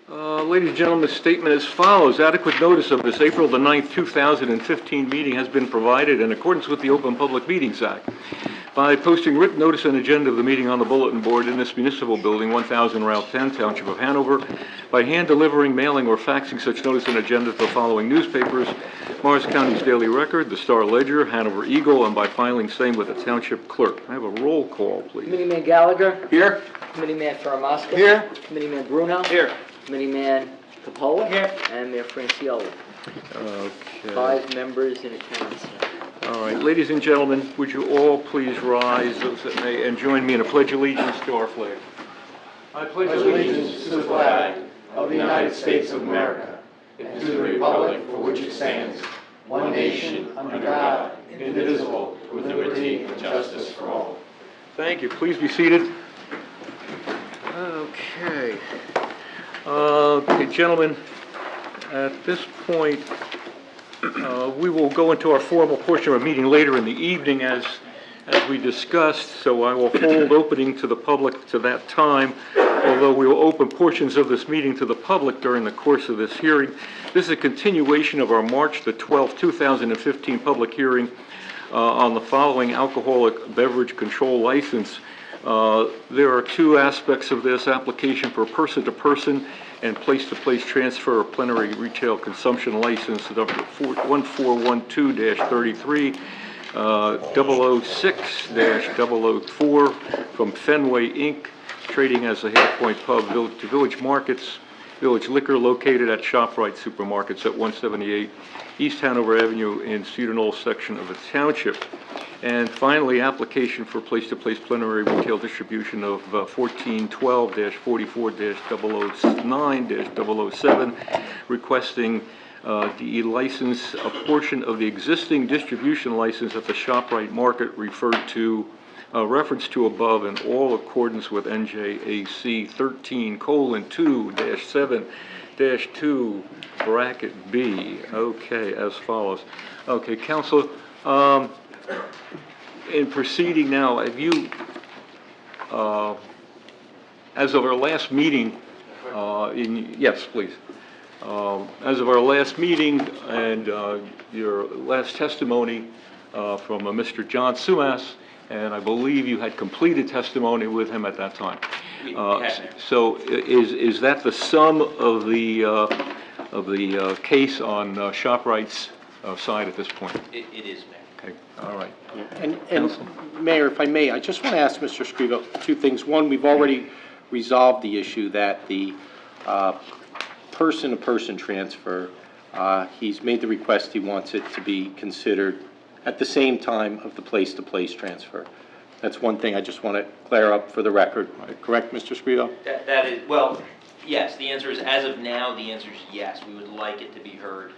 Ladies and gentlemen, the statement as follows. Adequate notice of this April the 9th, 2015 meeting has been provided in accordance with the Open Public Meetings Act by posting written notice and agenda of the meeting on the bulletin board in this municipal building, 1000 Route 10, Township of Hanover, by hand delivering, mailing, or faxing such notice and agenda to the following newspapers: Morris County's Daily Record, the Star Ledger, Hanover Eagle, and by filing same with the Township Clerk. I have a roll call, please. Committeeman Gallagher. Here. Committeeman Faramasca. Here. Committeeman Bruno. Here. Committeeman Capola. Here. And Mayor Franciulli. Okay. 5 members in attendance. All right, ladies and gentlemen, would you all please rise, those that may, and join me in a pledge of allegiance to our flag. I pledge allegiance to the flag of the United States of America and to the republic for which it stands, one nation, under God, indivisible, with liberty and justice for all. Thank you. Please be seated. Okay. Okay, gentlemen, at this point, we will go into our formal portion of our meeting later in the evening as we discussed, so I will hold opening to the public to that time, although we will open portions of this meeting to the public during the course of this hearing. This is a continuation of our March the 12th, 2015 public hearing on the following alcoholic beverage control license. There are 2 aspects of this application: for person-to-person and place-to-place transfer of plenary retail consumption license number 1412-33, 006-004 from Fenway Inc., trading as the Half Point Pub to Village Markets, Village Liquor, located at ShopRite Supermarkets at 178 East Hanover Avenue in Cedar Knolls section of the Township. And finally, application for place-to-place plenary retail distribution of 1412-44-009-007, requesting DE license a portion of the existing distribution license at the ShopRite Market referred to, reference to above, in all accordance with NJAC 13:2-7-2 bracket B. Okay, as follows. Okay, Council. In proceeding now, have you, as of our last meeting, yes, please. As of our last meeting and your last testimony from Mr. John Sumas, and I believe you had completed testimony with him at that time. So is that the sum of the case on ShopRite's side at this point? It is, Mayor. Okay, all right. And Mayor, if I may, I just want to ask Mr. Scrivo 2 things. One, we've already resolved the issue that the person-to-person transfer, he's made the request, he wants it to be considered at the same time of the place-to-place transfer. That's one thing I just want to clear up for the record. Correct, Mr. Scrivo? That is, well, yes, the answer is, as of now, the answer is yes. We would like it to be heard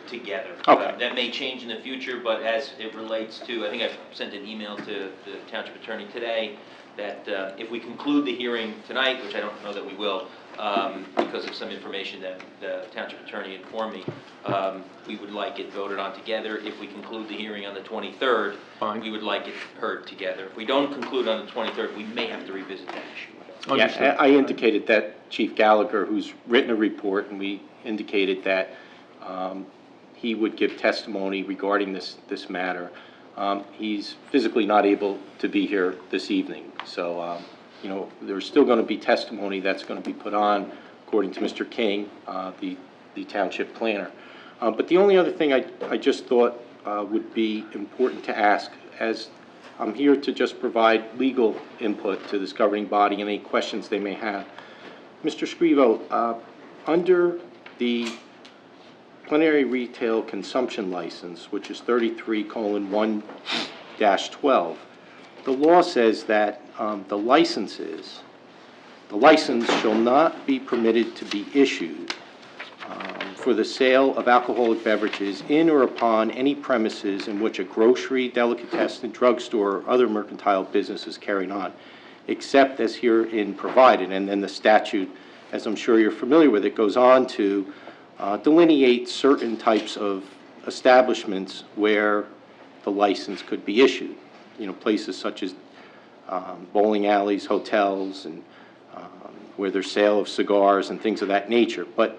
together. Okay. That may change in the future, but as it relates to, I think I've sent an email to the Township Attorney today that if we conclude the hearing tonight, which I don't know that we will, because of some information that the Township Attorney informed me, we would like it voted on together. If we conclude the hearing on the 23rd, Fine. we would like it heard together. If we don't conclude on the 23rd, we may have to revisit that issue. Yeah, I indicated that Chief Gallagher, who's written a report, and we indicated that he would give testimony regarding this matter. He's physically not able to be here this evening, so you know, there's still going to be testimony that's going to be put on, according to Mr. King, the township planner. But the only other thing I just thought would be important to ask, as I'm here to just provide legal input to this governing body and any questions they may have. Mr. Scrivo, under the plenary retail consumption license, which is 33:1-12, the law says that the license shall not be permitted to be issued for the sale of alcoholic beverages in or upon any premises in which a grocery, delicatessen, drugstore, or other mercantile business is carried on, except as herein provided. And then the statute, as I'm sure you're familiar with, it goes on to delineate certain types of establishments where the license could be issued. You know, places such as bowling alleys, hotels, and where there's sale of cigars and things of that nature. But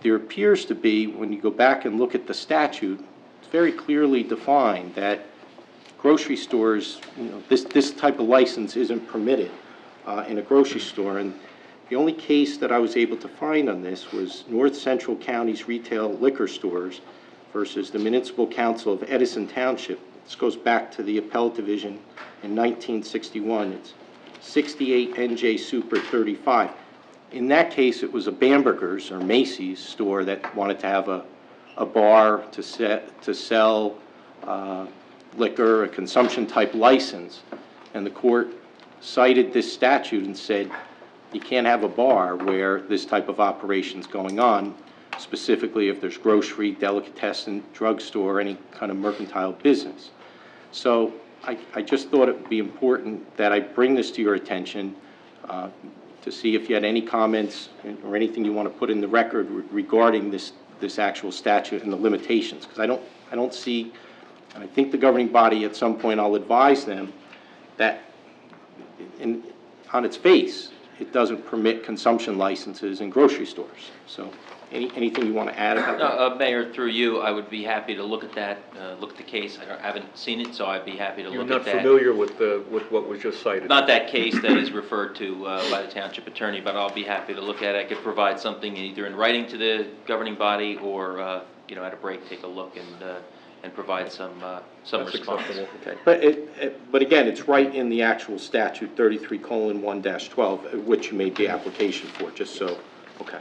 there appears to be, when you go back and look at the statute, it's very clearly defined that grocery stores, this type of license isn't permitted in a grocery store. And the only case that I was able to find on this was North Central County's retail liquor stores versus the Municipal Council of Edison Township. This goes back to the Appellate Division in 1961. It's 68 NJ Super 35. In that case, it was a Bamberger's or Macy's store that wanted to have a bar to sell liquor, a consumption-type license. And the court cited this statute and said, you can't have a bar where this type of operation's going on, specifically if there's grocery, delicatessen, drugstore, any kind of mercantile business. So I just thought it would be important that I bring this to your attention to see if you had any comments or anything you want to put in the record regarding this actual statute and the limitations. Because I don't see, and I think the governing body at some point, I'll advise them that on its face, it doesn't permit consumption licenses in grocery stores. So anything you want to add about that? Mayor, through you, I would be happy to look at that, look at the case. I haven't seen it, so I'd be happy to look at that. You're not familiar with what was just cited? Not that case that is referred to by the township attorney, but I'll be happy to look at it. I could provide something either in writing to the governing body or, at a break, take a look and provide some That's response. acceptable. Okay. But again, it's right in the actual statute, 33:1-12, which you made the application for, just so, okay.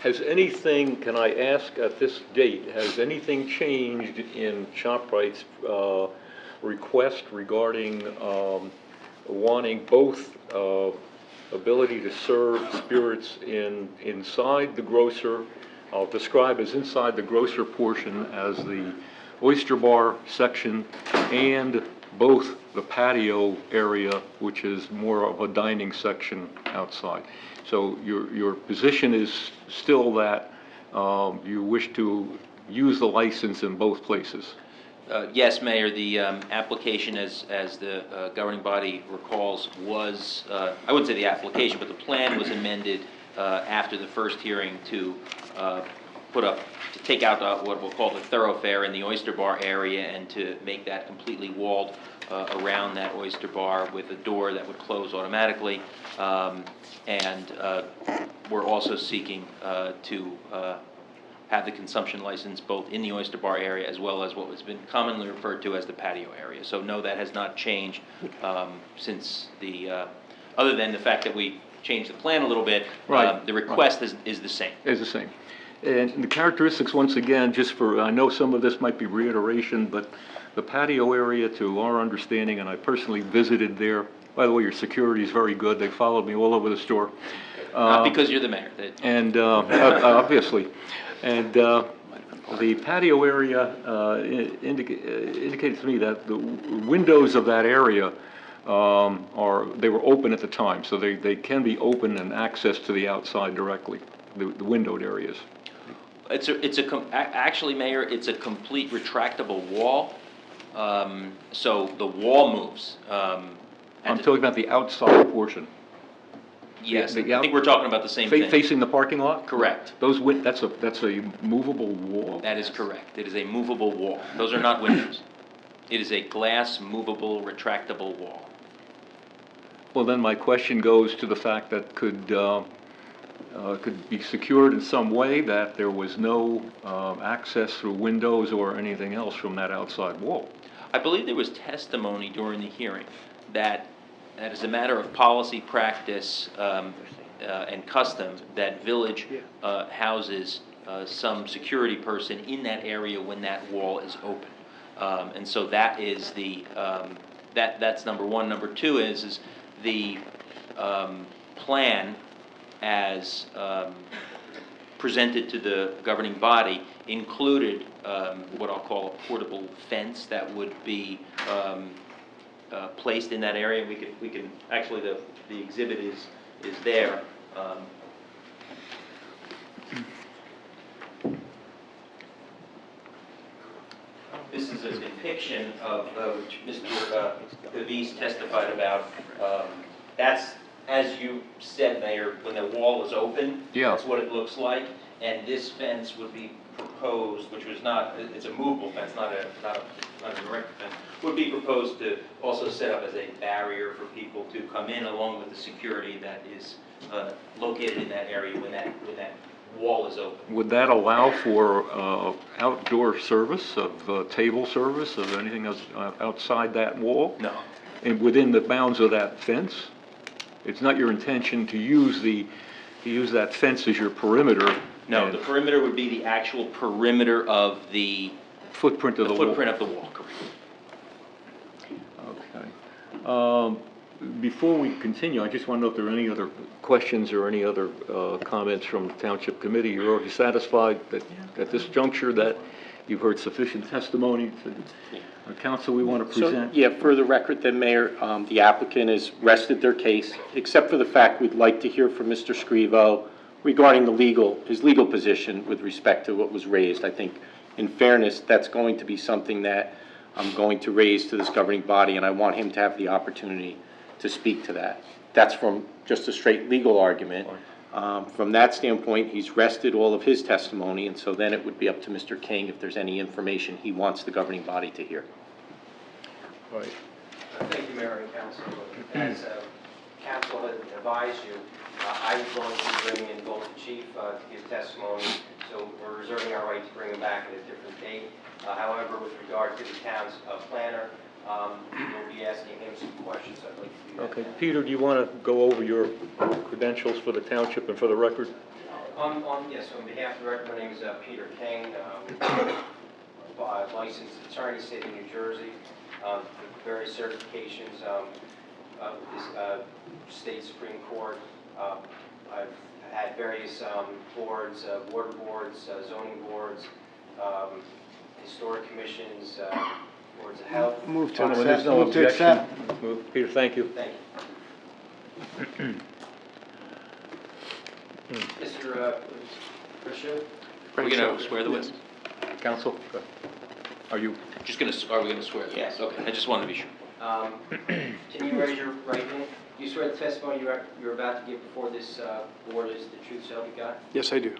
Has anything, can I ask at this date, has anything changed in ShopRite's request regarding wanting both ability to serve spirits inside the grocer? I'll describe as inside the grocer portion as the oyster bar section and both the patio area, which is more of a dining section outside. So your position is still that you wish to use the license in both places? Yes, Mayor, the application, as the governing body recalls, was, I wouldn't say the application, but the plan was amended after the first hearing to take out what we'll call the thoroughfare in the oyster bar area and to make that completely walled around that oyster bar with a door that would close automatically. And we're also seeking to have the consumption license both in the oyster bar area as well as what has been commonly referred to as the patio area. So no, that has not changed since other than the fact that we changed the plan a little bit. Right. The request is the same. Is the same. And the characteristics, once again, just for, I know some of this might be reiteration, but the patio area, to our understanding, and I personally visited there. By the way, your security is very good. They followed me all over the store. Not because you're the mayor. And obviously. And the patio area indicated to me that the windows of that area they were open at the time, so they can be open and access to the outside directly, the windowed areas. Actually, Mayor, it's a complete retractable wall. So the wall moves. I'm talking about the outside portion. Yes, I think we're talking about the same thing. Facing the parking lot? Correct. That's a movable wall? That is correct. It is a movable wall. Those are not windows. It is a glass, movable, retractable wall. Well, then my question goes to the fact that could be secured in some way, that there was no access through windows or anything else from that outside wall. I believe there was testimony during the hearing that as a matter of policy, practice, and custom, that Village houses some security person in that area when that wall is open. And so that is that's number one. Number two is the plan as presented to the governing body included what I'll call a portable fence that would be placed in that area. We can actually the exhibit is there. This is a depiction of which Mr. Davies testified about. That's as you said, Mayor, when the wall is open, Yeah. that's what it looks like. And this fence would be proposed, which was not, it's a movable fence, not an erect fence, would be proposed to also set up as a barrier for people to come in, along with the security that is located in that area when that wall is open. Would that allow for outdoor service of table service, of anything else outside that wall? No. And within the bounds of that fence? It's not your intention to use that fence as your perimeter? No, and the perimeter would be the actual perimeter of the footprint of the wall? footprint of the wall, correct. Okay. Before we continue, I just want to know if there are any other questions or any other comments from the Township Committee. You're already satisfied that at this juncture that you've heard sufficient testimony to council we want to present? So, yeah, for the record then, Mayor, the applicant has rested their case, except for the fact we'd like to hear from Mr. Scrivo regarding his legal position with respect to what was raised. I think, in fairness, that's going to be something that I'm going to raise to this governing body, and I want him to have the opportunity to speak to that. That's from just a straight legal argument. From that standpoint, he's rested all of his testimony, and so then it would be up to Mr. King if there's any information he wants the governing body to hear. Right. Thank you, Mayor and Council. As Council had advised you, I was going to bring in both the Chief to give testimony, so we're reserving our right to bring him back at a different date. However, with regard to the town's planner, we'll be asking him some questions. I'd like to do that. Okay. Peter, do you want to go over your credentials for the township and for the record? Yes, on behalf of the record, my name is Peter King, licensed attorney, state of New Jersey, various certifications with the state Supreme Court. I've had various boards, water boards, zoning boards, historic commissions, boards of health. Move to When accept. there's no Move to objection. accept. Move. Peter, thank you. Thank you. Mr. Bishop? Are we going to swear the witness? Counsel, go ahead. Are you? Are we going to swear the Yes. witness? Okay, I just wanted to be sure. Can you raise your right hand? Do you swear the testimony you're about to give before this board is the truth so help you God? Yes, I do.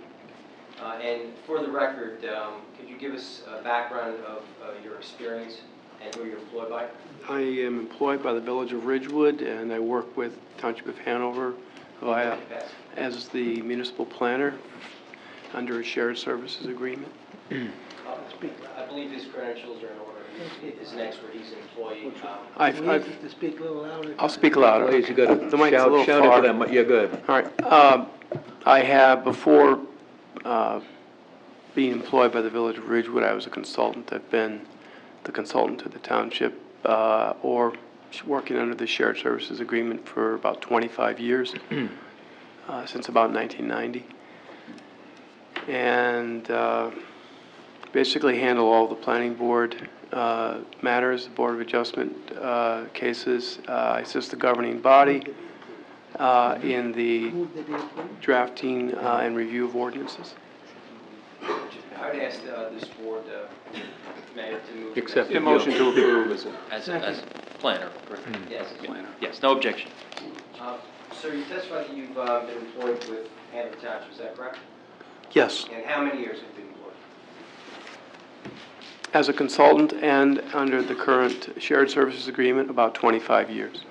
And for the record, could you give us a background of your experience and who you're employed by? I am employed by the Village of Ridgewood, and I work with Township of Hanover as the municipal planner under a shared services agreement. I believe his credentials are in order. He's an expertise employee. To speak a little louder. I'll speak louder. Please, you got to The mic's a little shout far. into that mic. Yeah, go ahead. All right. I have, before being employed by the Village of Ridgewood, I was a consultant. I've been the consultant to the township or working under the shared services agreement for about 25 years, since about 1990. And basically handle all the planning board matters, Board of Adjustment cases. I assist the governing body in the drafting and review of ordinances. I'd ask this board, Mayor, to move. Accept The it. motion to approve is As planner, correct? Yes. Yes, no objection. Sir, you testified that you've been employed with Hanover Township, is that correct? Yes. And how many years have you been employed? As a consultant and under the current shared services agreement, about 25 years.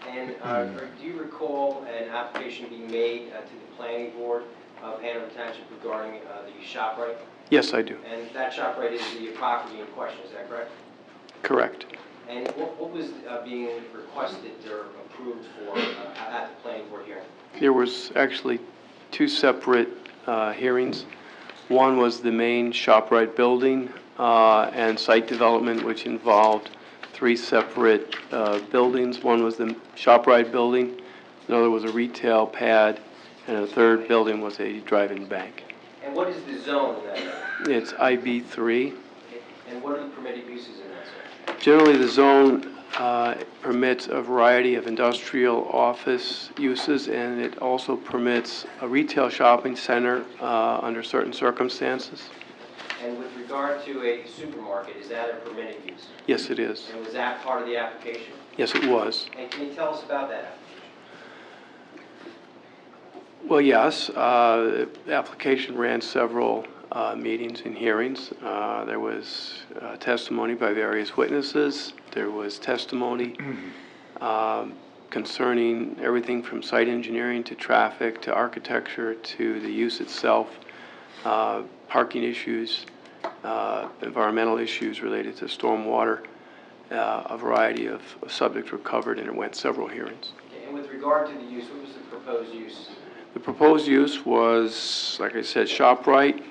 And do you recall an application being made to the planning board of Hanover Township regarding the ShopRite? Yes, I do. And that ShopRite is the property in question, is that correct? Correct. And what was being requested or approved for at the planning board hearing? There was actually two separate hearings. One was the main ShopRite building and site development, which involved three separate buildings. One was the ShopRite building, another was a retail pad, and a third building was a drive-in bank. And what is the zone in that area? It's IB3. And what are the permitted uses in that zone? Generally, the zone permits a variety of industrial office uses, and it also permits a retail shopping center under certain circumstances. And with regard to a supermarket, is that a permitted use? Yes, it is. And was that part of the application? Yes, it was. And can you tell us about that Well, yes, the application ran several meetings and hearings. There was testimony by various witnesses. There was testimony concerning everything from site engineering to traffic to architecture to the use itself, parking issues, environmental issues related to stormwater. A variety of subjects were covered, and it went several hearings. Okay, and with regard to the use, what was the proposed use? The proposed use was, like I said, ShopRite.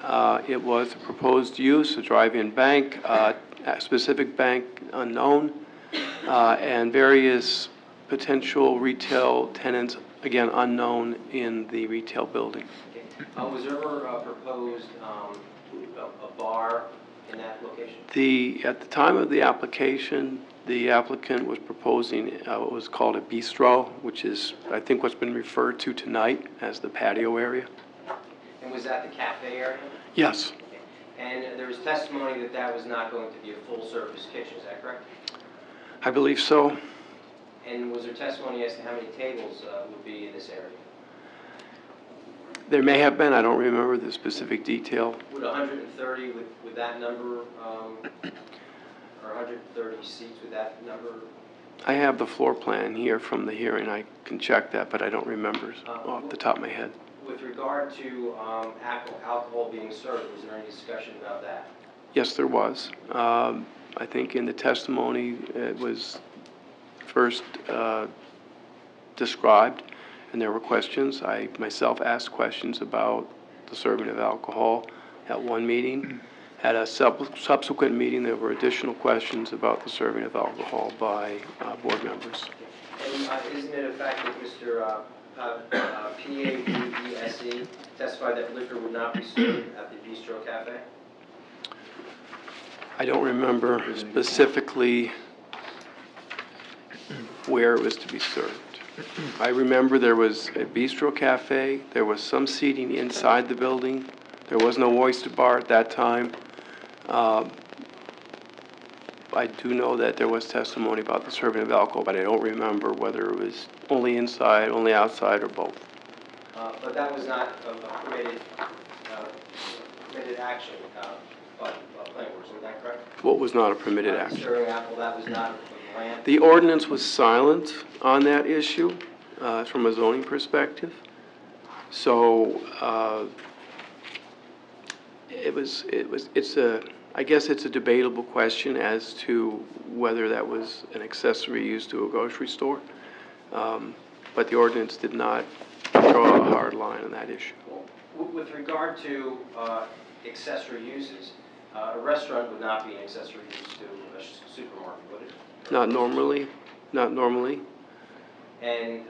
It was a proposed use, a drive-in bank, a specific bank unknown, and various potential retail tenants, again, unknown in the retail building. Okay. Was there ever proposed a bar in that location? At the time of the application, the applicant was proposing what was called a bistro, which is, I think, what's been referred to tonight as the patio area. And was that the cafe area? Yes. Okay. And there was testimony that that was not going to be a full-service kitchen, is that correct? I believe so. And was there testimony as to how many tables would be in this area? There may have been, I don't remember the specific detail. Would 130, with that number, or 130 seats, with that number? I have the floor plan here from the hearing. I can check that, but I don't remember off the top of my head. With regard to alcohol being served, was there any discussion about that? Yes, there was. I think in the testimony, it was first described, and there were questions. I myself asked questions about the serving of alcohol at one meeting. At a subsequent meeting, there were additional questions about the serving of alcohol by board members. And isn't it a fact that Mr. P-A-V-E-S-E testified that liquor would not be served at the Bistro Cafe? I don't remember specifically where it was to be served. I remember there was a bistro cafe, there was some seating inside the building, there was no oyster bar at that time. I do know that there was testimony about the serving of alcohol, but I don't remember whether it was only inside, only outside, or both. But that was not a permitted action by planning board, is that correct? What was not a permitted action? Serving alcohol, that was not a plan? The ordinance was silent on that issue from a zoning perspective. So I guess it's a debatable question as to whether that was an accessory use to a grocery store. But the ordinance did not draw a hard line on that issue. Well, with regard to accessory uses, a restaurant would not be an accessory use to a supermarket, would it? Not normally, not normally. And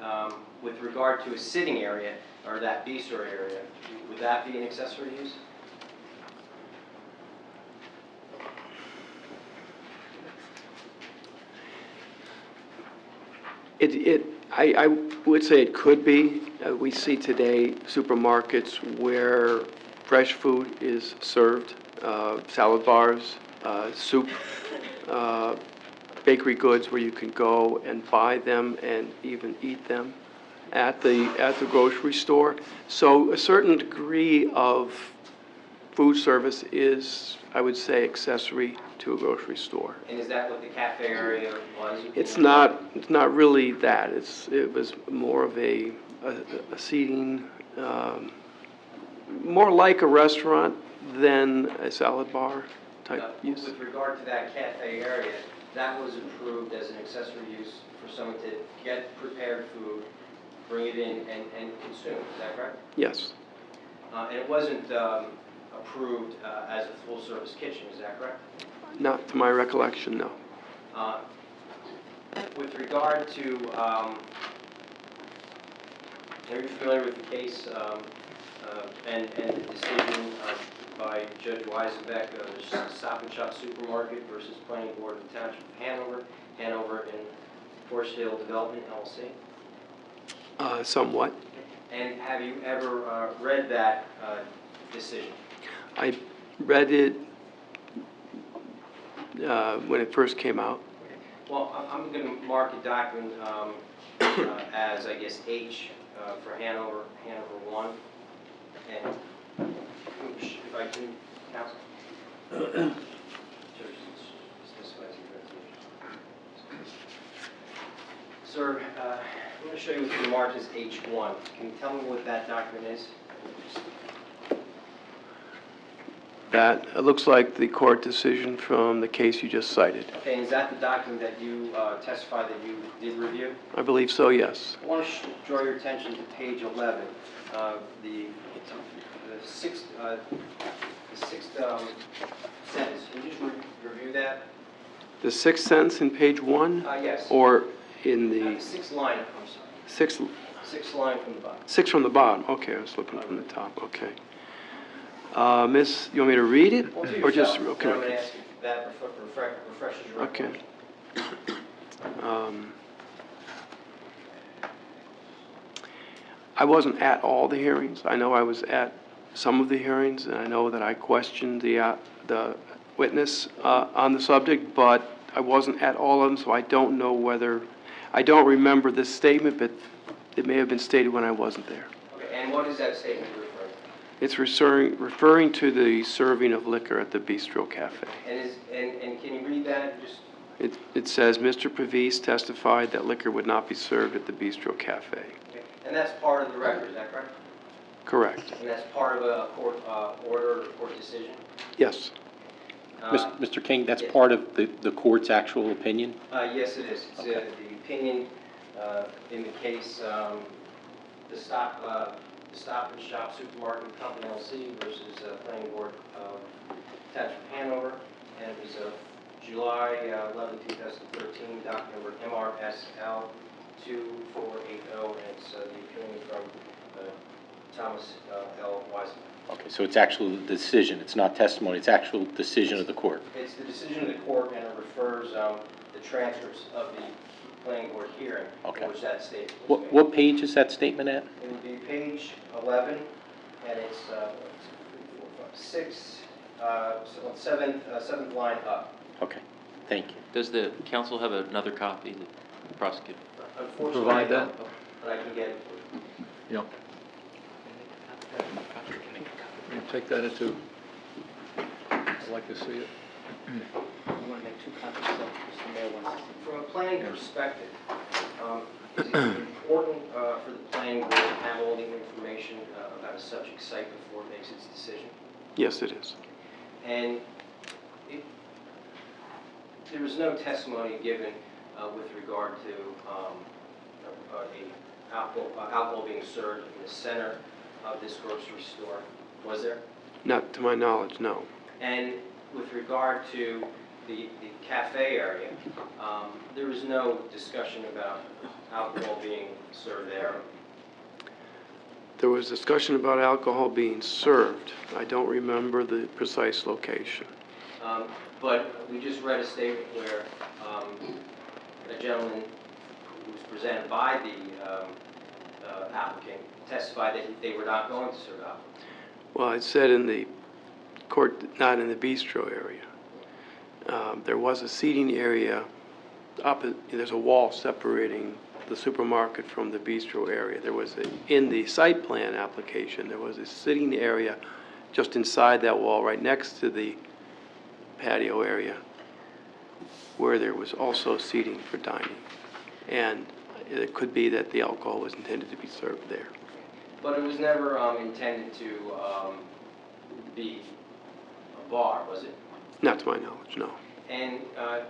with regard to a sitting area, or that bistro area, would that be an accessory use? I would say it could be. We see today supermarkets where fresh food is served, salad bars, soup, bakery goods where you can go and buy them and even eat them at the grocery store. So a certain degree of food service is, I would say, accessory to a grocery store. And is that what the cafe area was? It's not really that. It was more of a seating, more like a restaurant than a salad bar type use. With regard to that cafe area, that was approved as an accessory use for someone to get prepared food, bring it in, and consume. Is that correct? Yes. And it wasn't approved as a full-service kitchen. Is that correct? Not to my recollection, no. With regard to, are you familiar with the case and the decision by Judge Weisenbeck of the Stop and Shop Supermarket versus Planning Board of the Township of Hanover and Forest Hill Development, LLC? Somewhat. And have you ever read that decision? I read it when it first came out. Well, I'm going to mark a document as, I guess, H for Hanover 1. And if I can, Counsel? Sir, I'm going to show you what's marked as H1. Can you tell me what that document is? That it looks like the court decision from the case you just cited. Okay, is that the document that you testified that you did review? I believe so, yes. I want to draw your attention to page 11. The sixth sentence. Can you just review that? The sixth sentence in page 1? Yes. Or in The the sixth line, I'm sorry. sixth, Sixth line from the bottom. six from the bottom? Okay, I was looking from the top, okay. Miss, you want me to read it? Well, to Or just, yourself. okay. I'm going to ask you if that refreshes your Okay. recollection. I wasn't at all the hearings. I know I was at some of the hearings, and I know that I questioned the witness on the subject, but I wasn't at all of them, so I don't know whether, I don't remember this statement, but it may have been stated when I wasn't there. Okay, and what is that statement referring to? It's referring to the serving of liquor at the Bistro Cafe. And can you read that? Just It says, Mr. Pavis testified that liquor would not be served at the Bistro Cafe. okay. And that's part of the record, is that correct? Correct. And that's part of a court order or court decision? Yes. Mr. King, that's yes. part of the court's actual opinion? Yes, it is. It's Okay. the opinion in the case, the Stop and Shop Supermarket Company LLC versus Planning Board of Township of Hanover, and it was July 11, 2013, docket number MRSL 2480, and it's the opinion from Thomas L. Wiseman. Okay, so it's actual decision, it's not testimony, it's actual decision of the court. It's the decision of the court, and it refers the transcripts of the planning board hearing, Okay. in which that statement was made. What page is that statement at? It would be page 11, and it's seventh line up. Okay, thank you. Does the council have another copy, the prosecutor? Unfortunately, Provide I that? don't, but I can get it for you. Yep. You take that into, I'd like to see it. You want to make 2 copies, so Mr. Mayor wants to see. From a planning perspective, is it important for the planning board to have all the information about a subject site before it makes its decision? Yes, it is. And there was no testimony given with regard to alcohol being served in the center of this grocery store, was there? Not to my knowledge, no. And with regard to the cafe area, there was no discussion about alcohol being served there. There was discussion about alcohol being served. I don't remember the precise location. But we just read a statement where a gentleman who was presented by the applicant testified that they were not going to serve alcohol. Well, it said in the court, not in the bistro area. There was a seating area there's a wall separating the supermarket from the bistro area. There was in the site plan application, there was a sitting area just inside that wall, right next to the patio area, where there was also seating for dining. And it could be that the alcohol was intended to be served there. But it was never intended to be a bar, was it? Not to my knowledge, no. And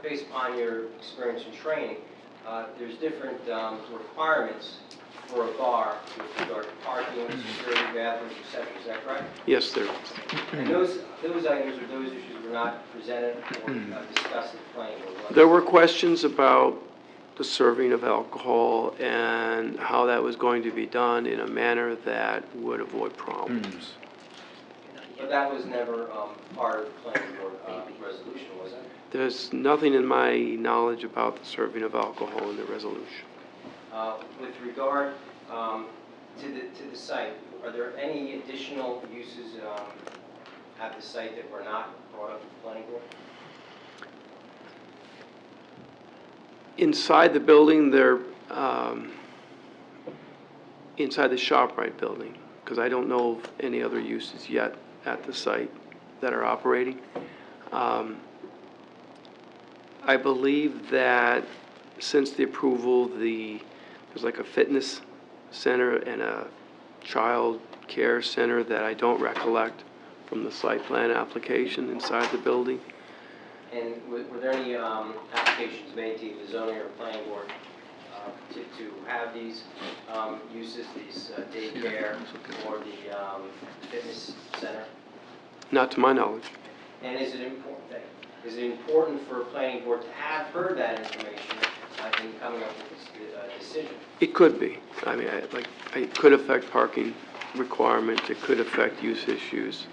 based upon your experience and training, there's different requirements for a bar with regard to parking, security, bathrooms, etc. Is that correct? Yes, there is. And those items or those issues were not presented or discussed at the planning board, was it? There were questions about the serving of alcohol and how that was going to be done in a manner that would avoid problems. But that was never part of the planning board resolution, was it? There's nothing in my knowledge about the serving of alcohol in the resolution. With regard to the site, are there any additional uses at the site that were not brought up to the planning board? Inside the building, they're, inside the ShopRite building, because I don't know of any other uses yet at the site that are operating. I believe that since the approval, there's like a fitness center and a child care center that I don't recollect from the site plan application inside the building. And were there any applications made to the zoning or planning board to have these uses, these daycare or the fitness center? Not to my knowledge. And is it important for a planning board to have heard that information in coming up with a decision? It could be. I mean, it could affect parking requirements, it could affect use issues,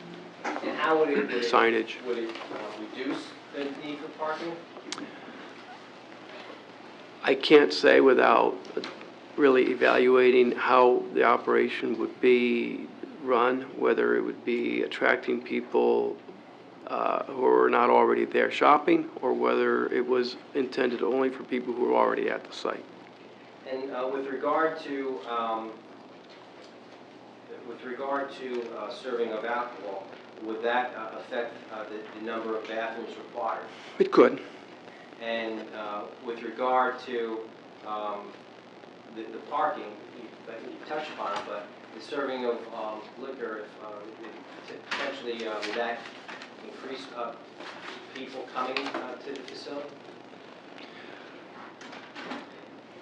And how would it signage. Would it reduce the need for parking? I can't say without really evaluating how the operation would be run, whether it would be attracting people who are not already there shopping, or whether it was intended only for people who are already at the site. And with regard to serving of alcohol, would that affect the number of bathrooms required? It could. And with regard to the parking, you touched upon it, but the serving of liquor, potentially would that increase people coming to the facility?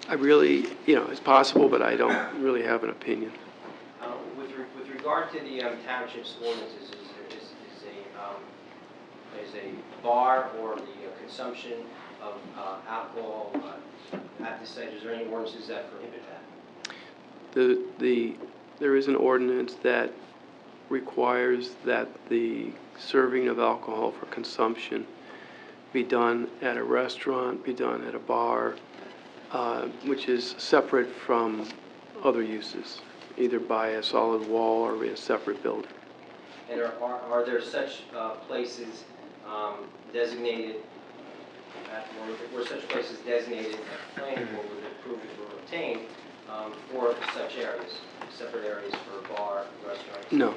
I really, it's possible, but I don't really have an opinion. With regard to the township's ordinances, is a bar or the consumption of alcohol at the site, is there any ordinances that prohibit that? There is an ordinance that requires that the serving of alcohol for consumption be done at a restaurant, be done at a bar, which is separate from other uses, either by a solid wall or in a separate building. And are there such places designated, or were such places designated at the planning board with approval were obtained for such areas, separate areas for bar, restaurants? No.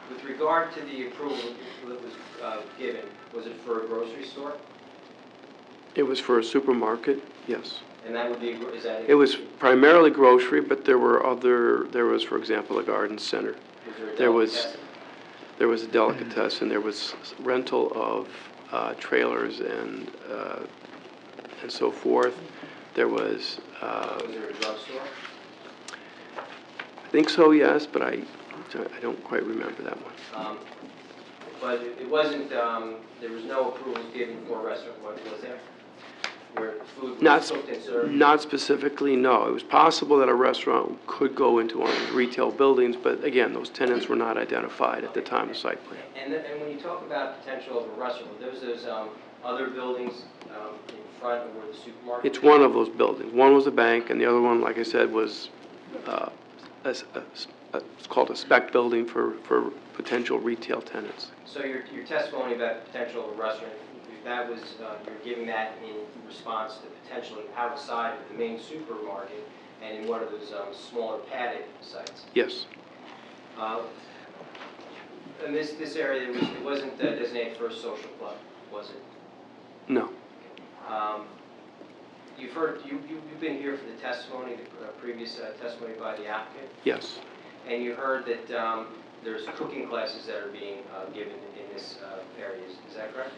With regard to the approval that was given, was it for a grocery store? It was for a supermarket, yes. And that would be, is that? It was primarily grocery, but there was, for example, a garden center. There was a delicatessen, there was rental of trailers and so forth. There was... was there a drugstore? I think so, yes, but I don't quite remember that one. But it wasn't, there was no approvals given for a restaurant, was there? Where food was cooked and served? Not specifically, no. It was possible that a restaurant could go into one of these retail buildings, but again, those tenants were not identified at the time of site plan. And when you talk about potential of a restaurant, were those other buildings in front of where the supermarket? It's one of those buildings. One was a bank, and the other one, like I said, was it's called a spec building for potential retail tenants. So your testimony about the potential of a restaurant, that was, you're giving that in response to potentially outside of the main supermarket and in one of those smaller padded sites? Yes. And this area, it wasn't designated for a social club, was it? No. You've been here for the testimony, the previous testimony by the applicant? Yes. And you heard that there's cooking classes that are being given in this area, is that correct?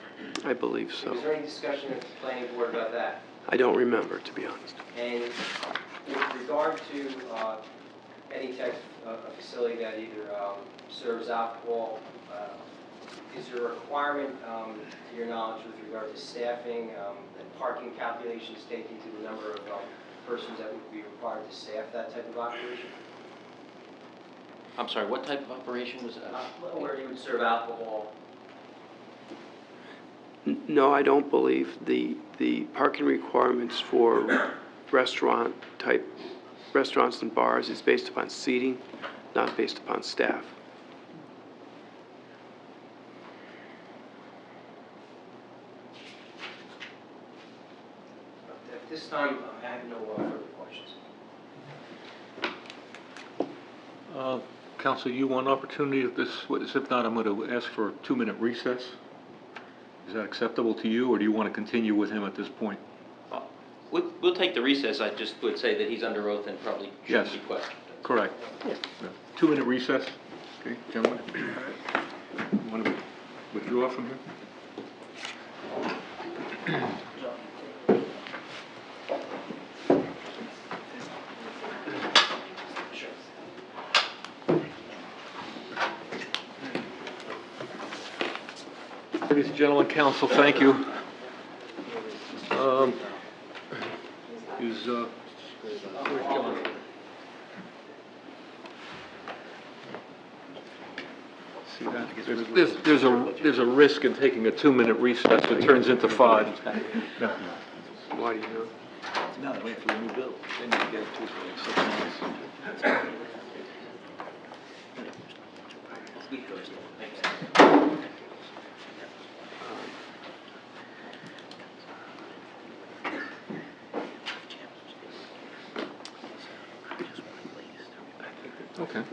I believe so. Was there any discussion at the planning board about that? I don't remember, to be honest. And with regard to any type of facility that either serves alcohol, is there a requirement, to your knowledge, with regard to staffing, that parking calculations take into the number of persons that would be required to staff that type of operation? I'm sorry, what type of operation was that? Where you would serve alcohol? No, I don't believe the parking requirements for restaurants and bars is based upon seating, not based upon staff. this time, I have no further questions. Counsel, you want opportunity if this, if not, I'm going to ask for a 2-minute recess. Is that acceptable to you, or do you want to continue with him at this point? We'll take the recess. I just would say that he's under oath and probably shouldn't Yes. be questioned. Correct. Yeah. 2-minute recess. Okay, gentlemen. You want to withdraw from here? Ladies and gentlemen, counsel, thank you. Where's John? See that? There's a risk in taking a 2-minute recess that turns into 5. No. Why do you know? No, they wait for the new bill. They need to get it to us for like 6 months. Okay.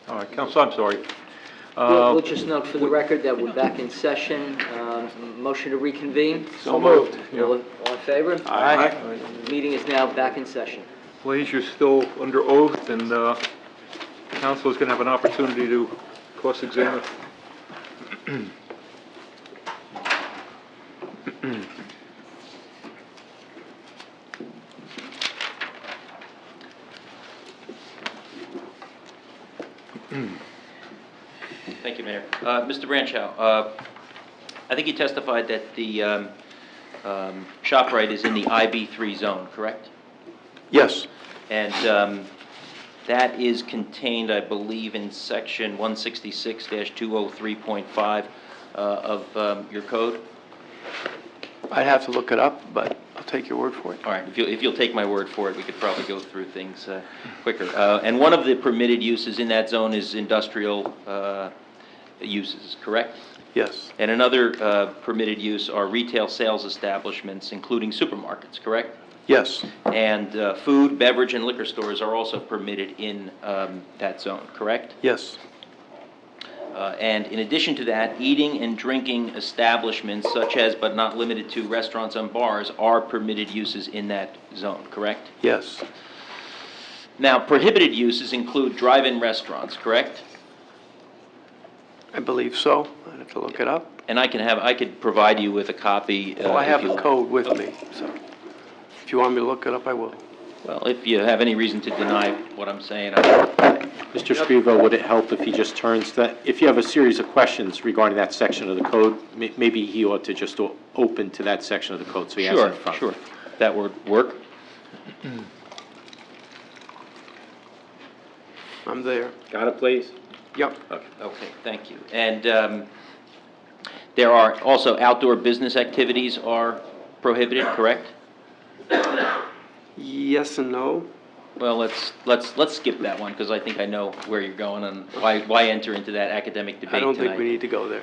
All right, counsel, I'm sorry. We'll just note for the record that we're back in session. Motion to reconvene? So moved. All in favor? Aye. Meeting is now back in session. Please, you're still under oath, and counsel is going to have an opportunity to cross-examine. Thank you, Mayor. Mr. Branchow, I think you testified that the ShopRite is in the IB3 zone, correct? Yes, And that is contained, I believe, in section 166-203.5 of your code? I'd have to look it up, but I'll take your word for it. All right, if you'll take my word for it, we could probably go through things quicker. And one of the permitted uses in that zone is industrial uses, correct? Yes, And another permitted use are retail sales establishments, including supermarkets, correct? yes, And food, beverage, and liquor stores are also permitted in that zone, correct? yes, And in addition to that, eating and drinking establishments, such as but not limited to restaurants and bars, are permitted uses in that zone, correct? yes, Now, prohibited uses include drive-in restaurants, correct? I believe so. I'd have to look it up. And I could provide you with a copy. Well, I if have you the like. code with me, so if you want me to look it up, I will. Well, if you have any reason to deny what I'm saying, Mr. Scrivo, would it help if he just turns that, if you have a series of questions regarding that section of the code, maybe he ought to just open to that section of the code so he has it in front of him. Sure. That would work? I'm there. Got it, please? Yep, Okay, thank you. And there are also outdoor business activities are prohibited, correct? yes and no. Well, let's skip that one, because I think I know where you're going, and why enter into that academic debate I don't tonight. think we need to go there.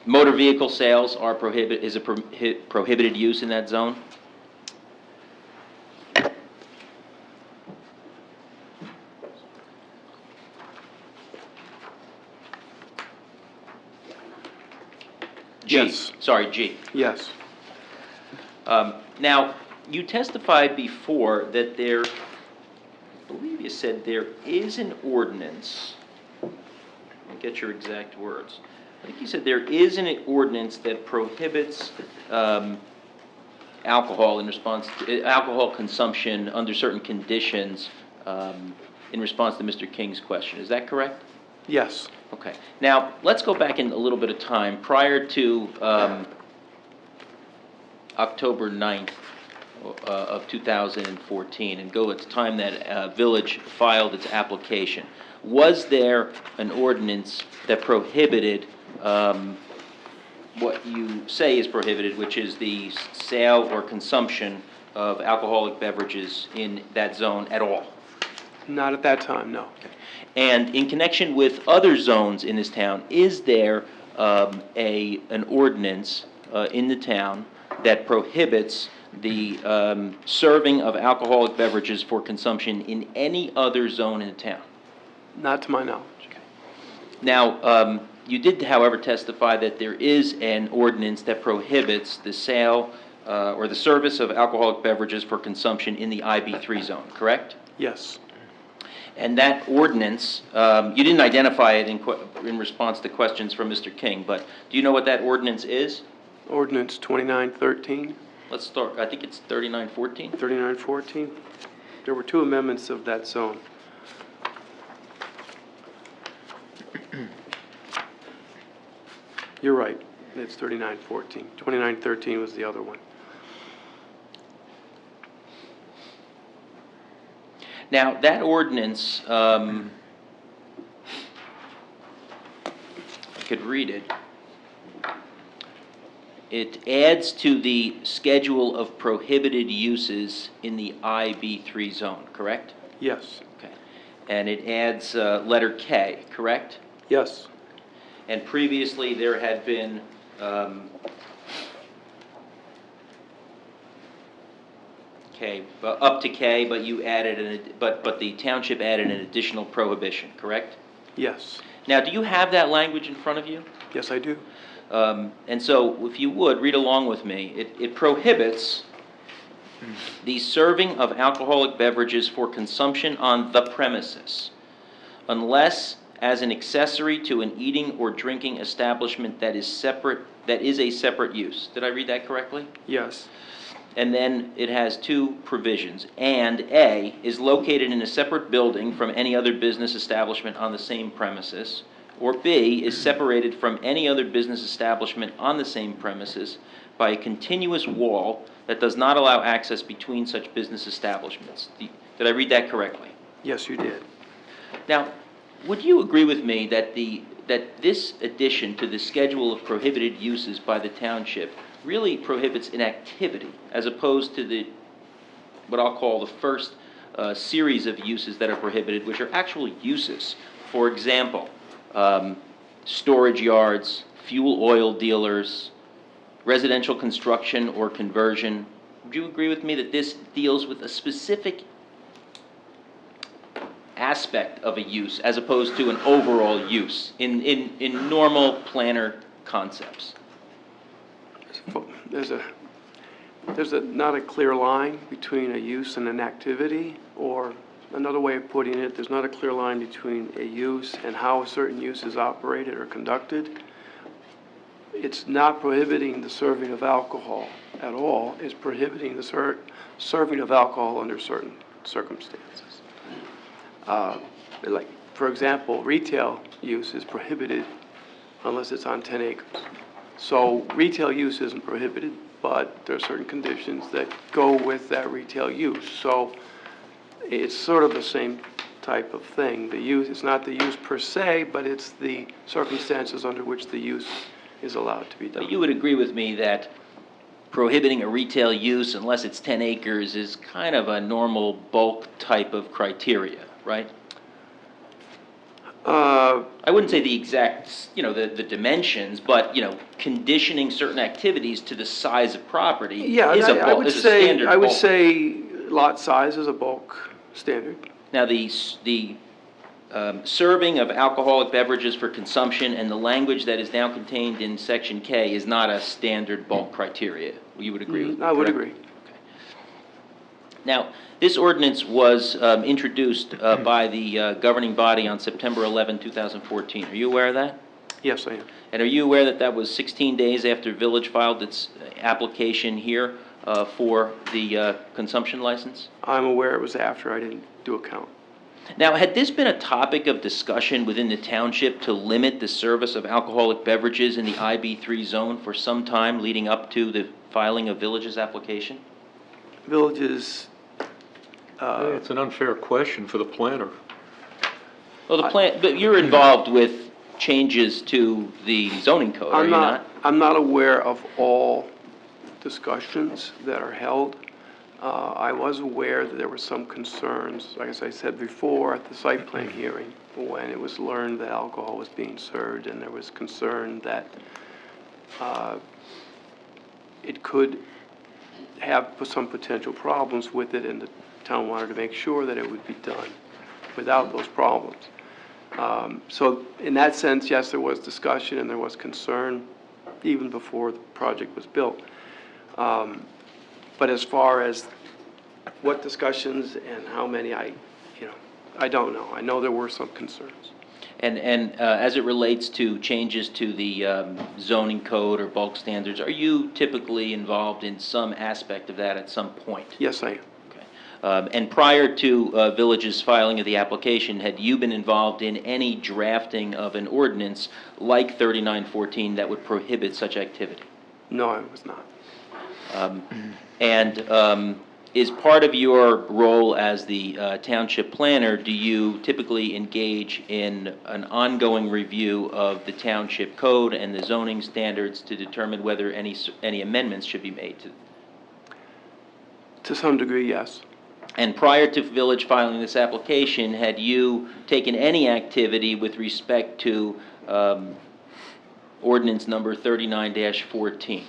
Motor vehicle sales are prohibited use in that zone? G. Yes. Sorry, G. Yes, Now, you testified before that I believe you said there is an ordinance. Let me get your exact words. I think you said there is an ordinance that prohibits alcohol alcohol consumption under certain conditions in response to Mr. King's question. Is that correct? yes, Okay. Now, let's go back in a little bit of time. Prior to October 9th of 2014, and go at the time that Village filed its application, was there an ordinance that prohibited what you say is prohibited, which is the sale or consumption of alcoholic beverages in that zone at all? not at that time, no. And in connection with other zones in this town, is there an ordinance in the town that prohibits the serving of alcoholic beverages for consumption in any other zone in the town? Not to my knowledge. Now, you did, however, testify that there is an ordinance that prohibits the sale or the service of alcoholic beverages for consumption in the IB3 zone, correct? Yes. And that ordinance, you didn't identify it in response to questions from Mr. King, but do you know what that ordinance is? Ordinance 2913, Let's start, I think it's 3914. 3914. There were two amendments of that zone. You're right, it's 3914. 2913 was the other one. Now, that ordinance, I could read it. It adds to the schedule of prohibited uses in the IB3 zone, correct? Yes. Okay. And it adds letter K, correct? Yes. And previously, there had been K, up to K, but you added but the township added an additional prohibition, correct? Yes. Now, do you have that language in front of you? Yes, I do. And so, if you would, read along with me. It prohibits the serving of alcoholic beverages for consumption on the premises, unless as an accessory to an eating or drinking establishment that is a separate use. Did I read that correctly? Yes. And then it has two provisions. And A, is located in a separate building from any other business establishment on the same premises. Or B, is separated from any other business establishment on the same premises by a continuous wall that does not allow access between such business establishments. Did I read that correctly? Yes, you did. Now, would you agree with me that this addition to the schedule of prohibited uses by the township really prohibits an activity as opposed to what I'll call the first series of uses that are prohibited, which are actual uses? For example, storage yards, fuel oil dealers, residential construction or conversion. Would you agree with me that this deals with a specific aspect of a use as opposed to an overall use in normal planner concepts? There's not a clear line between a use and an activity, or another way of putting it, there's not a clear line between a use and how a certain use is operated or conducted. It's not prohibiting the serving of alcohol at all. It's prohibiting the serving of alcohol under certain circumstances. Like, for example, retail use is prohibited unless it's on 10 acres. So retail use isn't prohibited, but there are certain conditions that go with that retail use. So it's sort of the same type of thing. The use, it's not the use per se, but it's the circumstances under which the use is allowed to be done. But you would agree with me that prohibiting a retail use unless it's 10 acres is kind of a normal bulk type of criteria, right? I wouldn't say the exact, the dimensions, but, conditioning certain activities to the size of property Yeah, is a I would is a say, standard I would bulk. say lot size is a bulk standard. Now, the serving of alcoholic beverages for consumption and the language that is now contained in Section K is not a standard bulk criteria. You would agree with me? I would correct? agree. Now, this ordinance was introduced by the governing body on September 11, 2014. Are you aware of that? Yes, I am. And are you aware that that was 16 days after Village filed its application here for the consumption license? I'm aware it was after. I didn't do a count. Now, had this been a topic of discussion within the township to limit the service of alcoholic beverages in the IB3 zone for some time leading up to the filing of Village's application? Villages, It's an unfair question for the planner. Well, but you're involved with changes to the zoning code, are you not? I'm not aware of all discussions that are held. I was aware that there were some concerns, like as I said before, at the site plan hearing, when it was learned that alcohol was being served, and there was concern that it could have some potential problems with it, and the town wanted to make sure that it would be done without those problems. So in that sense, yes, there was discussion and there was concern even before the project was built. But as far as what discussions and how many, I don't know. I know there were some concerns. And as it relates to changes to the zoning code or bulk standards, are you typically involved in some aspect of that at some point? Yes, I am. Okay. And prior to Village's filing of the application, had you been involved in any drafting of an ordinance like 3914 that would prohibit such activity? No, I was not. And is part of your role as the township planner, do you typically engage in an ongoing review of the township code and the zoning standards to determine whether any amendments should be made to? To some degree, yes. And prior to Village filing this application, had you taken any activity with respect to ordinance number 39-14?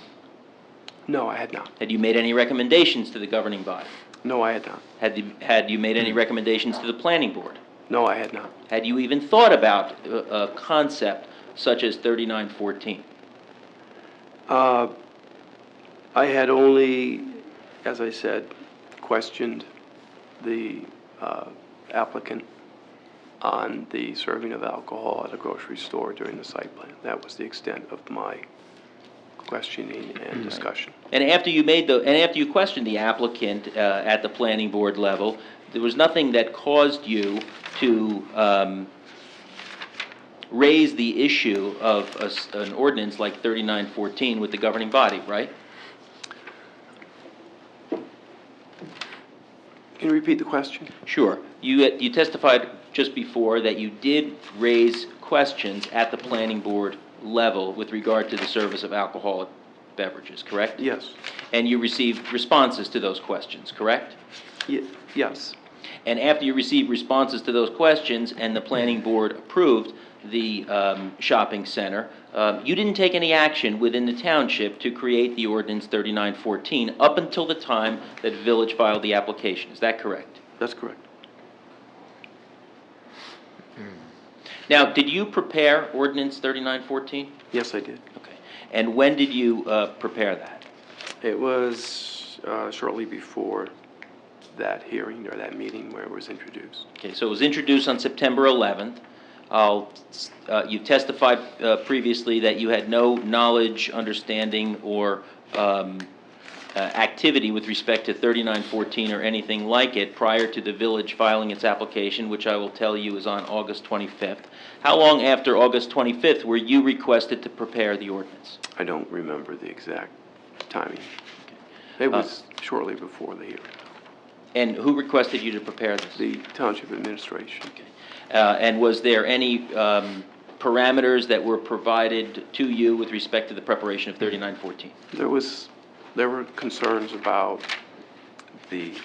No, I had not. Had you made any recommendations to the governing body? No, I had not. Had you made any recommendations to the planning board? No, I had not. Had you even thought about a concept such as 3914? I had only, as I said, questioned the applicant on the serving of alcohol at a grocery store during the site plan. That was the extent of my questioning and discussion. And after you questioned the applicant at the planning board level, there was nothing that caused you to raise the issue of an ordinance like 3914 with the governing body, right? Can you repeat the question? Sure. You testified just before that you did raise questions at the planning board level with regard to the service of alcoholic beverages, correct? Yes. And you received responses to those questions, correct? Yes. And after you received responses to those questions and the planning board approved the shopping center, you didn't take any action within the township to create the ordinance 3914 up until the time that Village filed the application. Is that correct? That's correct. Now, did you prepare ordinance 3914? Yes, I did. Okay. And when did you prepare that? It was shortly before that hearing or that meeting where it was introduced. Okay, so it was introduced on September 11th. You testified previously that you had no knowledge, understanding, or activity with respect to 3914 or anything like it prior to the Village filing its application, which I will tell you is on August 25th. How long after August 25th were you requested to prepare the ordinance? I don't remember the exact timing. It was shortly before the hearing. And who requested you to prepare this? The Township Administration. Okay. And was there any parameters that were provided to you with respect to the preparation of 3914? There were concerns about the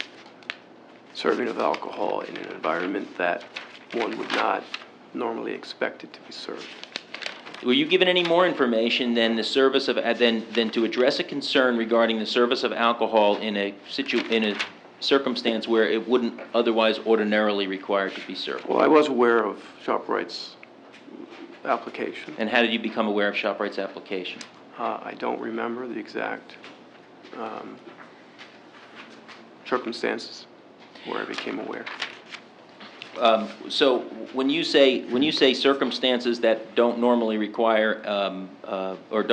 serving of alcohol in an environment that one would not normally expect it to be served. Were you given any more information than the service of than to address a concern regarding the service of alcohol in a circumstance where it wouldn't otherwise ordinarily require to be served? Well, I was aware of ShopRite's application. And how did you become aware of ShopRite's application? I don't remember the exact circumstances where I became aware. So when you say circumstances that don't normally require or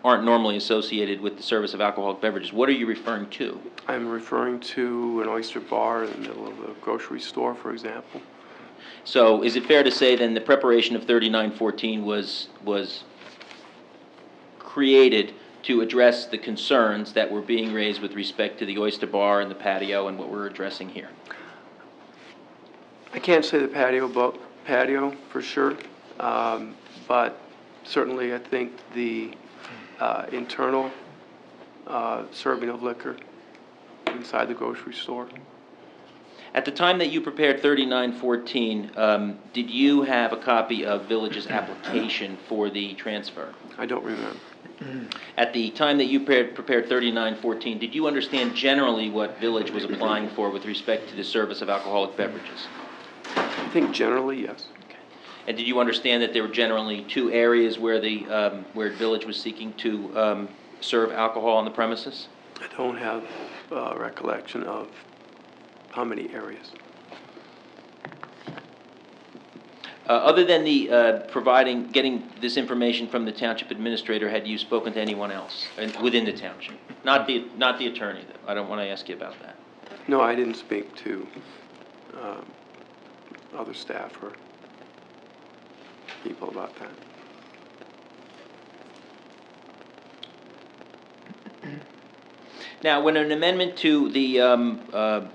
aren't normally associated with the service of alcoholic beverages, what are you referring to? I'm referring to an oyster bar in the middle of a grocery store, for example. So is it fair to say then the preparation of 3914 was created to address the concerns that were being raised with respect to the oyster bar and the patio and what we're addressing here? I can't say the patio for sure, but certainly I think the internal serving of liquor inside the grocery store. At the time that you prepared 3914, did you have a copy of Village's application for the transfer? I don't remember. At the time that you prepared 3914, did you understand generally what Village was applying for with respect to the service of alcoholic beverages? I think generally, yes. And did you understand that there were generally two areas where where Village was seeking to serve alcohol on the premises? I don't have recollection of how many areas. Other than the getting this information from the township administrator, had you spoken to anyone else within the township? Not the attorney, though. I don't want to ask you about that. No, I didn't speak to other staff or people about that. Now, when an amendment to the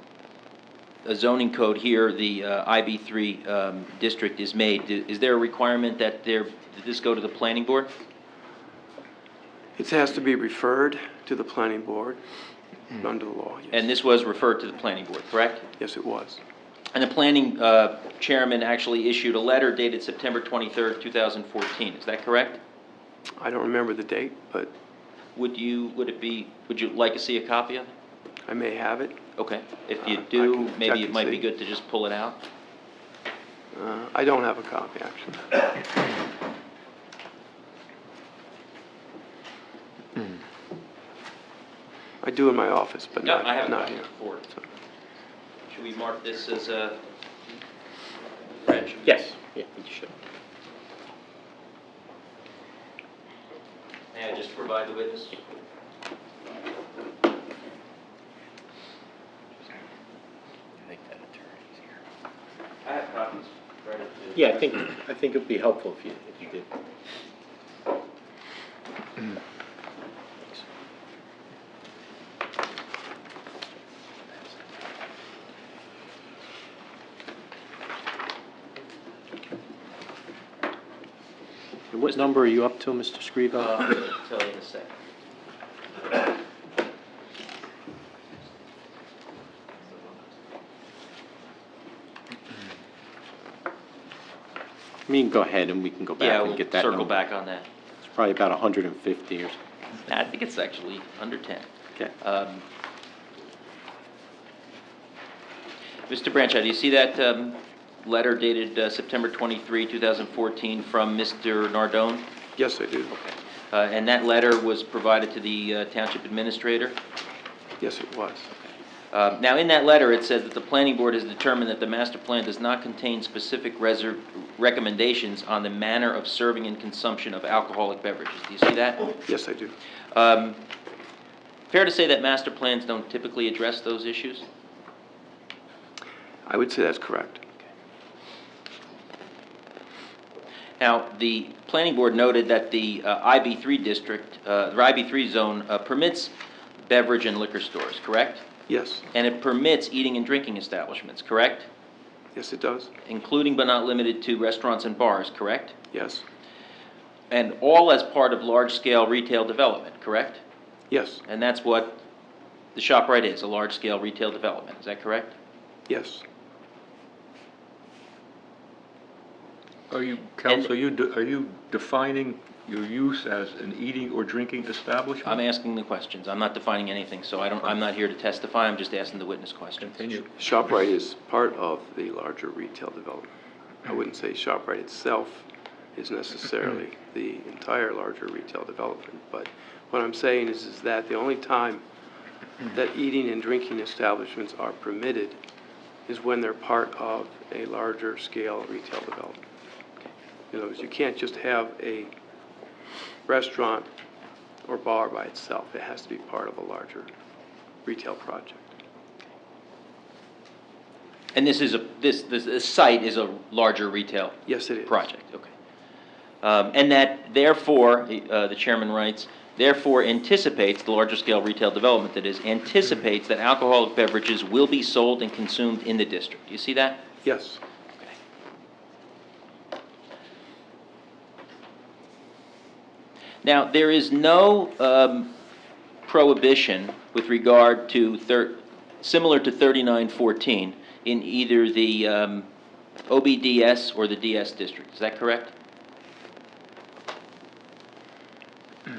zoning code here, the IB3 district is made, is there a requirement that this go to the planning board? It has to be referred to the planning board under the law, yes. And this was referred to the planning board, correct? Yes, it was. And the planning chairman actually issued a letter dated September 23rd, 2014. Is that correct? I don't remember the date, but Would you like to see a copy of it? I may have it. Okay. If you I do, can check maybe it and might be see. good to just pull it out. I don't have a copy, actually. I do in my office, but No, not, I have a not copy here. for it. Should we mark this as a, Fred? Yes, yeah, you should. May I just provide the witness? I have copies. Right at the- Yeah, I think it'd be helpful if you did. And what number are you up to, Mr. Scriva? I'm going to tell you in a second. I mean, go ahead and we can go Yeah, back we'll and get that circle number. back on that. It's probably about 150 or so. I think it's actually under 10. Okay. Mr. Branchard, do you see that letter dated September 23, 2014 from Mr. Nardone? Yes, I do. And that letter was provided to the township administrator? Yes, it was. Now, in that letter, it says that the planning board has determined that the master plan does not contain specific recommendations on the manner of serving and consumption of alcoholic beverages. Do you see that? Yes, I do. Fair to say that master plans don't typically address those issues? I would say that's correct. Now, the planning board noted that the IB3 district, the IB3 zone permits beverage and liquor stores, correct? Yes. And it permits eating and drinking establishments, correct? Yes, it does. Including but not limited to restaurants and bars, correct? Yes. And all as part of large-scale retail development, correct? Yes. And that's what the ShopRite is, a large-scale retail development, is that correct? Yes. Are you, counsel, are you defining your use as an eating or drinking establishment? I'm asking the questions, I'm not defining anything, so I'm not here to testify, I'm just asking the witness questions. Continue. ShopRite is part of the larger retail development. I wouldn't say ShopRite itself is necessarily the entire larger retail development, but what I'm saying is that the only time that eating and drinking establishments are permitted is when they're part of a larger scale retail development. In other words, you can't just have a restaurant or bar by itself. It has to be part of a larger retail project. And this site is a larger retail Yes, it is. project, okay. And that therefore, the chairman writes, therefore anticipates, the larger scale retail development that is, anticipates that alcoholic beverages will be sold and consumed in the district. Do you see that? Yes. Okay. Now, there is no prohibition with regard to, similar to 3914, in either the OBDS or the DS district. Is that correct?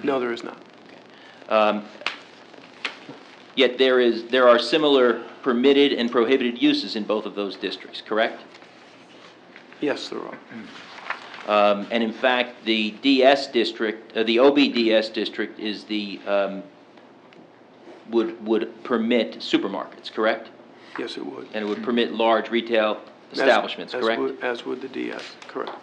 No, there is not. Yet there are similar permitted and prohibited uses in both of those districts, correct? Yes, there are. And in fact, the DS district, the OBDS district is would permit supermarkets, correct? Yes, it would. And it would permit large retail establishments, correct? As would the DS, correct.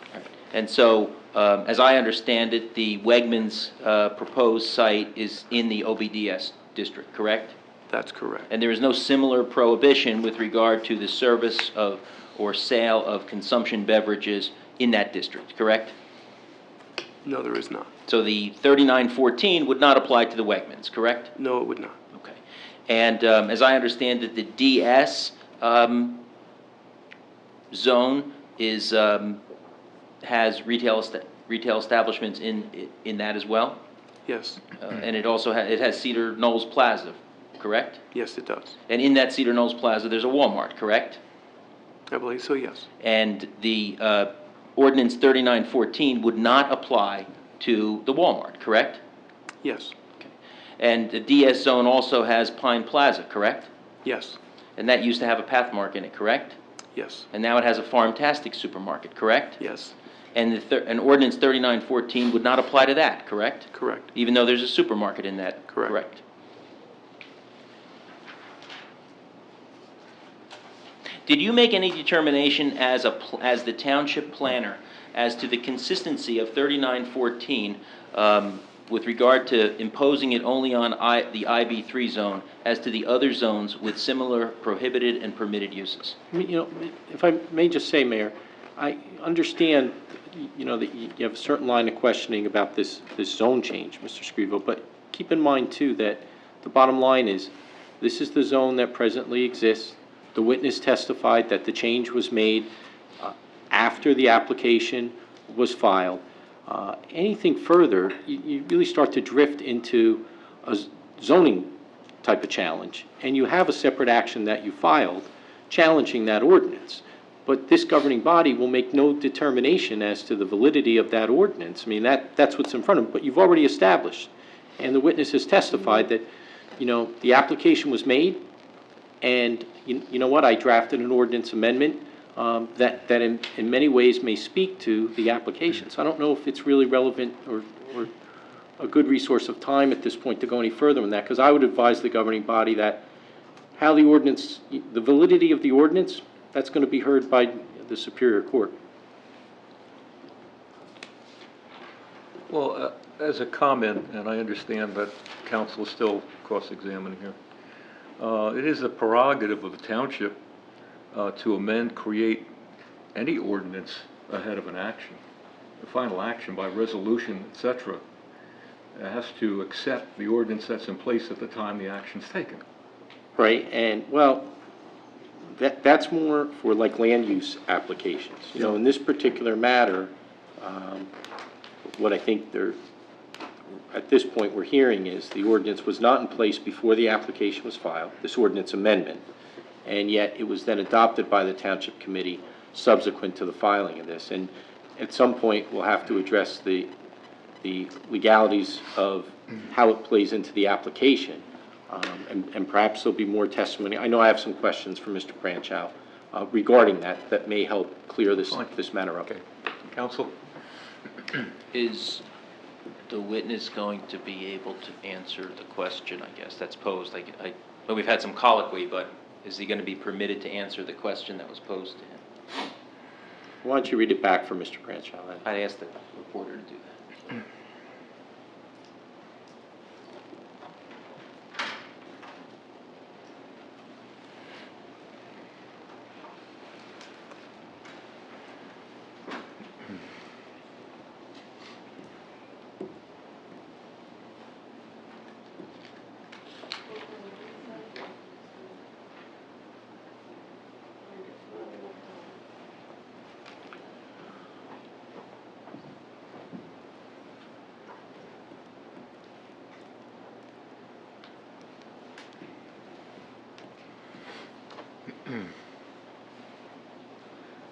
And so, as I understand it, the Wegmans proposed site is in the OBDS district, correct? That's correct. And there is no similar prohibition with regard to the service of or sale of consumption beverages in that district, correct? No, there is not. So the 3914 would not apply to the Wegmans, correct? No, it would not. Okay. And as I understand it, the DS zone is has retail establishments in that as well, Yes. and it also it has Cedar Knolls Plaza, correct? Yes, it does. And in that Cedar Knolls Plaza, there's a Walmart, correct? I believe so, yes. And the ordinance 3914 would not apply to the Walmart, correct? Yes. And the DS zone also has Pine Plaza, correct? Yes. And that used to have a Pathmark in it, correct? Yes. And now it has a Farmtastic supermarket, correct? Yes. And and ordinance 3914 would not apply to that, correct? Correct. Even though there's a supermarket in that, Correct. Did you make any determination as the township planner as to the consistency of 3914 with regard to imposing it only on the IB3 zone as to the other zones with similar prohibited and permitted uses? I mean, if I may just say, Mayor, I understand, that you have a certain line of questioning about this zone change, Mr. Scrivo, but keep in mind, too, that the bottom line is, this is the zone that presently exists. The witness testified that the change was made after the application was filed. Anything further, you really start to drift into a zoning type of challenge, and you have a separate action that you filed challenging that ordinance. But this governing body will make no determination as to the validity of that ordinance. I mean, that's what's in front of them, but you've already established. And the witness has testified that, the application was made, and you know what, I drafted an ordinance amendment that in many ways may speak to the application. So I don't know if it's really relevant or a good resource of time at this point to go any further on that, because I would advise the governing body that how the ordinance, the validity of the ordinance, that's going to be heard by the Superior Court. Well, as a comment, and I understand that counsel is still cross-examining here, it is the prerogative of the township to amend, create any ordinance ahead of an action. The final action by resolution, etc., has to accept the ordinance that's in place at the time the action's taken. Right, and, well, that's more for like land use applications. In this particular matter, what I think at this point we're hearing is the ordinance was not in place before the application was filed, this ordinance amendment, and yet it was then adopted by the Township Committee subsequent to the filing of this. And at some point, we'll have to address the legalities of how it plays into the application. And perhaps there'll be more testimony. I know I have some questions for Mr. Branchow regarding that may help clear this matter up. Okay. Counsel? Is the witness going to be able to answer the question, I guess, that's posed? Well, we've had some colloquy, but is he going to be permitted to answer the question that was posed to him? Why don't you read it back for Mr. Branchow? I'd ask the reporter to do that.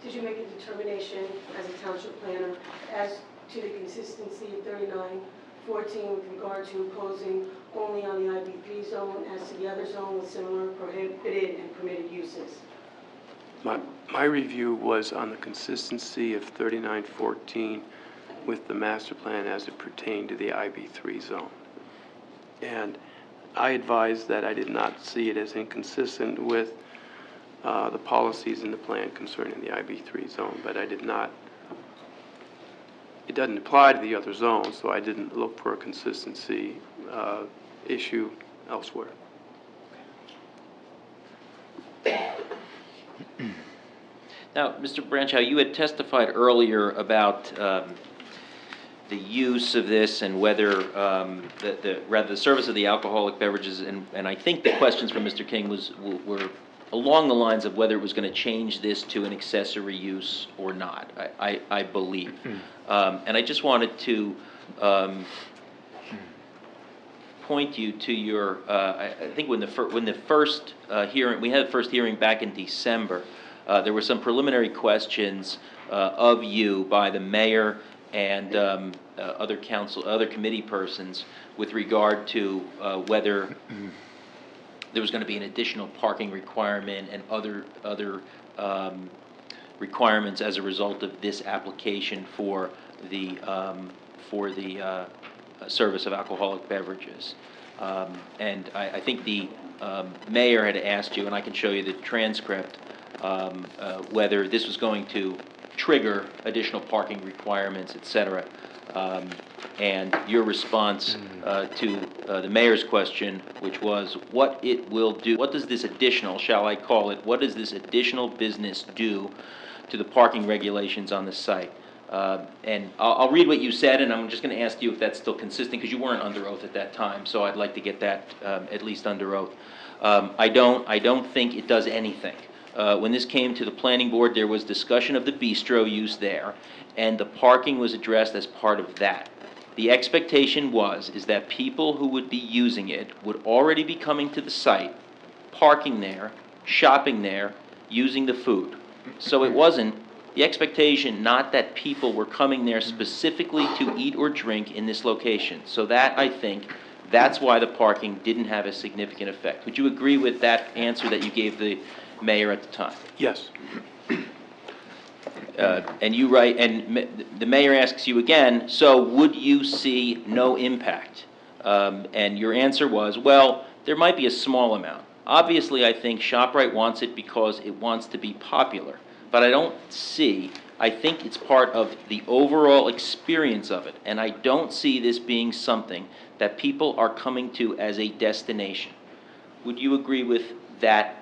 did you make a determination as a township planner as to the consistency of 3914 with regard to imposing only on the IB3 zone as to the other zone with similar prohibited and permitted uses? My review was on the consistency of 3914 with the master plan as it pertained to the IB3 zone. And I advised that I did not see it as inconsistent with the policies in the plan concerning the IB3 zone, but I did not, it doesn't apply to the other zones, so I didn't look for a consistency issue elsewhere. Now, Mr. Branchow, you had testified earlier about the use of this and whether, the service of the alcoholic beverages, and I think the questions from Mr. King were along the lines of whether it was going to change this to an accessory use or not, I believe. And I just wanted to point you to your, I think when the first hearing, we had the first hearing back in December, there were some preliminary questions of you by the mayor and other committee persons with regard to whether there was going to be an additional parking requirement and other requirements as a result of this application for the service of alcoholic beverages. And I think the mayor had asked you, and I can show you the transcript, whether this was going to trigger additional parking requirements, et cetera. And your response to the mayor's question, which was what it will do, what does this additional, shall I call it, what does this additional business do to the parking regulations on the site? And I'll read what you said, and I'm just going to ask you if that's still consistent, because you weren't under oath at that time, so I'd like to get that at least under oath. I don't think it does anything. When this came to the planning board, there was discussion of the bistro use there, and the parking was addressed as part of that. The expectation is that people who would be using it would already be coming to the site, parking there, shopping there, using the food. So it wasn't the expectation, not that people were coming there specifically to eat or drink in this location. So that, I think, that's why the parking didn't have a significant effect. Would you agree with that answer that you gave the mayor at the time? Yes. And you write, and the mayor asks you again, so would you see no impact? And your answer was, well, there might be a small amount. Obviously, I think ShopRite wants it because it wants to be popular. But I think it's part of the overall experience of it. And I don't see this being something that people are coming to as a destination. Would you agree with that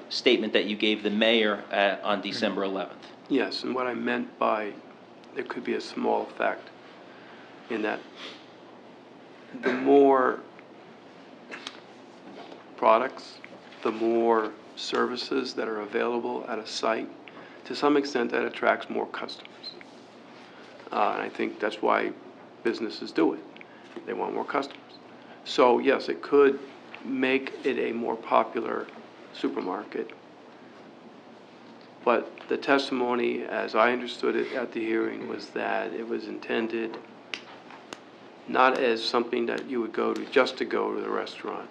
statement that you gave the mayor on December 11th? Yes, and what I meant by there could be a small effect in that the more products, the more services that are available at a site, to some extent that attracts more customers. And I think that's why businesses do it. They want more customers. So yes, it could make it a more popular supermarket. But the testimony, as I understood it at the hearing, was that it was intended not as something that you would go to just to go to the restaurant,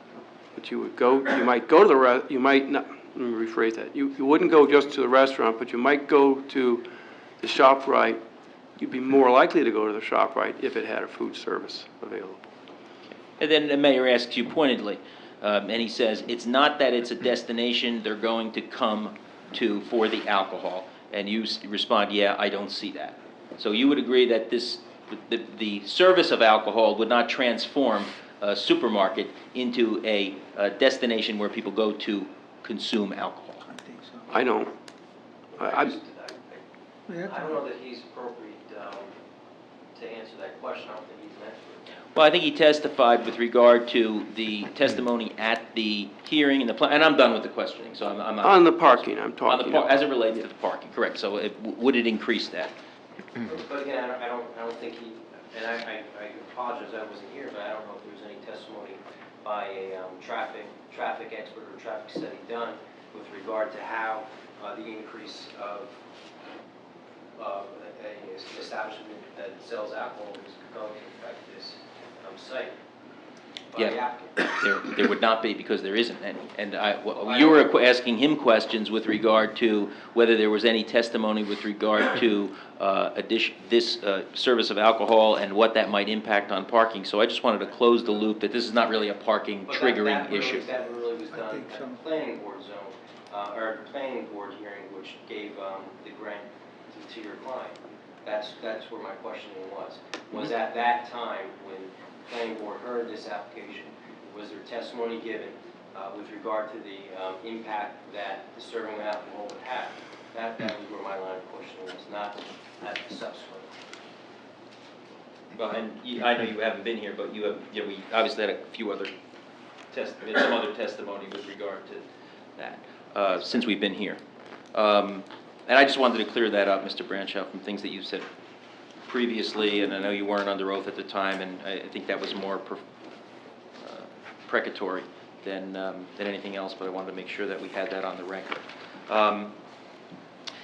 but you might go to you might not, let me rephrase that. You wouldn't go just to the restaurant, but you might go to the ShopRite. You'd be more likely to go to the ShopRite if it had a food service available. And then the mayor asks you pointedly, and he says, it's not that it's a destination they're going to come to for the alcohol. And you respond, yeah, I don't see that. So you would agree that the service of alcohol would not transform a supermarket into a destination where people go to consume alcohol? I don't. I don't know that he's appropriate to answer that question. I don't think he's an expert. Well, I think he testified with regard to the testimony at the hearing and and I'm done with the questioning, so I'm not. On the parking, I'm talking On the as it relates to the parking, correct. So would it increase that? But again, I don't think he, and I apologize, I wasn't here, but I don't know if there was any testimony by a traffic expert or traffic study done with regard to how the increase of an establishment that sells alcohol is going to affect this site by the Yeah. applicant. There would not be, because there isn't any. And you were asking him questions with regard to whether there was any testimony with regard to this service of alcohol and what that might impact on parking. So I just wanted to close the loop that this is not really a parking But triggering issue. That really was done at the planning board zone, or the planning board hearing, which gave the grant to your client. That's where my questioning was. Was at that time, when the planning board heard this application, was there testimony given with regard to the impact that the serving of alcohol would have? That was where my line of questioning was, not at the subsequent. Well, and I know you haven't been here, but we obviously had a few other some other testimony with regard to that since we've been here. And I just wanted to clear that up, Mr. Branchow, from things that you said previously, and I know you weren't under oath at the time, and I think that was more precatory than anything else, but I wanted to make sure that we had that on the record.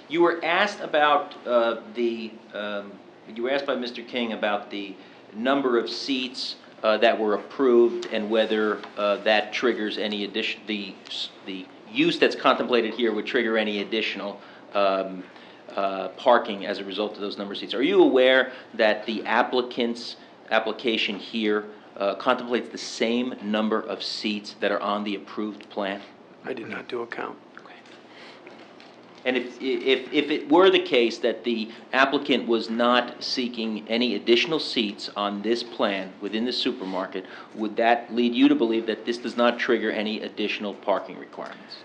You were asked about you were asked by Mr. King about the number of seats that were approved and whether that triggers any addition, the use that's contemplated here would trigger any additional parking as a result of those number of seats. Are you aware that the applicant's application here contemplates the same number of seats that are on the approved plan? I did not do a count. Okay. And if it were the case that the applicant was not seeking any additional seats on this plan within the supermarket, would that lead you to believe that this does not trigger any additional parking requirements?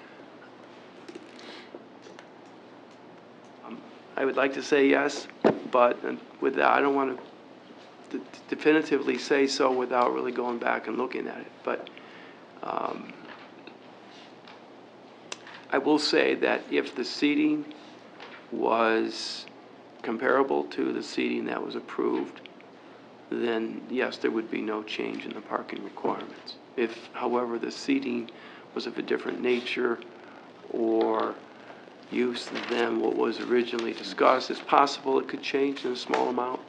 I would like to say yes, but with that, I don't want to definitively say so without really going back and looking at it. But I will say that if the seating was comparable to the seating that was approved, then yes, there would be no change in the parking requirements. If, however, the seating was of a different nature or use than what was originally discussed, it's possible it could change in a small amount.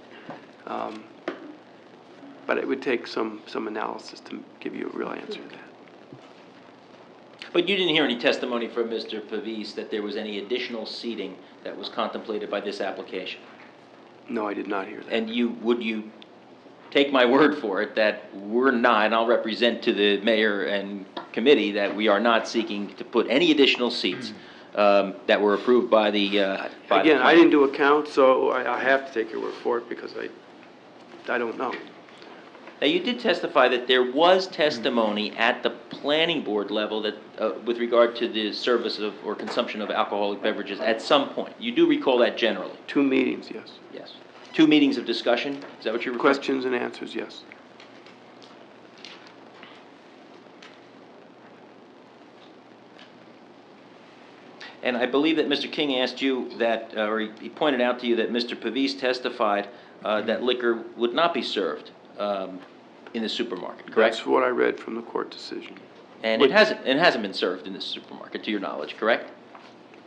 But it would take some analysis to give you a real answer to that. But you didn't hear any testimony from Mr. Pavis that there was any additional seating that was contemplated by this application? No, I did not hear that. And would you take my word for it that we're not, and I'll represent to the mayor and committee, that we are not seeking to put any additional seats that were approved by the Again, I didn't do a count, so I have to take your word for it because I don't know. Now, you did testify that there was testimony at the planning board level that, with regard to the service of or consumption of alcoholic beverages at some point. You do recall that generally? 2 meetings, yes. Yes. 2 meetings of discussion? Is that what you're referring to? Questions and answers, yes. And I believe that Mr. King asked you that, or he pointed out to you that Mr. Pavis testified that liquor would not be served in the supermarket, correct? That's what I read from the court decision. And it hasn't been served in the supermarket, to your knowledge, correct?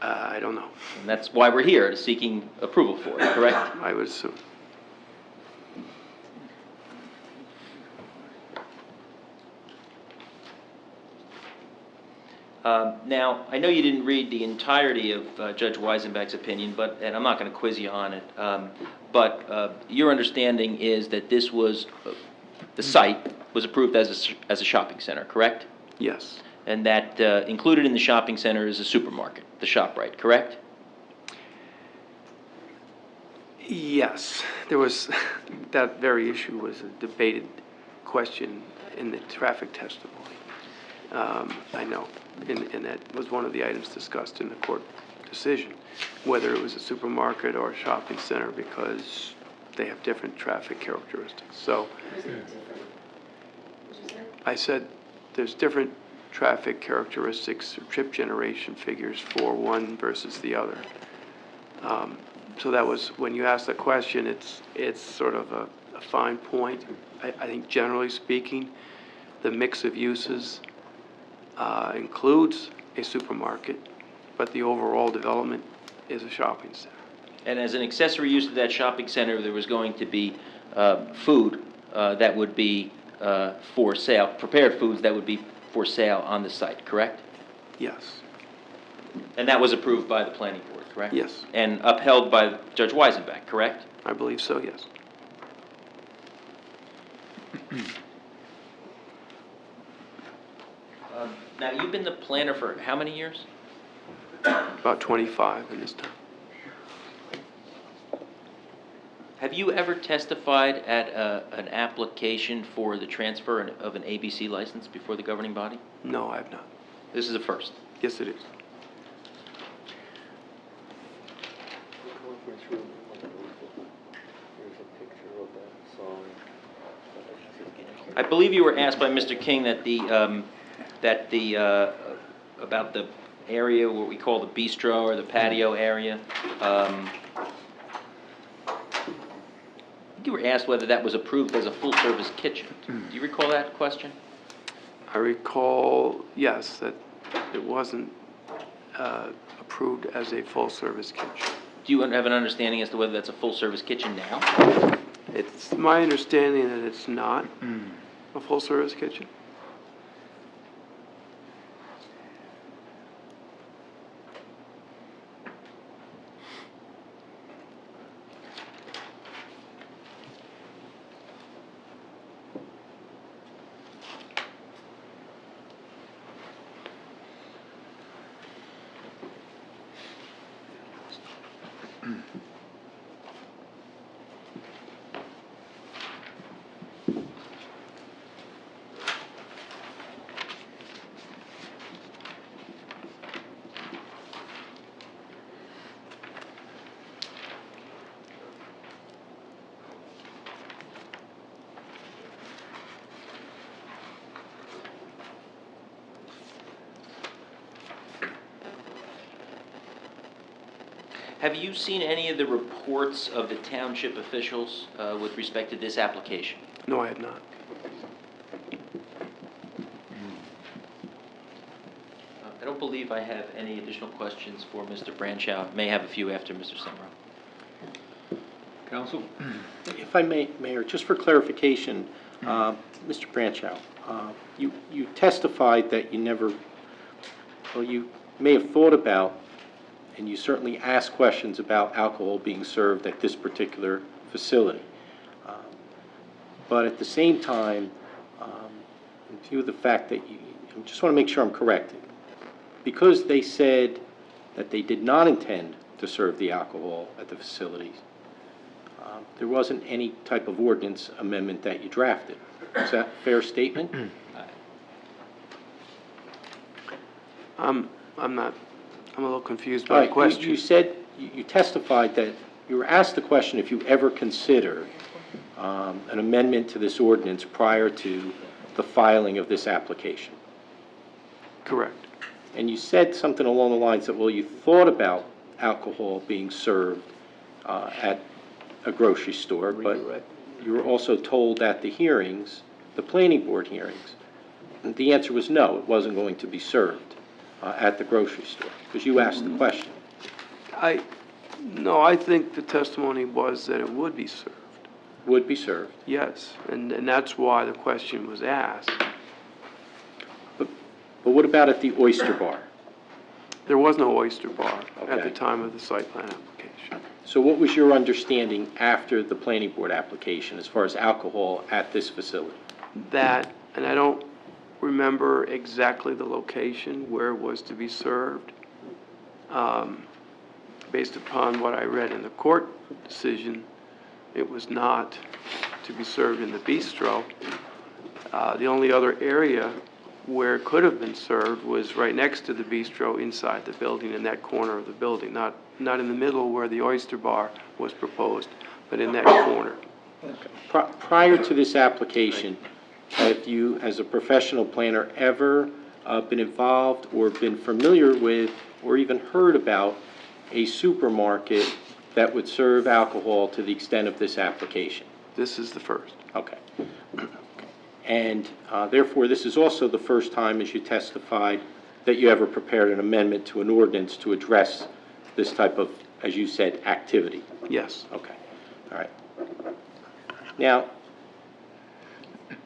I don't know. And that's why we're here, seeking approval for it, correct? I would assume. Now, I know you didn't read the entirety of Judge Weisenbach's opinion, and I'm not going to quiz you on it, but your understanding is that this was, the site was approved as a shopping center, correct? Yes. And that included in the shopping center is a supermarket, the ShopRite, correct? Yes. There was, that very issue was a debated question in the traffic testimony. I know, and that was one of the items discussed in the court decision, whether it was a supermarket or a shopping center, because they have different traffic characteristics. So I said there's different traffic characteristics or trip generation figures for one versus the other. So that was, when you ask the question, it's sort of a fine point. I think generally speaking, the mix of uses includes a supermarket, but the overall development is a shopping center. And as an accessory use to that shopping center, there was going to be food that would be for sale, prepared foods that would be for sale on the site, correct? Yes, And that was approved by the planning board, correct? yes, And upheld by Judge Weisenbeck, correct? I believe so, yes. Now, you've been the planner for how many years? About 25 in this town. Have you ever testified at an application for the transfer of an ABC license before the governing body? No, I have not. This is a first. Yes, it is. I believe you were asked by Mr. King that about the area, what we call the bistro or the patio area. I think you were asked whether that was approved as a full-service kitchen. Do you recall that question? I recall, yes, that it wasn't approved as a full-service kitchen. Do you have an understanding as to whether that's a full-service kitchen now? It's my understanding that it's not a full-service kitchen. Have you seen any of the reports of the township officials with respect to this application? No, I have not. I don't believe I have any additional questions for Mr. Branchow. May have a few after Mr. Summerall. Counsel? If I may, Mayor, just for clarification, Mr. Branchow, you testified that you never, well, you may have thought about, and you certainly asked questions about alcohol being served at this particular facility. But at the same time, in view of the fact that I just want to make sure I'm correct, because they said that they did not intend to serve the alcohol at the facilities, there wasn't any type of ordinance amendment that you drafted. Is that a fair statement? I'm a little confused All by right, the question. You said, you testified that you were asked the question if you ever considered an amendment to this ordinance prior to the filing of this application. Correct. And you said something along the lines that, well, you thought about alcohol being served at a grocery store, but you were also told at the hearings, the planning board hearings, and the answer was no, it wasn't going to be served at the grocery store, because you asked the question. No, I think the testimony was that it would be served. Would be served. Yes, and that's why the question was asked. But what about at the Oyster Bar? There was no oyster bar at the Okay. time of the site plan application. So what was your understanding after the planning board application as far as alcohol at this facility? That, and I don't remember exactly the location where it was to be served. Based upon what I read in the court decision, it was not to be served in the bistro. The only other area where it could have been served was right next to the bistro inside the building, in that corner of the building, not in the middle where the oyster bar was proposed, but in that corner. Prior to this application, have you, as a professional planner, ever been involved or been familiar with or even heard about a supermarket that would serve alcohol to the extent of this application? This is the first. Okay. And therefore, this is also the first time, as you testified, that you ever prepared an amendment to an ordinance to address this type of, as you said, activity. Yes. Okay, all right. Now,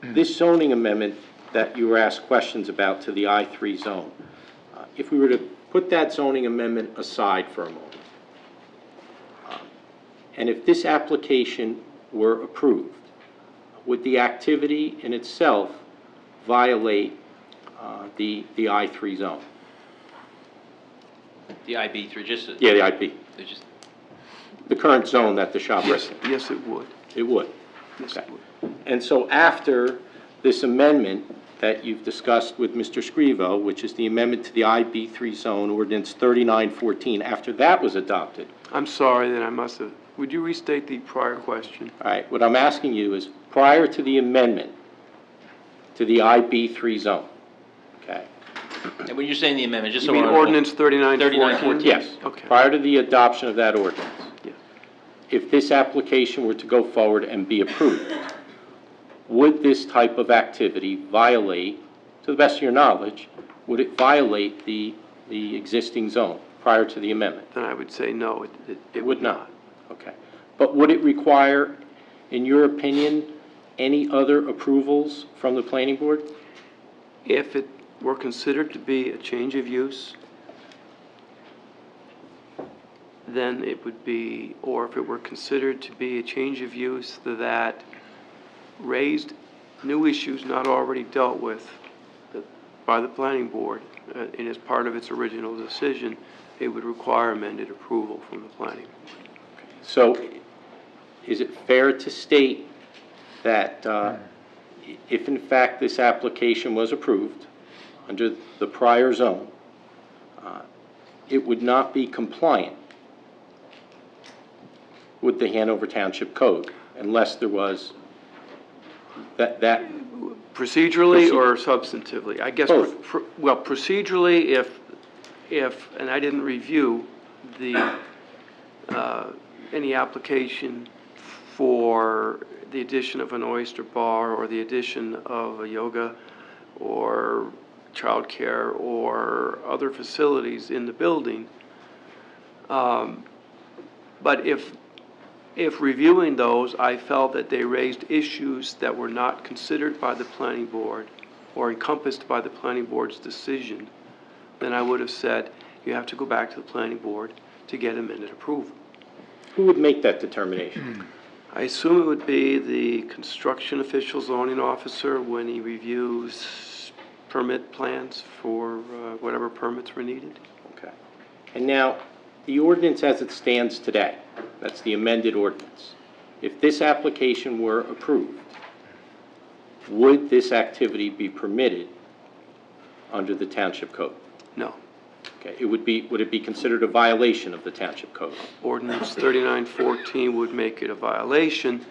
this zoning amendment that you were asked questions about to the I-3 zone, if we were to put that zoning amendment aside for a moment, and if this application were approved, would the activity in itself violate the I-3 zone? The IB3, just, Yeah, the IP, they're just, the current zone that the shop is in. Yes, it would. It would. Yes, Okay. it would. And so after this amendment that you've discussed with Mr. Scrivo, which is the amendment to the IB3 zone, ordinance 3914, after that was adopted, I'm sorry that I must have, would you restate the prior question? all right, what I'm asking you is, prior to the amendment to the IB3 zone, okay? and when you're saying the amendment, just You so mean we're on- ordinance 3914? 3914. Yes, Okay. prior to the adoption of that ordinance, Yes. if this application were to go forward and be approved, would this type of activity violate, to the best of your knowledge, would it violate the existing zone prior to the amendment? Then I would say no, It would not. Okay. But would it require, in your opinion, any other approvals from the planning board? If it were considered to be a change of use, then it would be, or if it were considered to be a change of use that raised new issues not already dealt with by the planning board, and as part of its original decision, it would require amended approval from the planning board. So is it fair to state that if in fact this application was approved under the prior zone, it would not be compliant with the Hanover Township Code unless there was that Procedurally or substantively? I guess, Both. well, procedurally, if, and I didn't review the, any application for the addition of an oyster bar or the addition of a yoga or childcare or other facilities in the building. But if reviewing those, I felt that they raised issues that were not considered by the planning board or encompassed by the planning board's decision, then I would have said, you have to go back to the planning board to get amended approval. who would make that determination? I assume it would be the construction official zoning officer when he reviews permit plans for whatever permits were needed. Okay. And now, the ordinance as it stands today, that's the amended ordinance, if this application were approved, would this activity be permitted under the Township Code? No. Okay, would it be considered a violation of the Township Code? Ordinance 3914 would make it a violation.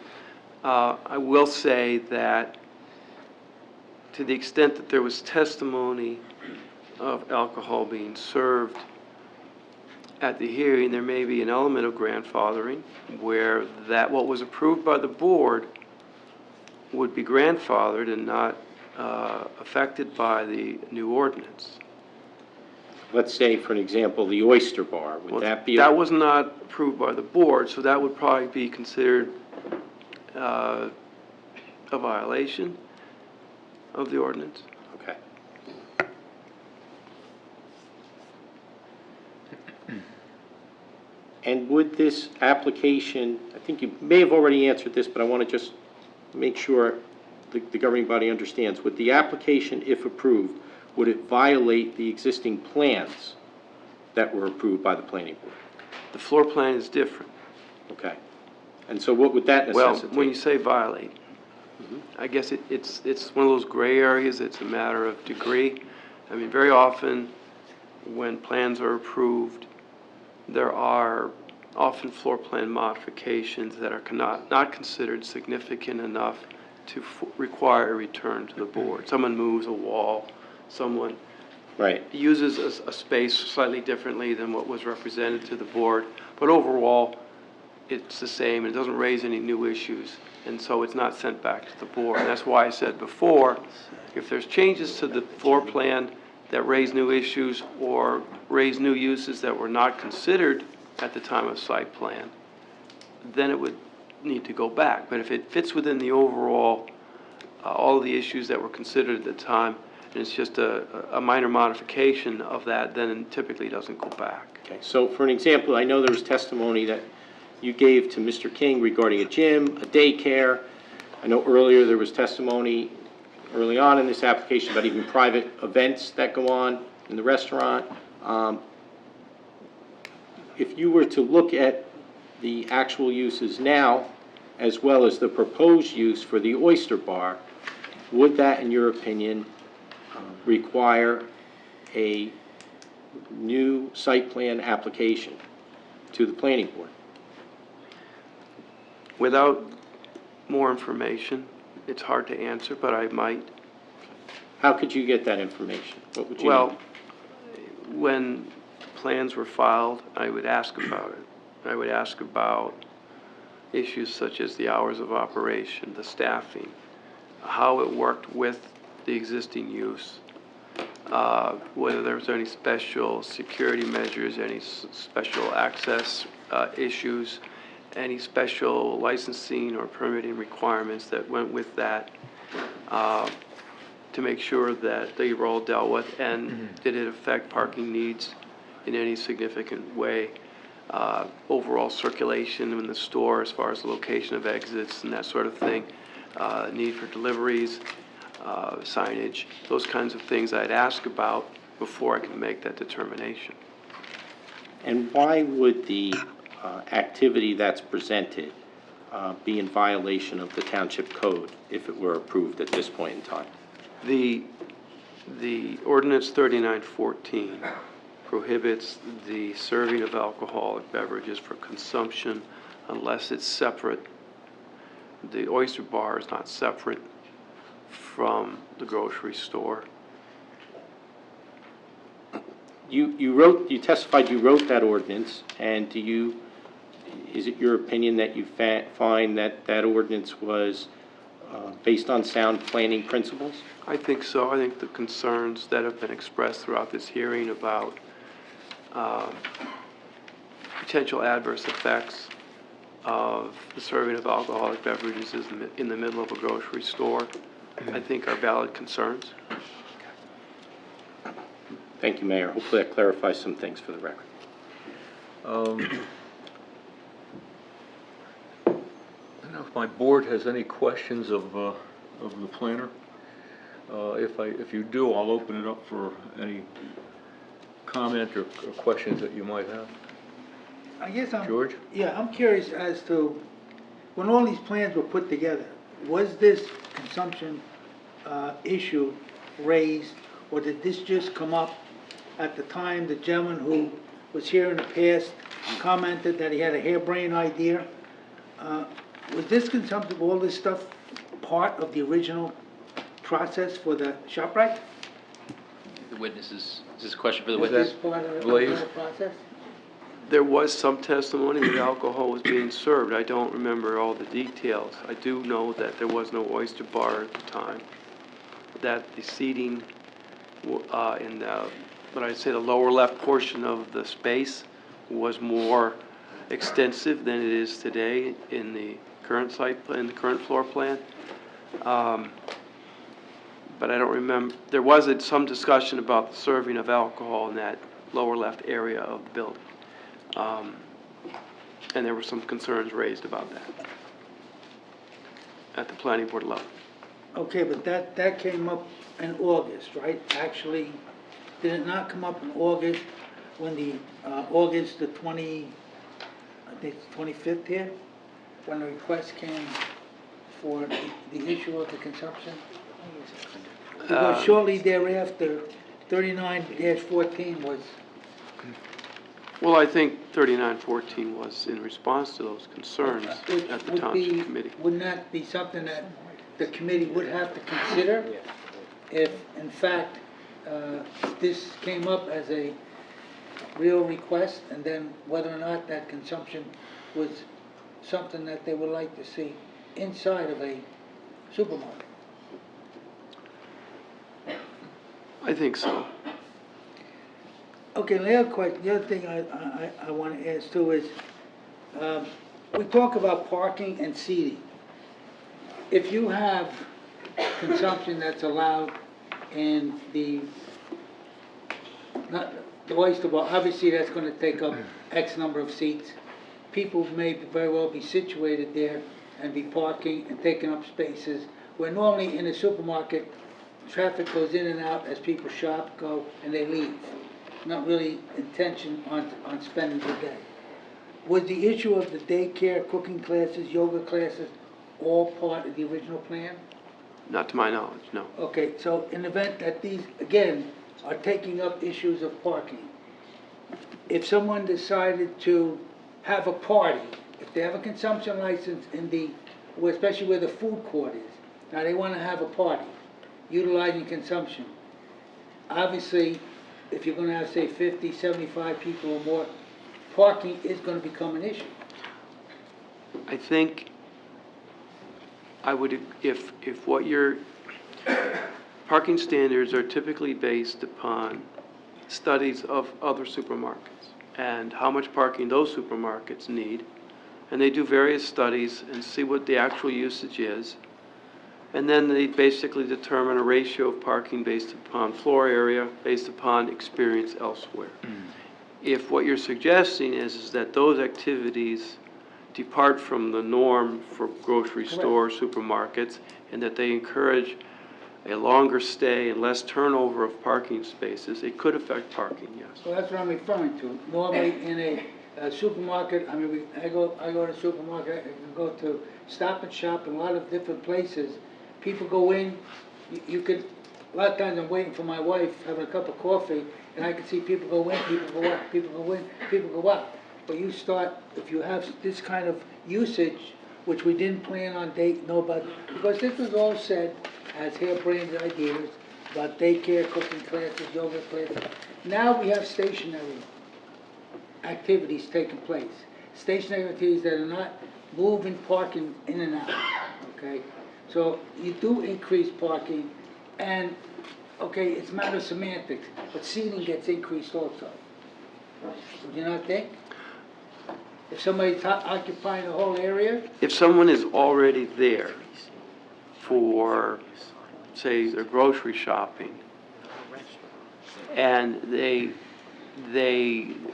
I will say that to the extent that there was testimony of alcohol being served at the hearing, there may be an element of grandfathering where that what was approved by the board would be grandfathered and not affected by the new ordinance. Let's say, for an example, the oyster bar, would Well, that be? that was not approved by the board, so that would probably be considered a violation of the ordinance. Okay. And would this application, I think you may have already answered this, but I want to just make sure the governing body understands. Would the application, if approved, would it violate the existing plans that were approved by the planning board? The floor plan is different. Okay. And so what would that Well, necessitate? when you say violate, I guess it's one of those gray areas. It's a matter of degree. I mean, very often when plans are approved, there are often floor plan modifications that are not considered significant enough to require a return to the board. Someone moves a wall, someone Right. uses a space slightly differently than what was represented to the board, but overall, it's the same, and it doesn't raise any new issues, and so it's not sent back to the board. And that's why I said before, if there's changes to the floor plan that raise new issues or raise new uses that were not considered at the time of site plan, then it would need to go back. But if it fits within the overall, all of the issues that were considered at the time, and it's just a minor modification of that, then it typically doesn't go back. Okay, so for an example, I know there was testimony that you gave to Mr. King regarding a gym, a daycare. I know earlier there was testimony early on in this application about even private events that go on in the restaurant. If you were to look at the actual uses now, as well as the proposed use for the oyster bar, would that, in your opinion, require a new site plan application to the planning board? Without more information, it's hard to answer, but I might. How could you get that information? What would you Well, need? when plans were filed, I would ask about it. I would ask about issues such as the hours of operation, the staffing, how it worked with the existing use, whether there was any special security measures, any special access issues, any special licensing or permitting requirements that went with that, to make sure that they were all dealt with, and did it affect parking needs in any significant way, overall circulation in the store as far as the location of exits and that sort of thing, need for deliveries, signage, those kinds of things I'd ask about before I can make that determination. And why would the activity that's presented be in violation of the township code if it were approved at this point in time? The ordinance 3914 prohibits the serving of alcoholic beverages for consumption unless it's separate. The oyster bar is not separate from the grocery store. You testified you wrote that ordinance, and is it your opinion that you find that that ordinance was based on sound planning principles? I think so. I think the concerns that have been expressed throughout this hearing about potential adverse effects of the serving of alcoholic beverages in the middle of a grocery store, I think are valid concerns. Thank you, Mayor. Hopefully that clarifies some things for the record. I don't know if my board has any questions of the planner. If you do, I'll open it up for any comment or questions that you might have. I guess George? I'm curious as to, when all these plans were put together, was this consumption issue raised, or did this just come up at the time the gentleman who was here in the past commented that he had a harebrained idea? Was this consumption, all this stuff, part of the original process for the ShopRite? The witnesses, is this a question for the Was witness? this part of the Blaze? original process? There was some testimony that alcohol was being served. I don't remember all the details. I do know that there was no oyster bar at the time, that the seating in the, what I'd say, the lower left portion of the space was more extensive than it is today in the current site plan, the current floor plan. But I don't remember. There was some discussion about the serving of alcohol in that lower left area of the building. And there were some concerns raised about that at the planning board level. Okay, but that came up in August, right? Actually, did it not come up in August when the, August the 20, I think it's 25th here? When the request came for the issue of the consumption? Because shortly thereafter, 39-14 was. Well, I think 3914 was in response to those concerns Which at the would Township Committee. Wouldn't that be something that the committee would have to consider if, in fact, this came up as a real request, and then whether or not that consumption was something that they would like to see inside of a supermarket? I think so. Okay, the other question, the other thing I want to ask too is, we talk about parking and seating. If you have consumption that's allowed in not the oyster bar, obviously that's going to take up X number of seats. People may very well be situated there and be parking and taking up spaces, where normally in a supermarket, traffic goes in and out as people shop, go, and they leave. Not really intention on spending the day. Was the issue of the daycare, cooking classes, yoga classes, all part of the original plan? Not to my knowledge, no. Okay, so in the event that these, again, are taking up issues of parking, if someone decided to have a party, if they have a consumption license in especially where the food court is, now they want to have a party, utilizing consumption, obviously, if you're going to have, say, 50, 75 people or more, parking is going to become an issue. I think I would, if what your parking standards are typically based upon studies of other supermarkets and how much parking those supermarkets need, and they do various studies and see what the actual usage is, and then they basically determine a ratio of parking based upon floor area, based upon experience elsewhere. If what you're suggesting is that those activities depart from the norm for grocery stores, supermarkets, and that they encourage a longer stay and less turnover of parking spaces, it could affect parking, yes. So that's what I'm referring to. Normally in a supermarket, I mean, I go to a supermarket, I can go to Stop and Shop in a lot of different places. People go in, you could, a lot of times I'm waiting for my wife, having a cup of coffee, and I can see people go in, people go out, people go in, people go out. But you start, if you have this kind of usage, which we didn't plan on know about, because this was all said as harebrained ideas about daycare, cooking classes, yoga classes. Now we have stationary activities taking place. Stationary activities that are not moving parking in and out, okay? So you do increase parking, and, okay, it's a matter of semantics, but seating gets increased also. Would you not think? If somebody's occupying the whole area? If someone is already there for, say, their grocery shopping, and they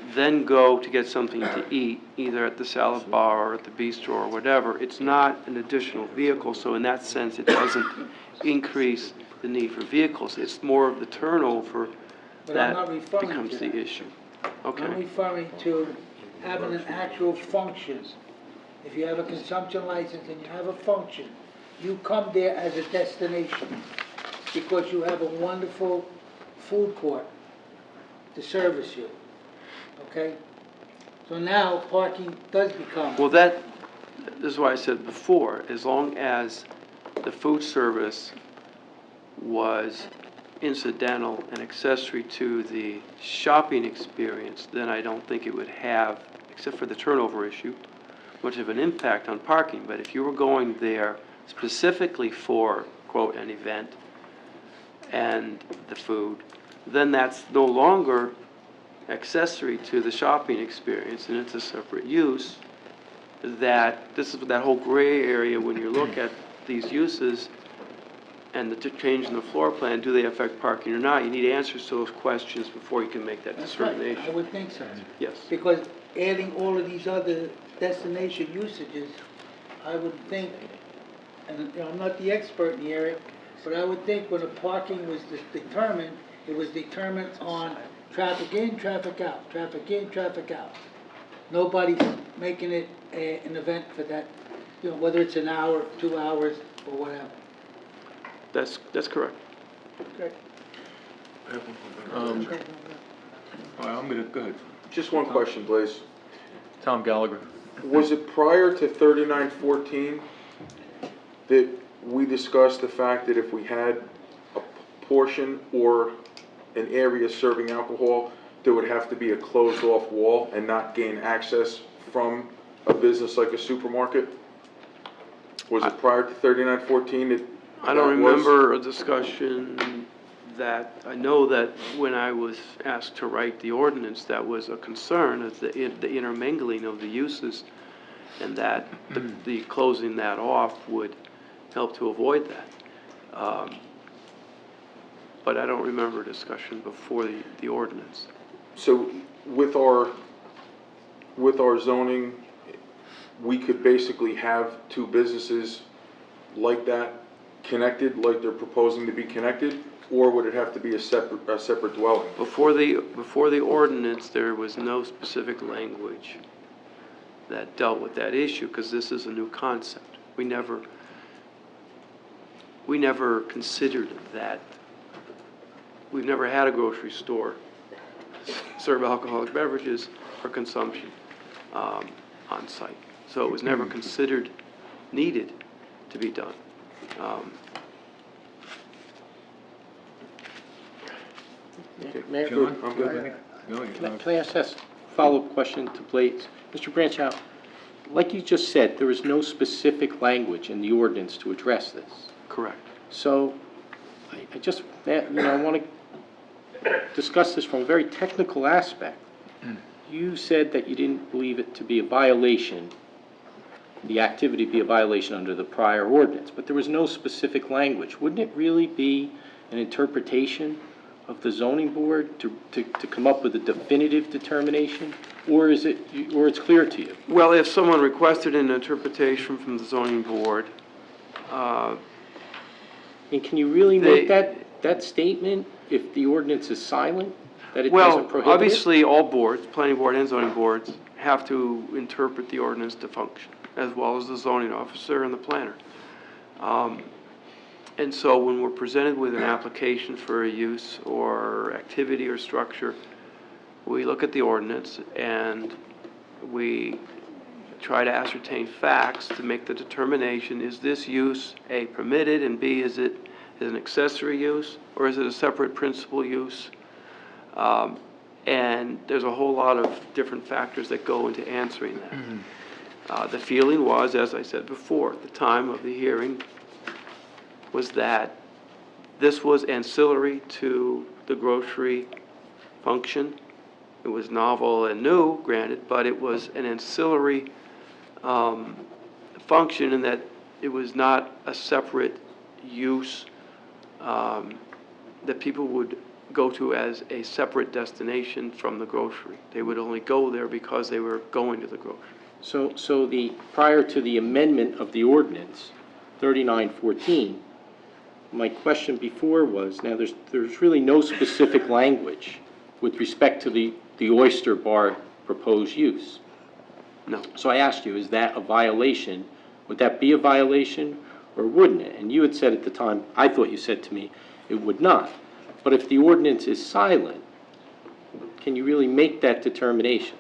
then go to get something to eat, either at the salad bar or at the bistro or whatever, it's not an additional vehicle, so in that sense, it doesn't increase the need for vehicles. It's more of the turnover But I'm not that referring becomes to the that. issue. I'm Okay. referring to having an actual function. If you have a consumption license and you have a function, you come there as a destination because you have a wonderful food court to service you, okay? So now parking does become. Well, this is why I said before, as long as the food service was incidental and accessory to the shopping experience, then I don't think it would have, except for the turnover issue, much of an impact on parking. But if you were going there specifically for, quote, an event and the food, then that's no longer accessory to the shopping experience, and it's a separate use. This is that whole gray area when you look at these uses and the change in the floor plan, do they affect parking or not? You need answers to those questions before you can make that That's right, determination. I would think so. Yes. Because adding all of these other destination usages, I would think, and you know, I'm not the expert in the area, but I would think when the parking was determined, it was determined on traffic in, traffic out, traffic in, traffic out. Nobody's making it an event for that, you know, whether it's an hour, 2 hours, or whatever. That's correct. Okay. All right, I'm gonna, go ahead. Just one question, Blaze. Tom Gallagher. Was it prior to 3914 that we discussed the fact that if we had a portion or an area serving alcohol, there would have to be a closed-off wall and not gain access from a business like a supermarket? Was it prior to 3914 that I don't that was? remember a discussion that, I know that when I was asked to write the ordinance, that was a concern, is the intermingling of the uses, and that the closing that off would help to avoid that. But I don't remember a discussion before the ordinance. So with our zoning, we could basically have two businesses like that connected, like they're proposing to be connected, or would it have to be a separate dwelling? Before the ordinance, there was no specific language that dealt with that issue, because this is a new concept. We never considered that. We've never had a grocery store serve alcoholic beverages for consumption on site. So it was never considered needed to be done. Mayor, John? I'm good. can I ask this follow-up question to Blades? Mr. Branchow, like you just said, there is no specific language in the ordinance to address this. Correct. So I just, I want to discuss this from a very technical aspect. You said that you didn't believe it to be a violation, the activity be a violation under the prior ordinance, but there was no specific language. Wouldn't it really be an interpretation of the zoning board to come up with a definitive determination? Or is it, or it's clear to you? Well, if someone requested an interpretation from the zoning board, I mean, can you really make that statement if the ordinance is silent, that it doesn't prohibit it? obviously, all boards, planning board and zoning boards, have to interpret the ordinance to function, as well as the zoning officer and the planner. And so when we're presented with an application for a use or activity or structure, we look at the ordinance and we try to ascertain facts to make the determination, is this use A, permitted, and B, is it an accessory use, or is it a separate principal use? And there's a whole lot of different factors that go into answering that. The feeling was, as I said before, at the time of the hearing, was that this was ancillary to the grocery function. It was novel and new, granted, but it was an ancillary function in that it was not a separate use that people would go to as a separate destination from the grocery. They would only go there because they were going to the grocery. So prior to the amendment of the ordinance, 3914, my question before was, now there's really no specific language with respect to the oyster bar proposed use. No. So I asked you, is that a violation? Would that be a violation or wouldn't it? And you had said at the time, I thought you said to me, it would not. But if the ordinance is silent, can you really make that determination?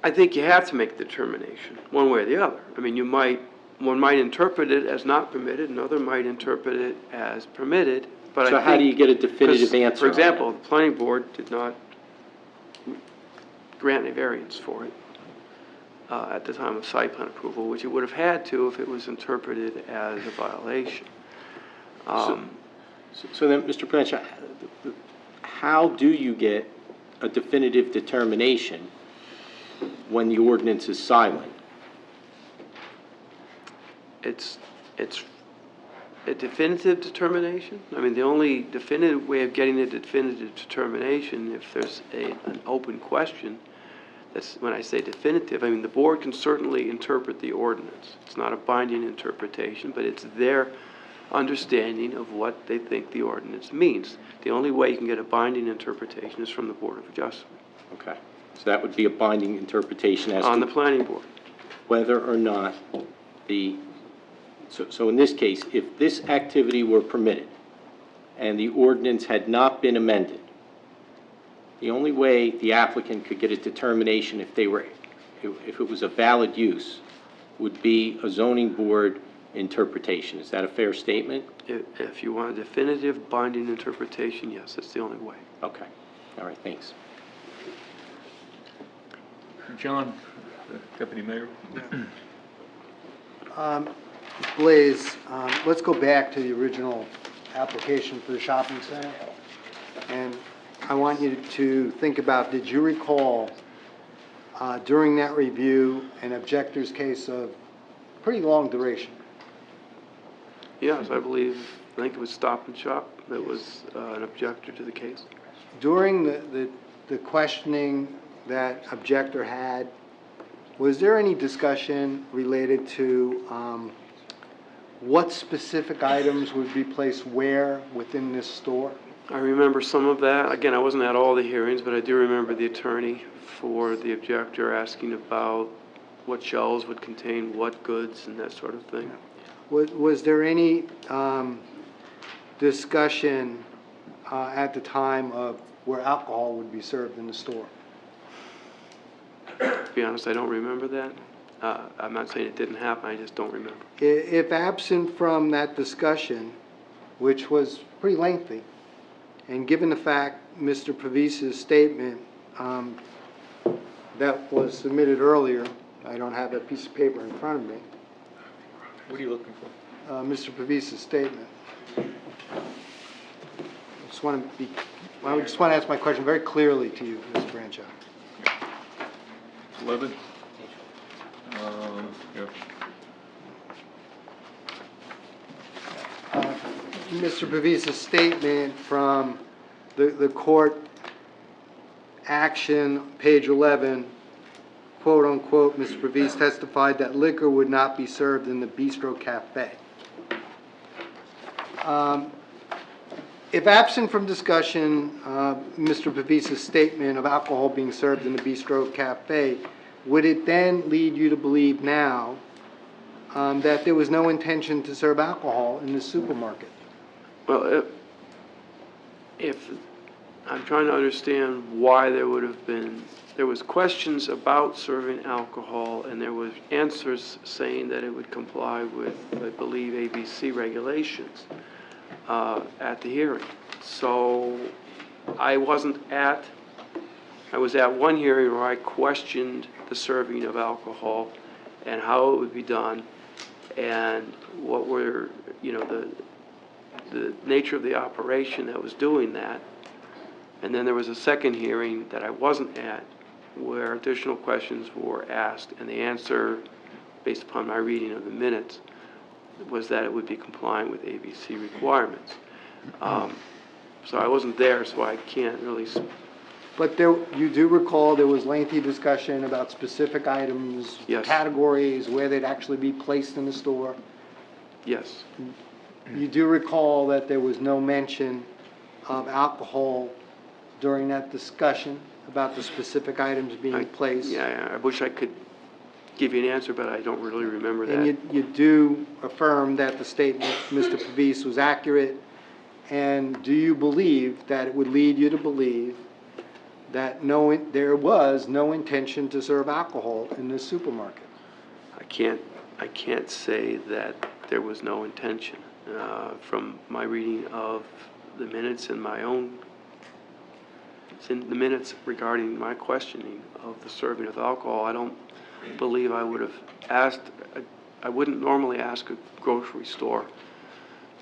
I think you have to make the determination, one way or the other. I mean, one might interpret it as not permitted, another might interpret it as permitted, but So how do you get a definitive answer for on that? example, the planning board did not grant a variance for it at the time of site plan approval, which it would have had to if it was interpreted as a violation. So then, Mr. Blanchard, how do you get a definitive determination when the ordinance is silent? It's a definitive determination. I mean, the only definitive way of getting a definitive determination, if there's an open question, that's when I say definitive, I mean, the board can certainly interpret the ordinance. It's not a binding interpretation, but it's their understanding of what they think the ordinance means. The only way you can get a binding interpretation is from the Board of Adjustment. Okay, so that would be a binding interpretation as On to the planning board. whether or not so in this case, if this activity were permitted and the ordinance had not been amended, the only way the applicant could get a determination if it was a valid use would be a zoning board interpretation. Is that a fair statement? If you want a definitive binding interpretation, yes, that's the only way. Okay, all right, thanks. John, Deputy Mayor? Blaze, let's go back to the original application for the shopping center. And I want you to think about, did you recall during that review an objector's case of pretty long duration? Yes, I think it was Stop and Shop that was an objector to the case. During the questioning that objector had, was there any discussion related to what specific items would be placed where within this store? I remember some of that. Again, I wasn't at all the hearings, but I do remember the attorney for the objector asking about what shelves would contain what goods and that sort of thing. Was there any discussion at the time of where alcohol would be served in the store? To be honest, I don't remember that. I'm not saying it didn't happen, I just don't remember. If absent from that discussion, which was pretty lengthy, and given the fact Mr. Pavise's statement that was submitted earlier, I don't have that piece of paper in front of me. What are you looking for? Mr. Pavise's statement. I just want to ask my question very clearly to you, Mr. Brancho. 11? Yeah. Mr. Pavise's statement from the court action, page 11, quote unquote, Mr. Pavise testified that liquor would not be served in the Bistro Cafe. If absent from discussion, Mr. Pavise's statement of alcohol being served in the Bistro Cafe, would it then lead you to believe now that there was no intention to serve alcohol in the supermarket? Well, if I'm trying to understand why there was questions about serving alcohol, and there was answers saying that it would comply with, I believe, ABC regulations at the hearing. So I was at one hearing where I questioned the serving of alcohol and how it would be done, and what were, the nature of the operation that was doing that. And then there was a second hearing that I wasn't at, where additional questions were asked, and the answer, based upon my reading of the minutes, was that it would be complying with ABC requirements. So I wasn't there, so I can't really... But you do recall there was lengthy discussion about specific items, Yes. categories, where they'd actually be placed in the store? Yes. You do recall that there was no mention of alcohol during that discussion about the specific items being placed? Yeah, I wish I could give you an answer, but I don't really remember that. And you do affirm that the statement, Mr. Pavise, was accurate, and do you believe that it would lead you to believe that there was no intention to serve alcohol in this supermarket? I can't say that there was no intention. From my reading of the minutes and my own, it's in the minutes regarding my questioning of the serving of alcohol, I don't believe I would have asked, I wouldn't normally ask a grocery store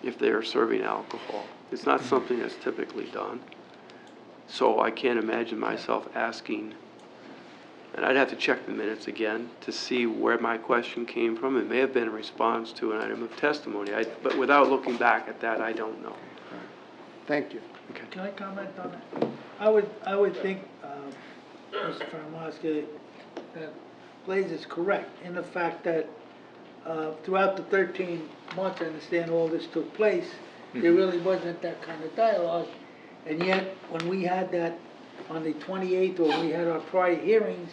if they are serving alcohol. It's not something that's typically done. So I can't imagine myself asking, and I'd have to check the minutes again to see where my question came from. It may have been in response to an item of testimony, but without looking back at that, I don't know. Thank you. Okay. Can I comment on that? I would think, Mr. Farmasky, that Blaze is correct in the fact that throughout the 13 months, I understand all this took place, there really wasn't that kind of dialogue. And yet, when we had that on the 28th, or when we had our prior hearings,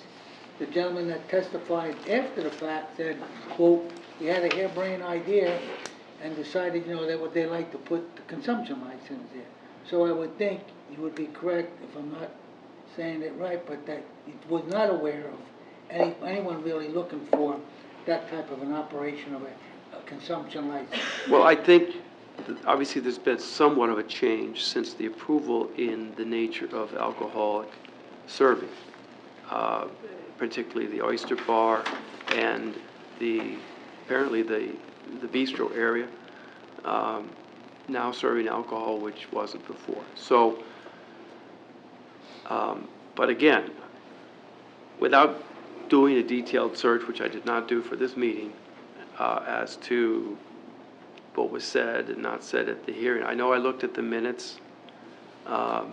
the gentleman that testified after the fact said, quote, he had a harebrained idea and decided, that what they like to put the consumption license there. So I would think you would be correct, if I'm not saying it right, but that he was not aware of anyone really looking for that type of an operation of a consumption license. Well, I think obviously there's been somewhat of a change since the approval in the nature of alcoholic serving, particularly the oyster bar and the apparently the bistro area, now serving alcohol, which wasn't before. So, but again, without doing a detailed search, which I did not do for this meeting, as to what was said and not said at the hearing. I know I looked at the minutes. I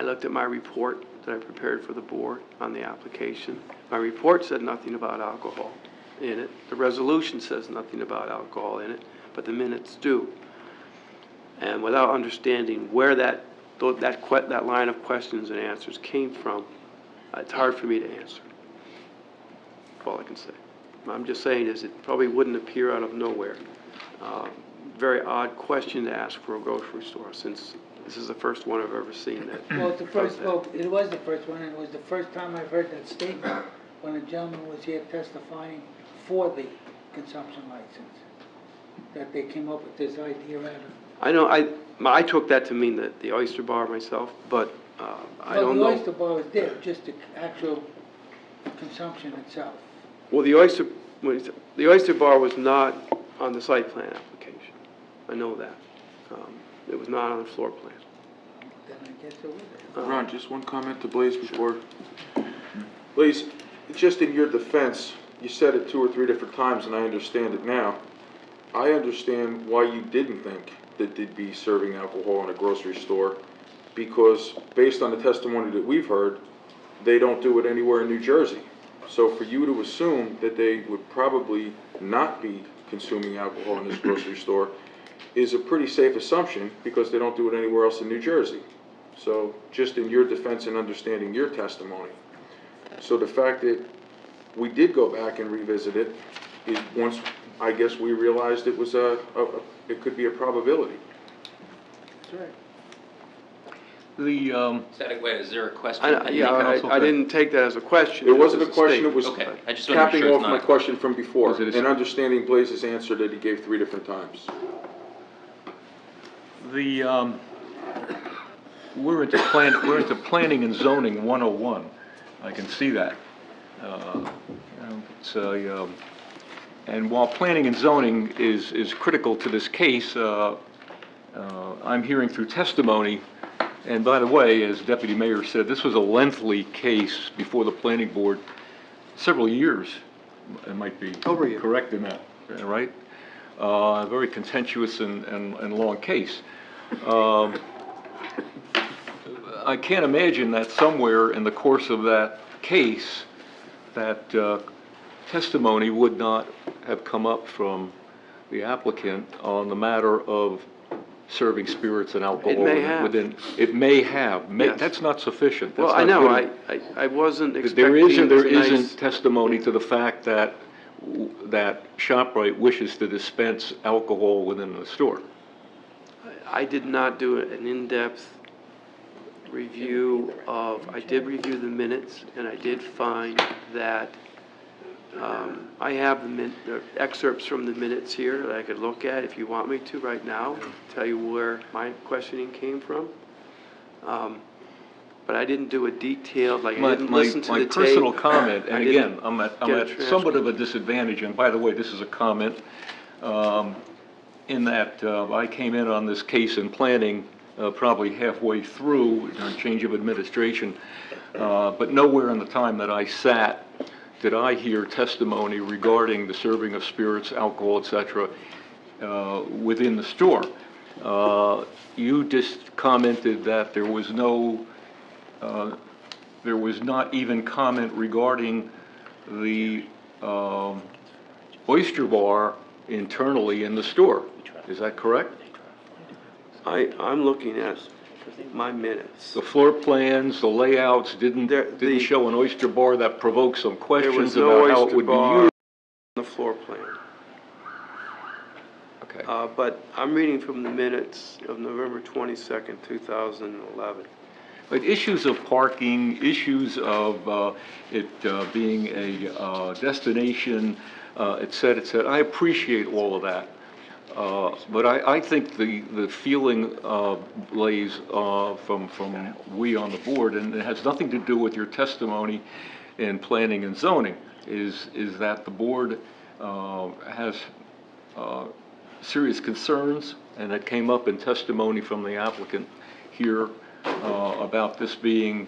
looked at my report that I prepared for the board on the application. My report said nothing about alcohol in it. The resolution says nothing about alcohol in it, but the minutes do. And without understanding where that line of questions and answers came from, it's hard for me to answer. That's all I can say. I'm just saying is it probably wouldn't appear out of nowhere. Very odd question to ask for a grocery store, since this is the first one I've ever seen that. Well, it's the first, well, it was the first one, and it was the first time I've heard that statement when a gentleman was here testifying for the consumption license, that they came up with this idea out of. I know, I took that to mean that the oyster bar myself, but I don't know. Well, the oyster bar was there, just the actual consumption itself. Well, the oyster bar was not on the site plan application. I know that. It was not on the floor plan. Then I guess it was. Ron, just one comment to Blaze before. Blaze, just in your defense, you said it 2 or 3 different times, and I understand it now. I understand why you didn't think that they'd be serving alcohol in a grocery store, because based on the testimony that we've heard, they don't do it anywhere in New Jersey. So for you to assume that they would probably not be consuming alcohol in this grocery store is a pretty safe assumption, because they don't do it anywhere else in New Jersey. So just in your defense and understanding your testimony. So the fact that we did go back and revisit it is, once I guess we realized it was it could be a probability. That's right. Is there a question? I didn't take that as a question. It wasn't a was question, it statement. was Okay, I just want to make capping sure it's off not my a question from before, Was it a- and understanding Blaze's answer that he gave 3 different times. We're into planning and zoning 101. I can see that. And while planning and zoning is critical to this case, I'm hearing through testimony, and by the way, as Deputy Mayor said, this was a lengthy case before the planning board, several years. It might be Over a year. correct in that, right? Very contentious and long case. I can't imagine that somewhere in the course of that case, that testimony would not have come up from the applicant on the matter of serving spirits and alcohol. It may have. It may have. Yes. That's not sufficient. Well, That's I not know, good. I wasn't expecting. There is and there tonight- isn't testimony to the fact that ShopRite wishes to dispense alcohol within the store. I did not do an in-depth review I did review the minutes, and I did find that, I have the excerpts from the minutes here that I could look at if you want me to right now, tell you where my questioning came from. But I didn't do a detailed, like, I didn't listen to the tape. My personal comment, I and didn't again, I'm at get a somewhat of a disadvantage, and by the way, this is a comment, in that I came in on this case in planning probably halfway through, change of administration, but nowhere in the time that I sat did I hear testimony regarding the serving of spirits, alcohol, etc., within the store. You just commented that there was not even comment regarding the oyster bar internally in the store. Is that correct? I'm looking at my minutes. The floor plans, the layouts didn't show an oyster bar. That provoked some There questions was no about how it oyster would be bar used. on the floor plan. Okay. But I'm reading from the minutes of November 22nd, 2011. But issues of parking, issues of it being a destination, et cetera, I appreciate all of that. But I think the feeling, Blaze, from we on the board, and it has nothing to do with your testimony in planning and zoning, is that the board has serious concerns, and it came up in testimony from the applicant here about this being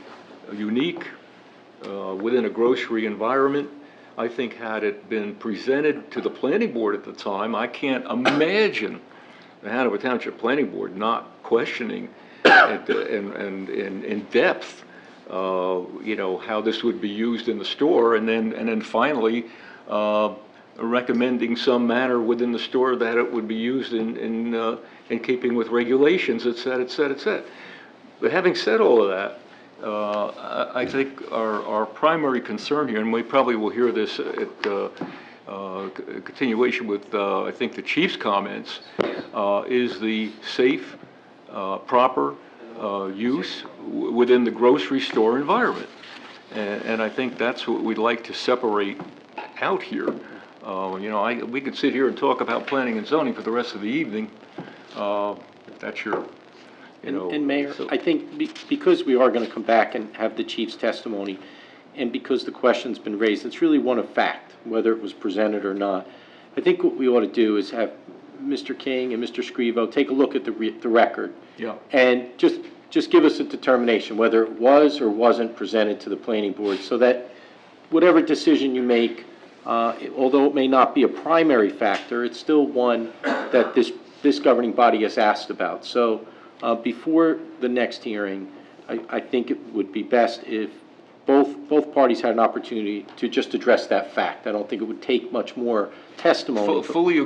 unique within a grocery environment. I think had it been presented to the planning board at the time, I can't imagine the Hanover Township Planning Board not questioning and in depth, how this would be used in the store, and then finally recommending some manner within the store that it would be used in keeping with regulations, et cetera, et cetera, et cetera. But having said all of that, I think our primary concern here, and we probably will hear this at continuation with, I think, the chief's comments, is the safe, proper use within the grocery store environment. And I think that's what we'd like to separate out here. We could sit here and talk about planning and zoning for the rest of the evening. That's your... And Mayor, I think because we are going to come back and have the chief's testimony, and because the question's been raised, it's really one of fact, whether it was presented or not. I think what we ought to do is have Mr. King and Mr. Scrivo take a look at the record. Yeah. And just give us a determination whether it was or wasn't presented to the planning board, so that whatever decision you make, although it may not be a primary factor, it's still one that this governing body has asked about. So before the next hearing, I think it would be best if both parties had an opportunity to just address that fact. I don't think it would take much more testimony. Fully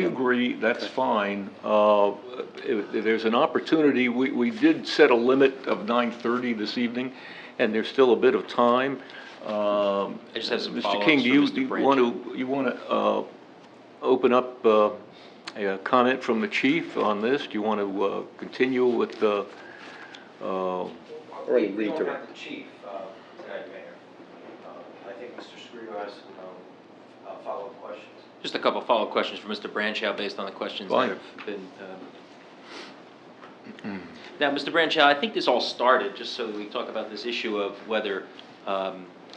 agree, that's fine. If there's an opportunity, we did set a limit of 9:30 this evening, and there's still a bit of time. I just have some Mr. King, do you want to open up a comment from the chief on this? Do you want to continue with the... We don't have the chief tonight, Mayor. I think Mr. Scrivo has some follow-up questions. Just a couple follow-up questions for Mr. Branchow based on the questions that have been... Now, Mr. Branchow, I think this all started, just so we talk about this issue of whether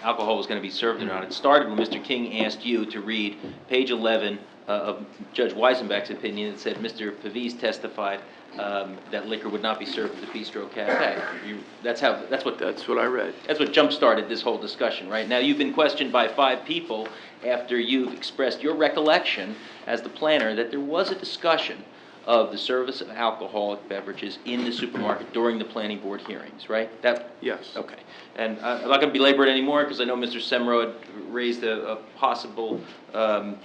alcohol was going to be served or not. It started when Mr. King asked you to read page 11 of Judge Weisenbach's opinion. It said Mr. Pavis testified that liquor would not be served at the Bistro Cafe. That's what I read. That's what jump-started this whole discussion, right? Now, you've been questioned by 5 people after you've expressed your recollection as the planner that there was a discussion of the service of alcoholic beverages in the supermarket during the planning board hearings, right? Yes. Okay. And I'm not going to belabor it anymore because I know Mr. Semro had raised a possible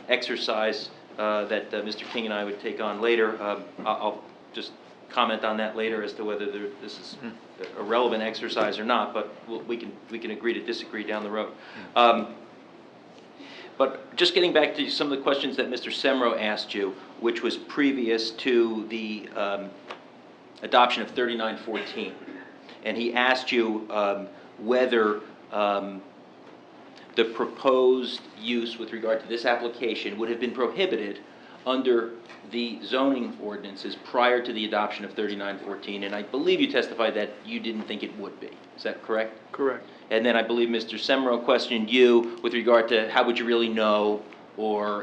exercise that Mr. King and I would take on later. I'll just comment on that later as to whether this is a relevant exercise or not, but we can agree to disagree down the road. But just getting back to some of the questions that Mr. Semro asked you, which was previous to the adoption of 3914, and he asked you whether the proposed use with regard to this application would have been prohibited under the zoning ordinances prior to the adoption of 3914, and I believe you testified that you didn't think it would be. Is that correct? Correct. And then I believe Mr. Semro questioned you with regard to how would you really know, or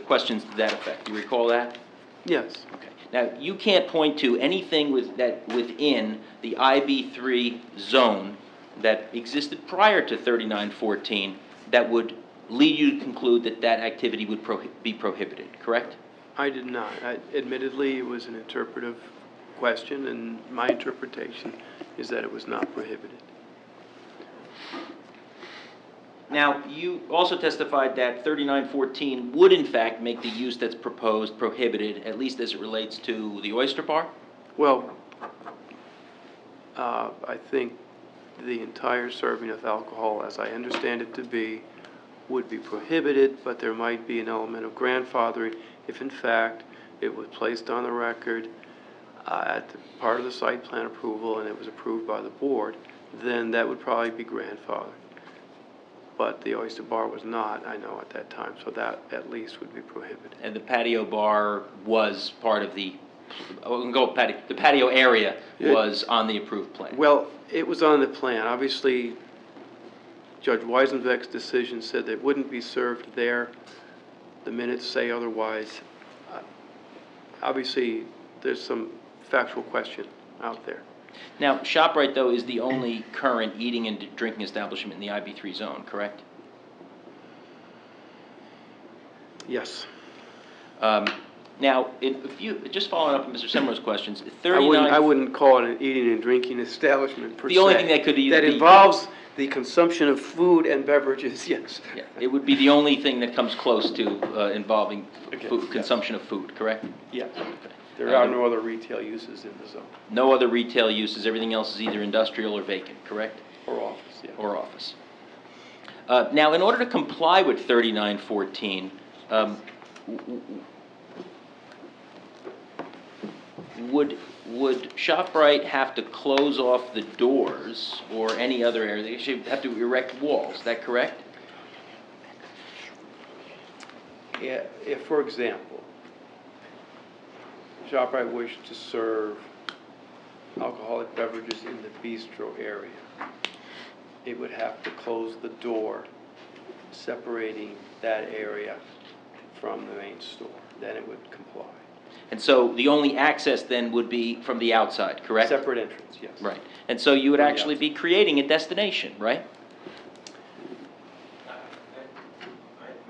questions to that effect. Do you recall that? Yes. Okay. Now, you can't point to anything within the IB3 zone that existed prior to 3914 that would lead you to conclude that that activity would be prohibited, correct? I did not. Admittedly, it was an interpretive question, and my interpretation is that it was not prohibited. Now, you also testified that 3914 would in fact make the use that's proposed prohibited, at least as it relates to the oyster bar? Well, I think the entire serving of alcohol, as I understand it to be, would be prohibited, but there might be an element of grandfathering if in fact it was placed on the record at the part of the site plan approval and it was approved by the board, then that would probably be grandfathered. But the oyster bar was not, I know, at that time, so that at least would be prohibited. And the patio bar was part of the patio area was on the approved plan? Well, it was on the plan. Obviously, Judge Weisenbeck's decision said they wouldn't be served there. The minutes say otherwise. Obviously, there's some factual question out there. Now, ShopRite, though, is the only current eating and drinking establishment in the IB3 zone, correct? Yes. Now, if you, just following up on Mr. Semmler's questions, I 39... wouldn't call it an eating and drinking establishment per se. The only thing that could either That be- involves the consumption of food and beverages, yes. Yeah, it would be the only thing that comes close to involving Okay, food, yes. consumption of food, correct? Yeah. There are no other retail uses in the zone. No other retail uses, everything else is either industrial or vacant, correct? Or office, yeah. Or office. Now, in order to comply with 3914, would ShopRite have to close off the doors or any other area? They should have to erect walls, is that correct? Yeah, if, for example, ShopRite wished to serve alcoholic beverages in the bistro area, it would have to close the door separating that area from the main store. Then it would comply. And so the only access then would be from the outside, correct? Separate entrance, yes. Right. And so you would From the actually be creating a destination, right? I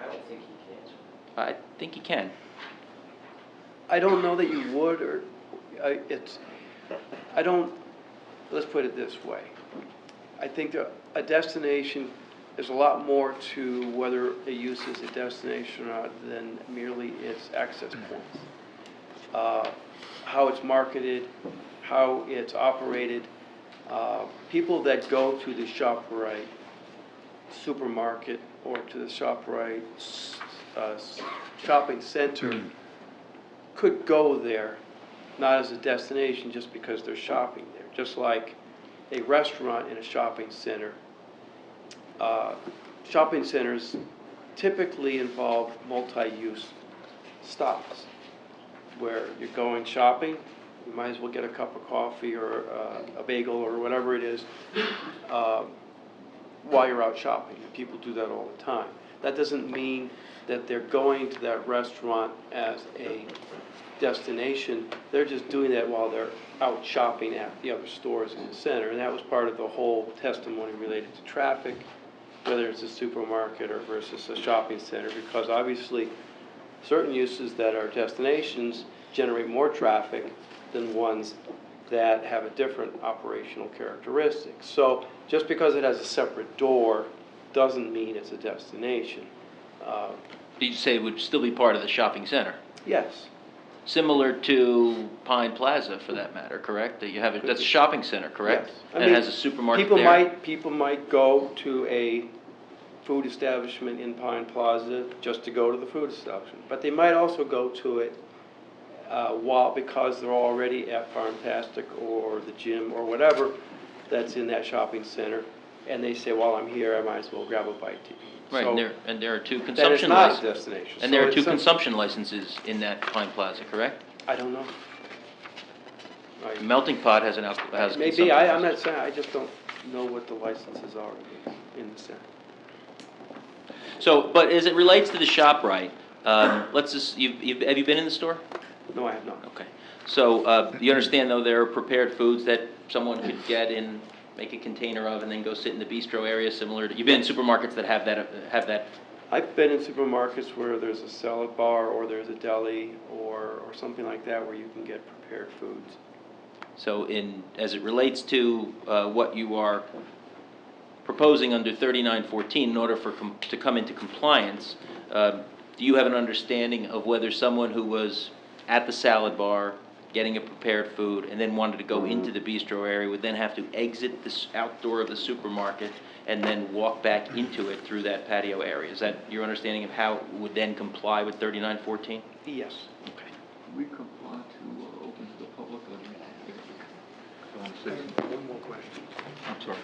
don't think he can answer. I think you can. I don't know that you would, or let's put it this way. I think that a destination, there's a lot more to whether a use is a destination or not than merely its access points. How it's marketed, how it's operated. People that go to the ShopRite supermarket or to the ShopRite shopping center could go there not as a destination just because they're shopping there. Just like a restaurant in a shopping center. Shopping centers typically involve multi-use stops where you're going shopping, you might as well get a cup of coffee or a bagel or whatever it is while you're out shopping. People do that all the time. That doesn't mean that they're going to that restaurant as a destination. They're just doing that while they're out shopping at the other stores in the center. And that was part of the whole testimony related to traffic, whether it's a supermarket or versus a shopping center, because obviously certain uses that are destinations generate more traffic than ones that have a different operational characteristic. So just because it has a separate door doesn't mean it's a destination. Did you say it would still be part of the shopping center? Yes. Similar to Pine Plaza, for that matter, correct? That you have that's a shopping center, correct? Yes. And it has a supermarket people there? People might go to a food establishment in Pine Plaza just to go to the food establishment. But they might also go to it because they're already at Farmtastic or the gym or whatever that's in that shopping center. And they say, while I'm here, I might as well grab a bite to eat. Right, So and there are two that is consumption not a licenses. destination. And So there are it's two some- consumption licenses in that Pine Plaza, correct? I don't know. Melting Pot has an alcohol, has a Maybe, consumption I'm license. not saying, I just don't know what the licenses are in the center. So, but as it relates to the ShopRite, let's just, have you been in the store? No, I have not. Okay. So, you understand, though, there are prepared foods that someone could get in, make a container of, and then go sit in the bistro area similar to, you've been in supermarkets that have that, I've been in supermarkets where there's a salad bar or there's a deli or something like that where you can get prepared foods. so as it relates to what you are proposing under 3914, in order to come into compliance, do you have an understanding of whether someone who was at the salad bar getting a prepared food and then wanted to go into the bistro area would then have to exit this outdoor of the supermarket and then walk back into it through that patio area? Is that your understanding of how it would then comply with 3914? Yes. Okay. We comply to open to the public or? One more question. I'm sorry.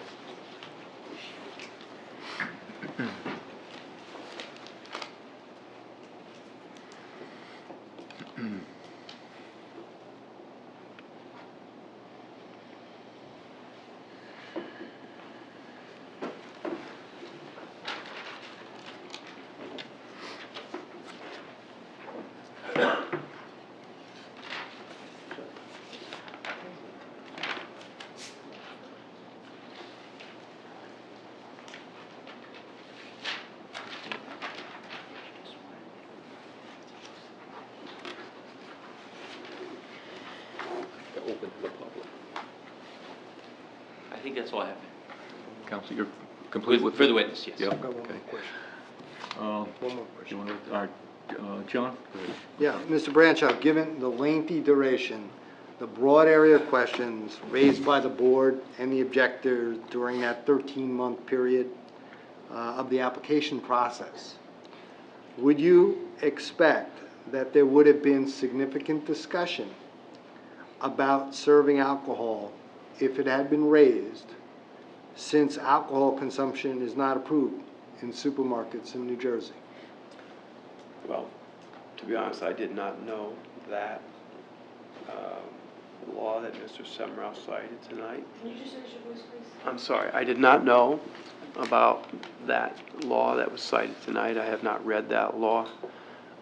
think that's all I have. Counsel, you're complete with? For the witness, yes. Yep, I've got one okay. more question. One more question. All right, John? Yeah, Mr. Branchow, given the lengthy duration, the broad area of questions raised by the board and the objectors during that 13-month period of the application process, would you expect that there would have been significant discussion about serving alcohol if it had been raised, since alcohol consumption is not approved in supermarkets in New Jersey? Well, to be honest, I did not know that law that Mr. Semrau cited tonight. Can you just raise your voice, please? I'm sorry, I did not know about that law that was cited tonight. I have not read that law.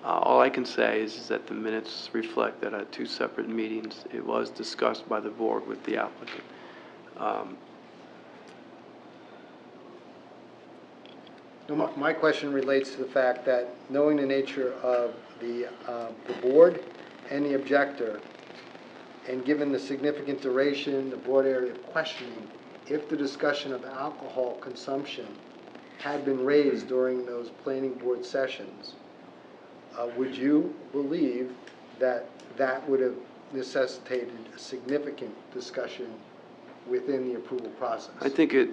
All I can say is that the minutes reflect that at 2 separate meetings, it was discussed by the board with the applicant. No, my question relates to the fact that, knowing the nature of the board and the objector, and given the significant duration, the broad area of questioning, if the discussion of alcohol consumption had been raised during those planning board sessions, would you believe that that would have necessitated a significant discussion within the approval process? I think it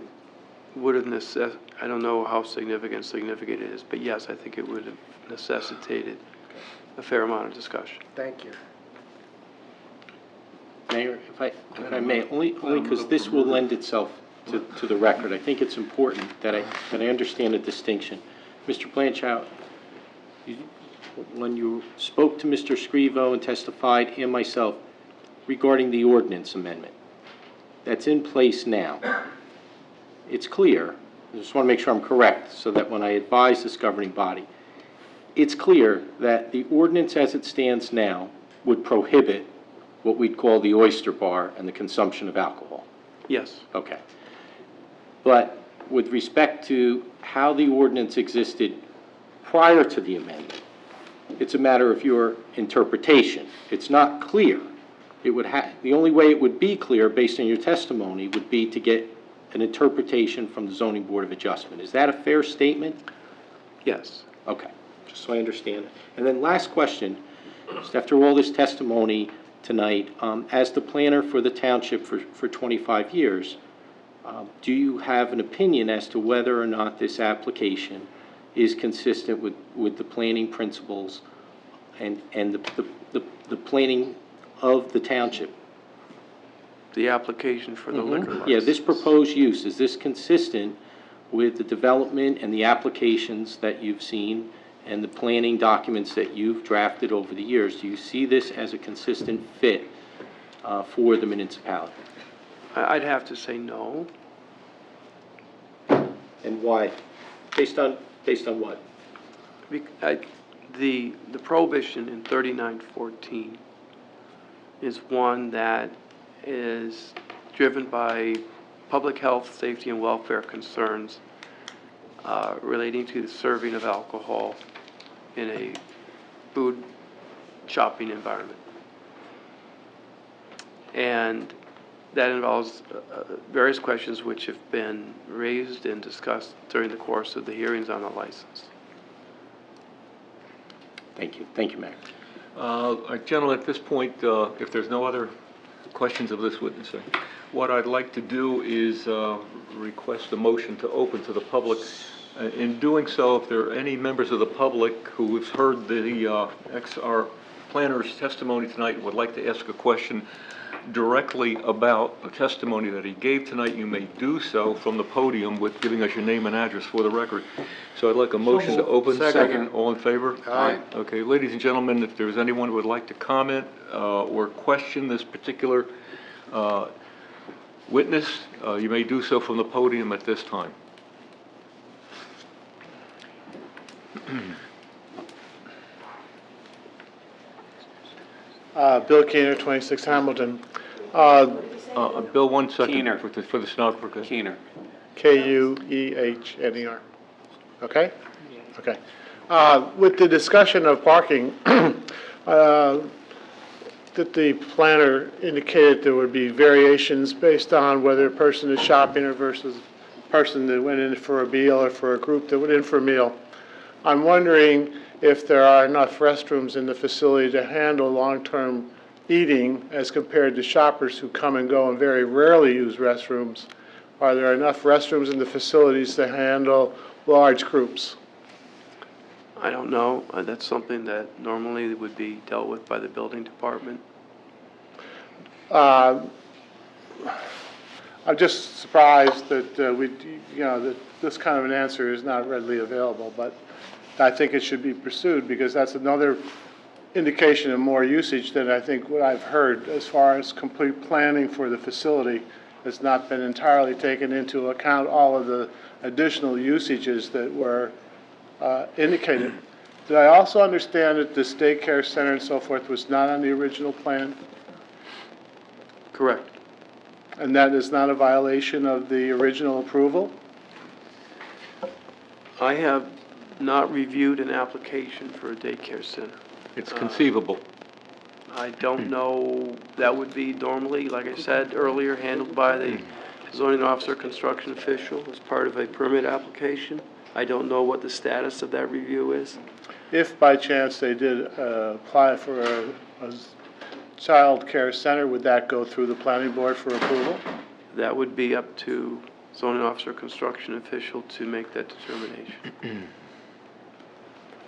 would have I don't know how significant it is, but yes, I think it would have necessitated a fair amount of discussion. Thank you. Mayor, if I may, only because this will lend itself to the record. I think it's important that I understand the distinction. Mr. Blanchard, when you spoke to Mr. Scrivo and testified, and myself, regarding the ordinance amendment that's in place now, it's clear, I just want to make sure I'm correct, so that when I advise this governing body, it's clear that the ordinance as it stands now would prohibit what we'd call the oyster bar and the consumption of alcohol. Yes. Okay. But with respect to how the ordinance existed prior to the amendment, it's a matter of your interpretation. It's not clear. It would the only way it would be clear, based on your testimony, would be to get an interpretation from the Zoning Board of Adjustment. Is that a fair statement? Yes. Okay, just so I understand. And then last question, just after all this testimony tonight, as the planner for the township for 25 years, do you have an opinion as to whether or not this application is consistent with the planning principles and the planning of the township? The application for the liquor license. Yeah, this proposed use, is this consistent with the development and the applications that you've seen and the planning documents that you've drafted over the years? Do you see this as a consistent fit for the municipality? I'd have to say no. And why? Based on what? The prohibition in 3914 is one that is driven by public health, safety, and welfare concerns relating to the serving of alcohol in a food shopping environment. And that involves various questions which have been raised and discussed during the course of the hearings on the license. Thank you. Thank you, Mayor. Gentlemen, at this point, if there's no other questions of this witness, what I'd like to do is request a motion to open to the public. In doing so, if there are any members of the public who have heard our planner's testimony tonight and would like to ask a question directly about a testimony that he gave tonight, you may do so from the podium with giving us your name and address for the record. So I'd like a motion to open. Second. All in favor? Aye. Okay, ladies and gentlemen, if there's anyone who would like to comment or question this particular witness, you may do so from the podium at this time. Bill Keener, 26 Hamilton. Bill, 1 second. Keener. For the stenographer. Keener. Kuehner. Okay? Okay. With the discussion of parking, that the planner indicated there would be variations based on whether a person is shopping or versus a person that went in for a meal or for a group that went in for a meal. I'm wondering if there are enough restrooms in the facility to handle long-term eating as compared to shoppers who come and go and very rarely use restrooms. Are there enough restrooms in the facilities to handle large groups? I don't know. That's something that normally would be dealt with by the building department. I'm just surprised that that this kind of an answer is not readily available, but I think it should be pursued because that's another indication of more usage than I think what I've heard as far as complete planning for the facility has not been entirely taken into account all of the additional usages that were indicated. Did I also understand that this daycare center and so forth was not on the original plan? Correct. And that is not a violation of the original approval? I have not reviewed an application for a daycare center. It's conceivable. I don't know, that would be normally, like I said earlier, handled by the zoning officer, construction official as part of a permit application. I don't know what the status of that review is. If by chance they did apply for a child care center, would that go through the planning board for approval? That would be up to zoning officer, construction official to make that determination.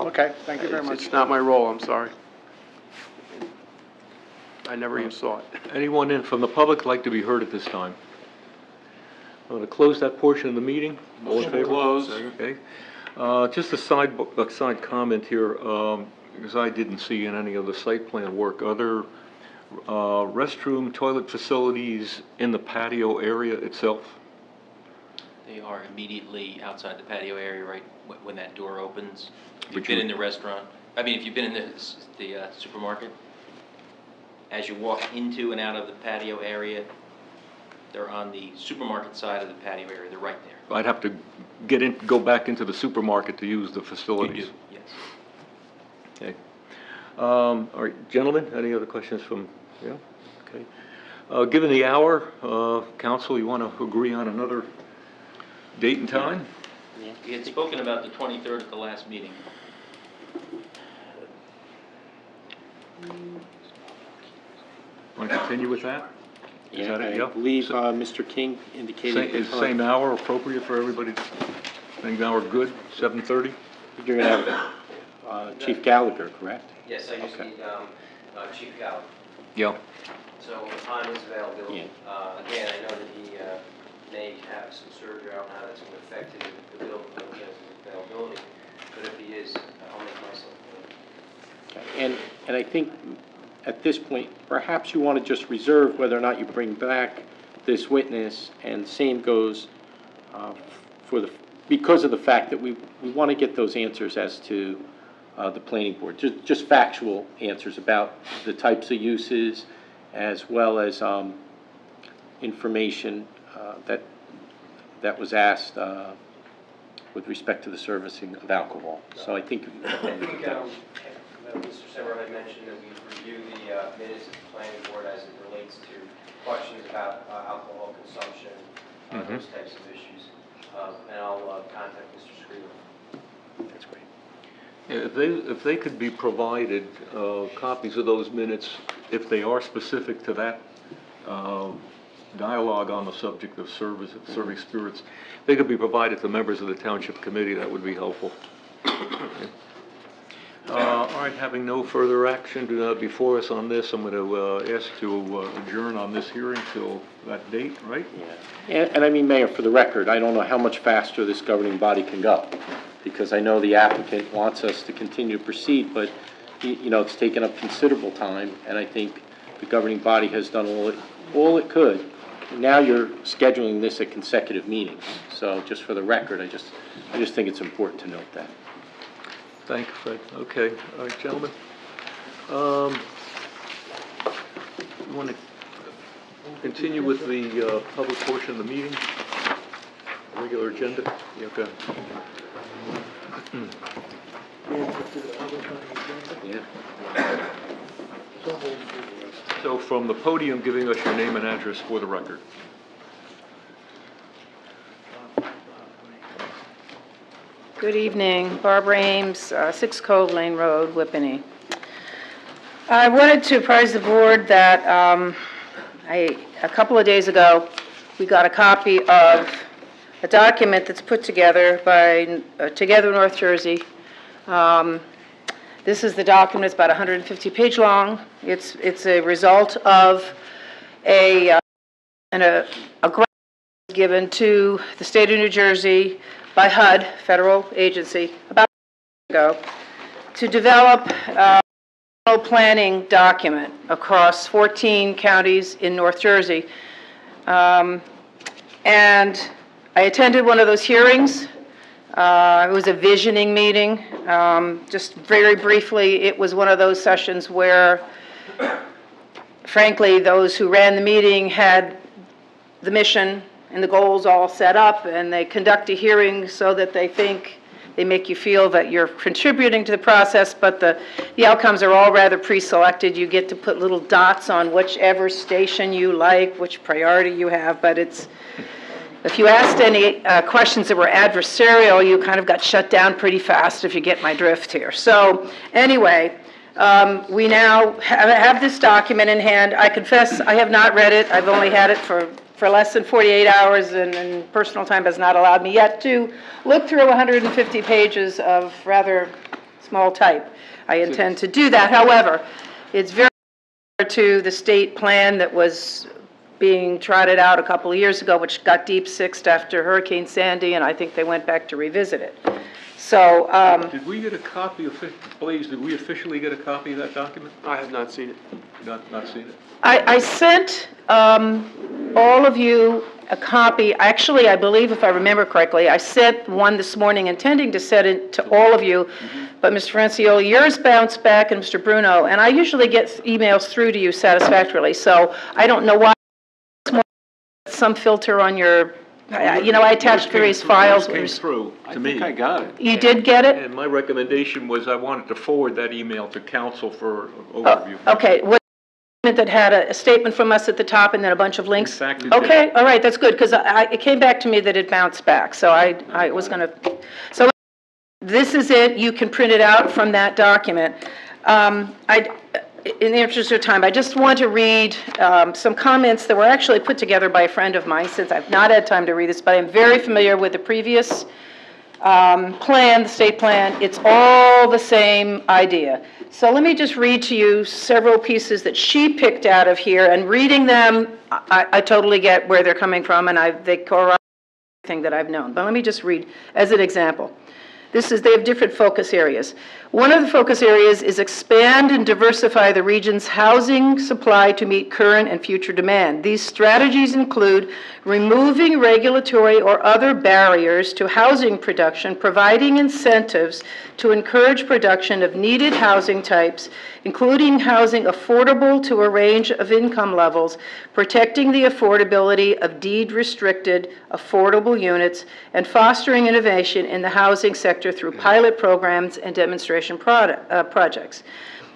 Okay, thank you very much. It's not my role, I'm sorry. I never even saw it. Anyone in from the public like to be heard at this time? I'm going to close that portion of the meeting. All in favor? Close. Okay. Just a side comment here, because I didn't see in any of the site plan work, other restroom, toilet facilities in the patio area itself? They are immediately outside the patio area, right, when that door opens. If you've Which been you- in the restaurant, I mean, if you've been in the supermarket, as you walk into and out of the patio area, they're on the supermarket side of the patio area, they're right there. I'd have to go back into the supermarket to use the facilities. You do, yes. Okay. All right, gentlemen, any other questions from, yeah? Okay. Given the hour, council, you want to agree on another date and time? We had spoken about the 23rd at the last meeting. Want to continue with that? Is Yeah, that it? I Yeah? believe Mr. King indicated. Is the same hour appropriate for everybody? Same hour good, 7:30? You're going to have Chief Gallagher, correct? Yes, I just Okay. need Chief Gallagher. Yeah. So on his availability, Yeah. again, I know that he may have some surgery. I don't know how that's going to affect his availability, but if he is, I'll make myself available. Okay. And I think at this point, perhaps you want to just reserve whether or not you bring back this witness, and same goes because of the fact that we want to get those answers as to the planning board, just factual answers about the types of uses, as well as information that was asked with respect to the servicing of alcohol. So I think. I think Mr. Semmer had mentioned that we review the minutes of the planning board as it relates to questions about alcohol consumption, those types of issues. And I'll contact Mr. Screever. That's great. Yeah, if they could be provided copies of those minutes, if they are specific to that dialogue on the subject of serving spirits, they could be provided to members of the Township Committee, that would be helpful. Okay. All right, having no further action before us on this, I'm going to ask to adjourn on this hearing till that date, right? Yeah. And I mean, Mayor, for the record, I don't know how much faster this governing body can go, because I know the applicant wants us to continue to proceed, but, it's taken up considerable time, and I think the governing body has done all it could. Now you're scheduling this at consecutive meetings, so just for the record, I just think it's important to note that. Thank you, Fred. Okay, all right, gentlemen. You want to continue with the public portion of the meeting? Regular agenda? Yeah, okay. Yeah. So moved. So from the podium, giving us your name and address for the record. Good evening, Barbara Ames, 6 Cove Lane Road, Whippany. I wanted to apprise the board that a couple of days ago, we got a copy of a document that's put together by Together North Jersey. This is the document, it's about 150-page long. It's a result of a grant given to the state of New Jersey by HUD, federal agency, about a year ago, to develop a planning document across 14 counties in North Jersey. And I attended one of those hearings. It was a visioning meeting. Just very briefly, it was one of those sessions where, frankly, those who ran the meeting had the mission and the goals all set up, and they conduct a hearing so that they make you feel that you're contributing to the process, but the outcomes are all rather pre-selected. You get to put little dots on whichever station you like, which priority you have, but if you asked any questions that were adversarial, you kind of got shut down pretty fast, if you get my drift here. So anyway, we now have this document in hand. I confess I have not read it. I've only had it for less than 48 hours, and personal time has not allowed me yet to look through 150 pages of rather small type. I intend to do that. However, it's very similar to the state plan that was being trotted out a couple of years ago, which got deep-sixed after Hurricane Sandy, and I think they went back to revisit it. So, Did we get a copy of, Blaze, did we officially get a copy of that document? I have not seen it. Not seen it? I sent all of you a copy. Actually, I believe, if I remember correctly, I sent one this morning intending to send it to all of you, but Mr. Francioli, yours bounced back, and Mr. Bruno, and I usually get emails through to you satisfactorily, so I don't know why some filter on your, I attached various files. Came through to me. I think I got it. You did get it? And my recommendation was I wanted to forward that email to council for overview. Okay, what that had a statement from us at the top and then a bunch of links? In fact, it did. Okay, all right, that's good, because it came back to me that it bounced back, so I was going to, so this is it. You can print it out from that document. In the interest of time, I just want to read some comments that were actually put together by a friend of mine, since I've not had time to read this, but I'm very familiar with the previous plan, the state plan. It's all the same idea. So let me just read to you several pieces that she picked out of here, and reading them, I totally get where they're coming from, and they corroborate everything that I've known. But let me just read as an example. They have different focus areas. One of the focus areas is expand and diversify the region's housing supply to meet current and future demand. These strategies include removing regulatory or other barriers to housing production, providing incentives to encourage production of needed housing types, including housing affordable to a range of income levels, protecting the affordability of deed-restricted affordable units, and fostering innovation in the housing sector through pilot programs and demonstration projects.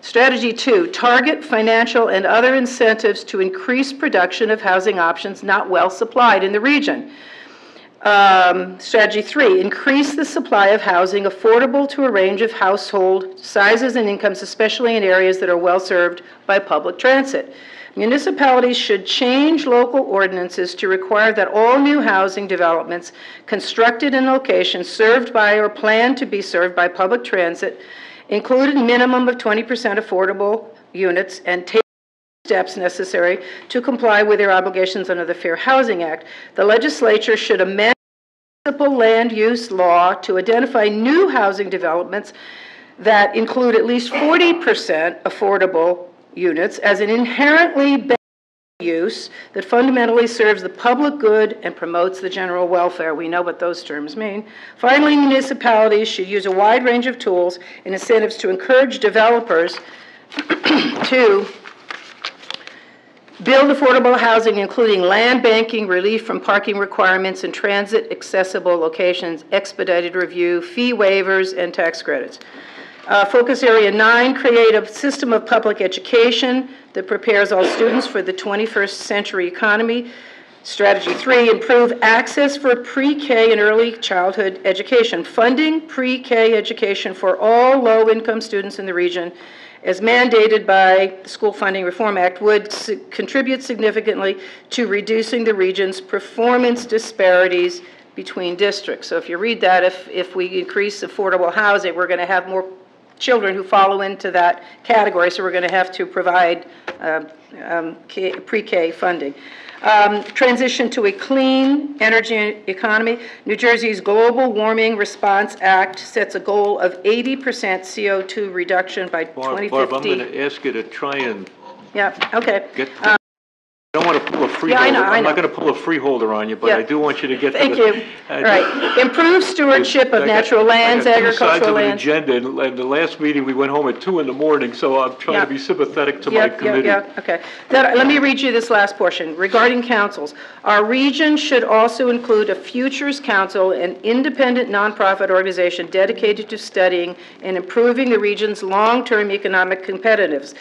Strategy 2, target financial and other incentives to increase production of housing options not well supplied in the region. Strategy 3, increase the supply of housing affordable to a range of household sizes and incomes, especially in areas that are well served by public transit. Municipalities should change local ordinances to require that all new housing developments constructed in locations served by or planned to be served by public transit include a minimum of 20% affordable units and take steps necessary to comply with their obligations under the Fair Housing Act. The legislature should amend the municipal land use law to identify new housing developments that include at least 40% affordable units as an inherently better use that fundamentally serves the public good and promotes the general welfare. We know what those terms mean. Finally, municipalities should use a wide range of tools and incentives to encourage developers to build affordable housing, including land banking, relief from parking requirements in transit accessible locations, expedited review, fee waivers, and tax credits. Focus Area 9, create a system of public education that prepares all students for the 21st century economy. Strategy 3, improve access for pre-K and early childhood education. Funding pre-K education for all low-income students in the region, as mandated by the School Funding Reform Act, would contribute significantly to reducing the region's performance disparities between districts. So if you read that, if we increase affordable housing, we're going to have more children who follow into that category, so we're going to have to provide pre-K funding. Transition to a clean energy economy. New Jersey's Global Warming Response Act sets a goal of 80% CO2 reduction by 2050. Barb, I'm going to ask you to try and Yeah, okay. get, I don't want to pull a freeholder. Yeah, I know. I'm not going to pull a freeholder on you, but Yeah. I do want you to get to Thank the... you. All right. Improve stewardship of natural lands, agricultural lands. I got two sides of an agenda, and the last meeting, we went home at 2 in the morning, so I'm trying to be sympathetic to my committee. Okay. Let me read you this last portion. Regarding councils, our region should also include a Futures Council, an independent nonprofit organization dedicated to studying and improving the region's long-term economic competitiveness.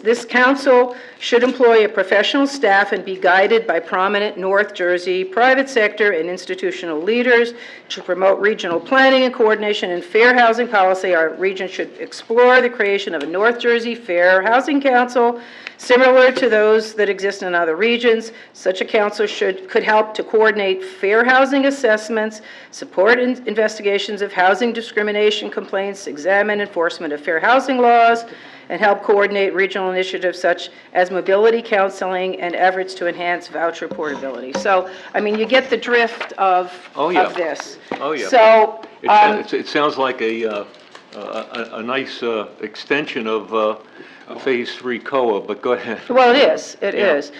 This council should employ a professional staff and be guided by prominent North Jersey private sector and institutional leaders to promote regional planning and coordination and fair housing policy. Our region should explore the creation of a North Jersey Fair Housing Council, similar to those that exist in other regions. Such a council could help to coordinate fair housing assessments, support investigations of housing discrimination complaints, examine enforcement of fair housing laws, and help coordinate regional initiatives such as mobility counseling and efforts to enhance voucher portability. So, I mean, you get the drift of this. Oh, yeah. So, It sounds like a nice extension of Phase 3 COA, but go ahead. well, it is. It is.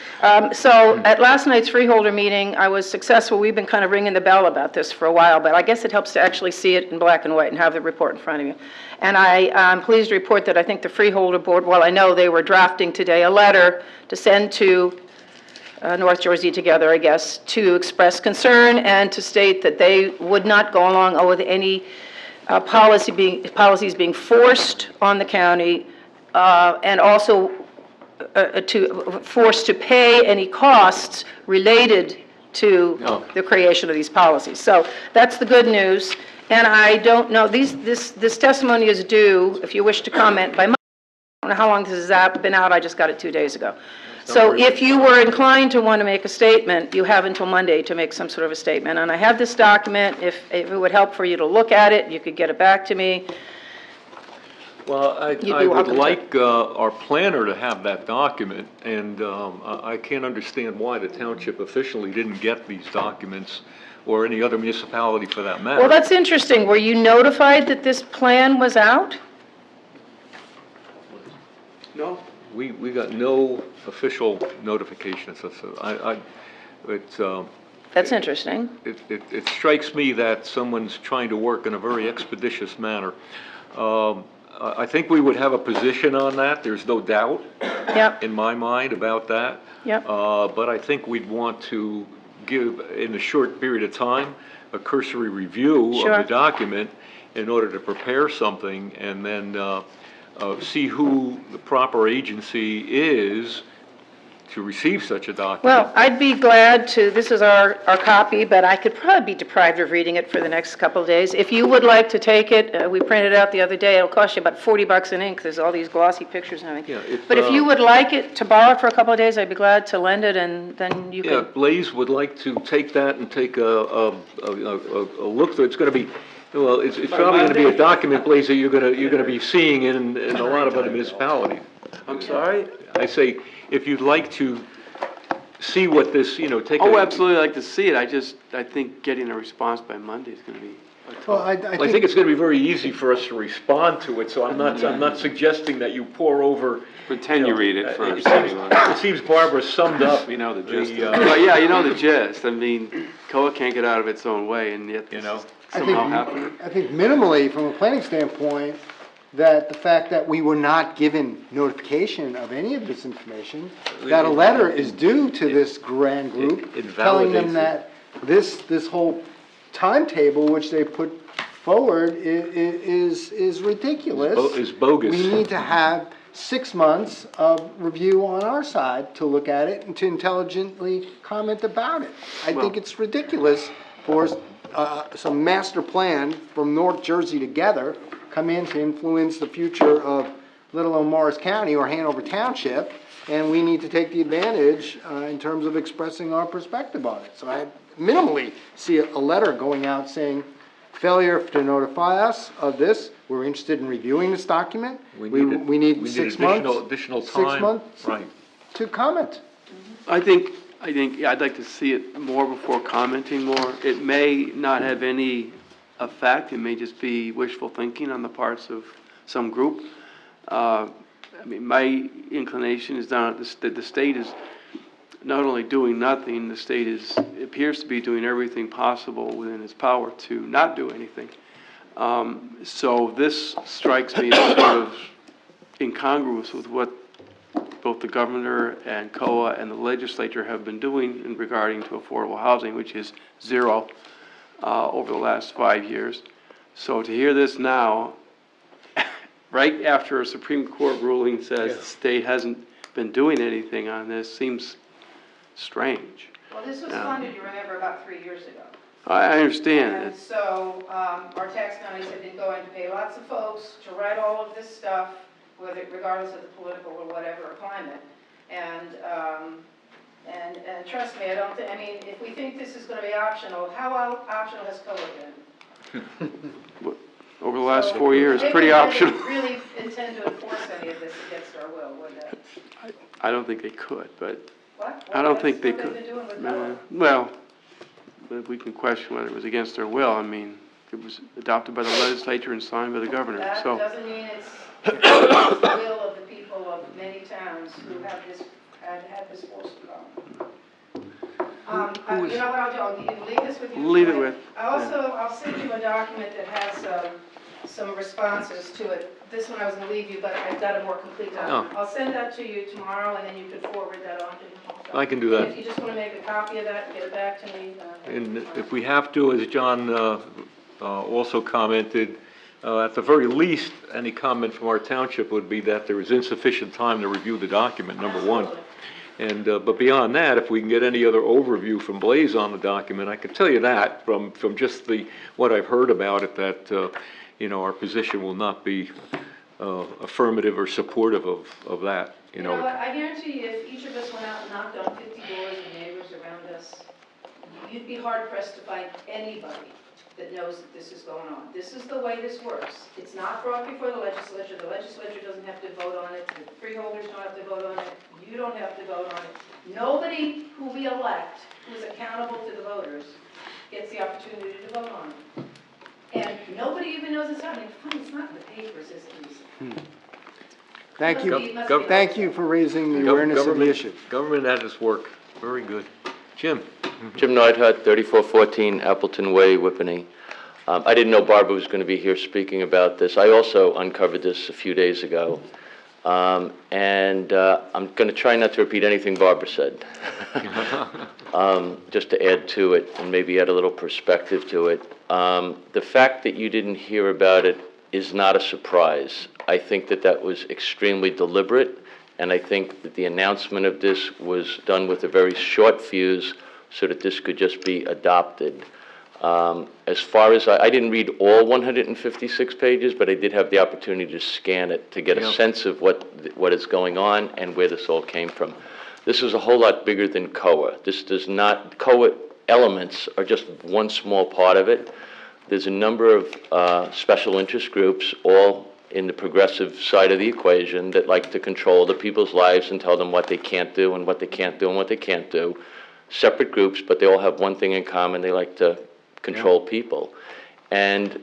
So at last night's freeholder meeting, I was successful. We've been kind of ringing the bell about this for a while, but I guess it helps to actually see it in black and white and have the report in front of you. And I'm pleased to report that I think the freeholder board, well, I know they were drafting today a letter to send to North Jersey Together, I guess, to express concern and to state that they would not go along with any policies being forced on the county, and also forced to pay any costs related to the creation of these policies. So that's the good news. And I don't know, this testimony is due, if you wish to comment, by Monday. I don't know how long this has been out, I just got it 2 days ago. So if you were inclined to want to make a statement, you have until Monday to make some sort of a statement. And I have this document, if it would help for you to look at it, you could get it back to me. Well, I would like our planner to have that document, and I can't understand why the township officially didn't get these documents, or any other municipality for that matter. Well, that's interesting. Were you notified that this plan was out? No. We got no official notifications. That's interesting. It strikes me that someone's trying to work in a very expeditious manner. I think we would have a position on that, there's no doubt in my mind about that. But I think we'd want to give, in a short period of time, a cursory review of the document in order to prepare something, and then see who the proper agency is to receive such a document. Well, I'd be glad to, this is our copy, but I could probably be deprived of reading it for the next couple of days. If you would like to take it, we printed it out the other day, it'll cost you about $40 in ink, there's all these glossy pictures and everything. But if you would like it to borrow it for a couple of days, I'd be glad to lend it, and then you could... Blaze would like to take that and take a look through. It's going to be, well, it's probably going to be a document, Blaze, that you're going to be seeing in a lot of other municipalities. I'm sorry? I say, if you'd like to see what this, take Oh, absolutely like to see it. I think getting a response by Monday is going to be... Well, I think it's going to be very easy for us to respond to it, so I'm not suggesting that you pour over... Pretend you read it first. It seems Barbara summed up. You know the gist. Well, yeah, you know the gist. I mean, COA can't get out of its own way, and yet somehow happening. I think minimally, from a planning standpoint, that the fact that we were not given notification of any of this information, that a letter is due to this grand group, telling them that this whole timetable which they put forward is ridiculous. Is bogus. We need to have 6 months of review on our side to look at it and to intelligently comment about it. I think it's ridiculous for some master plan from North Jersey together come in to influence the future of little old Morris County or Hanover Township, and we need to take the advantage in terms of expressing our perspective on it. So I minimally see a letter going out saying, failure to notify us of this, we're interested in reviewing this document. We need 6 months. Additional time. 6 months Right. to comment. I think, yeah, I'd like to see it more before commenting more. It may not have any effect, it may just be wishful thinking on the parts of some group. I mean, my inclination is that the state is not only doing nothing, the state appears to be doing everything possible within its power to not do anything. So this strikes me as sort of incongruous with what both the governor and COA and the legislature have been doing in regarding to affordable housing, which is zero over the last 5 years. So to hear this now, right after a Supreme Court ruling says the state hasn't been doing anything on this, seems strange. Well, this was funded, you remember, about 3 years ago. I understand And that. so our tax monies have been going to pay lots of folks to write all of this stuff, regardless of the political or whatever climate. And trust me, I mean, if we think this is going to be optional, how optional has COLA been? Over the last 4 years, pretty optional. They wouldn't really intend to enforce any of this against our will, would they? I don't think they could, but What? I don't think they That's what could. they've been doing with COLA. Well, but we can question whether it was against their will. I mean, it was adopted by the legislature and signed by the governor, That so. doesn't mean it's the will of the people of many towns who have had this forced upon them. You know what I'll do, I'll leave this with you. Leave it with. I'll send you a document that has some responses to it. This one I was going to leave you, but I've got a more complete document. I'll send that to you tomorrow, and then you can forward that on to him also. I can do that. And if you just want to make a copy of that and get it back to me. And if we have to, as John also commented, at the very least, any comment from our township would be that there is insufficient time to review the document, number one. And, but beyond that, if we can get any other overview from Blaze on the document, I can tell you that from just what I've heard about it, that, you know, our position will not be affirmative or supportive of that, You know what, I guarantee you, if each of us went out and knocked on 50 doors and neighbors around us, you'd be hard pressed to find anybody that knows that this is going on. This is the way this works. It's not brought before the legislature doesn't have to vote on it, the freeholders don't have to vote on it, you don't have to vote on it. Nobody who we elect, who is accountable to the voters, gets the opportunity to vote on it. And nobody even knows it's happening. It's not in the papers, is it, Lisa? Thank you. Thank you for raising the awareness of the issue. Government at its work. Very good. Jim? Jim Neidhart, 3414 Appleton Way, Whippany. I didn't know Barbara was going to be here speaking about this. I also uncovered this a few days ago. And I'm going to try not to repeat anything Barbara said. Just to add to it and maybe add a little perspective to it. The fact that you didn't hear about it is not a surprise. I think that was extremely deliberate, and I think that the announcement of this was done with a very short fuse so that this could just be adopted. As far as, I didn't read all 156 pages, but I did have the opportunity to scan it to get a sense of what is going on and where this all came from. This is a whole lot bigger than COA. This does not, COA elements are just one small part of it. There's a number of special interest groups, all in the progressive side of the equation, that like to control the people's lives and tell them what they can't do and what they can't do and what they can't do. Separate groups, but they all have one thing in common: they like to control people. And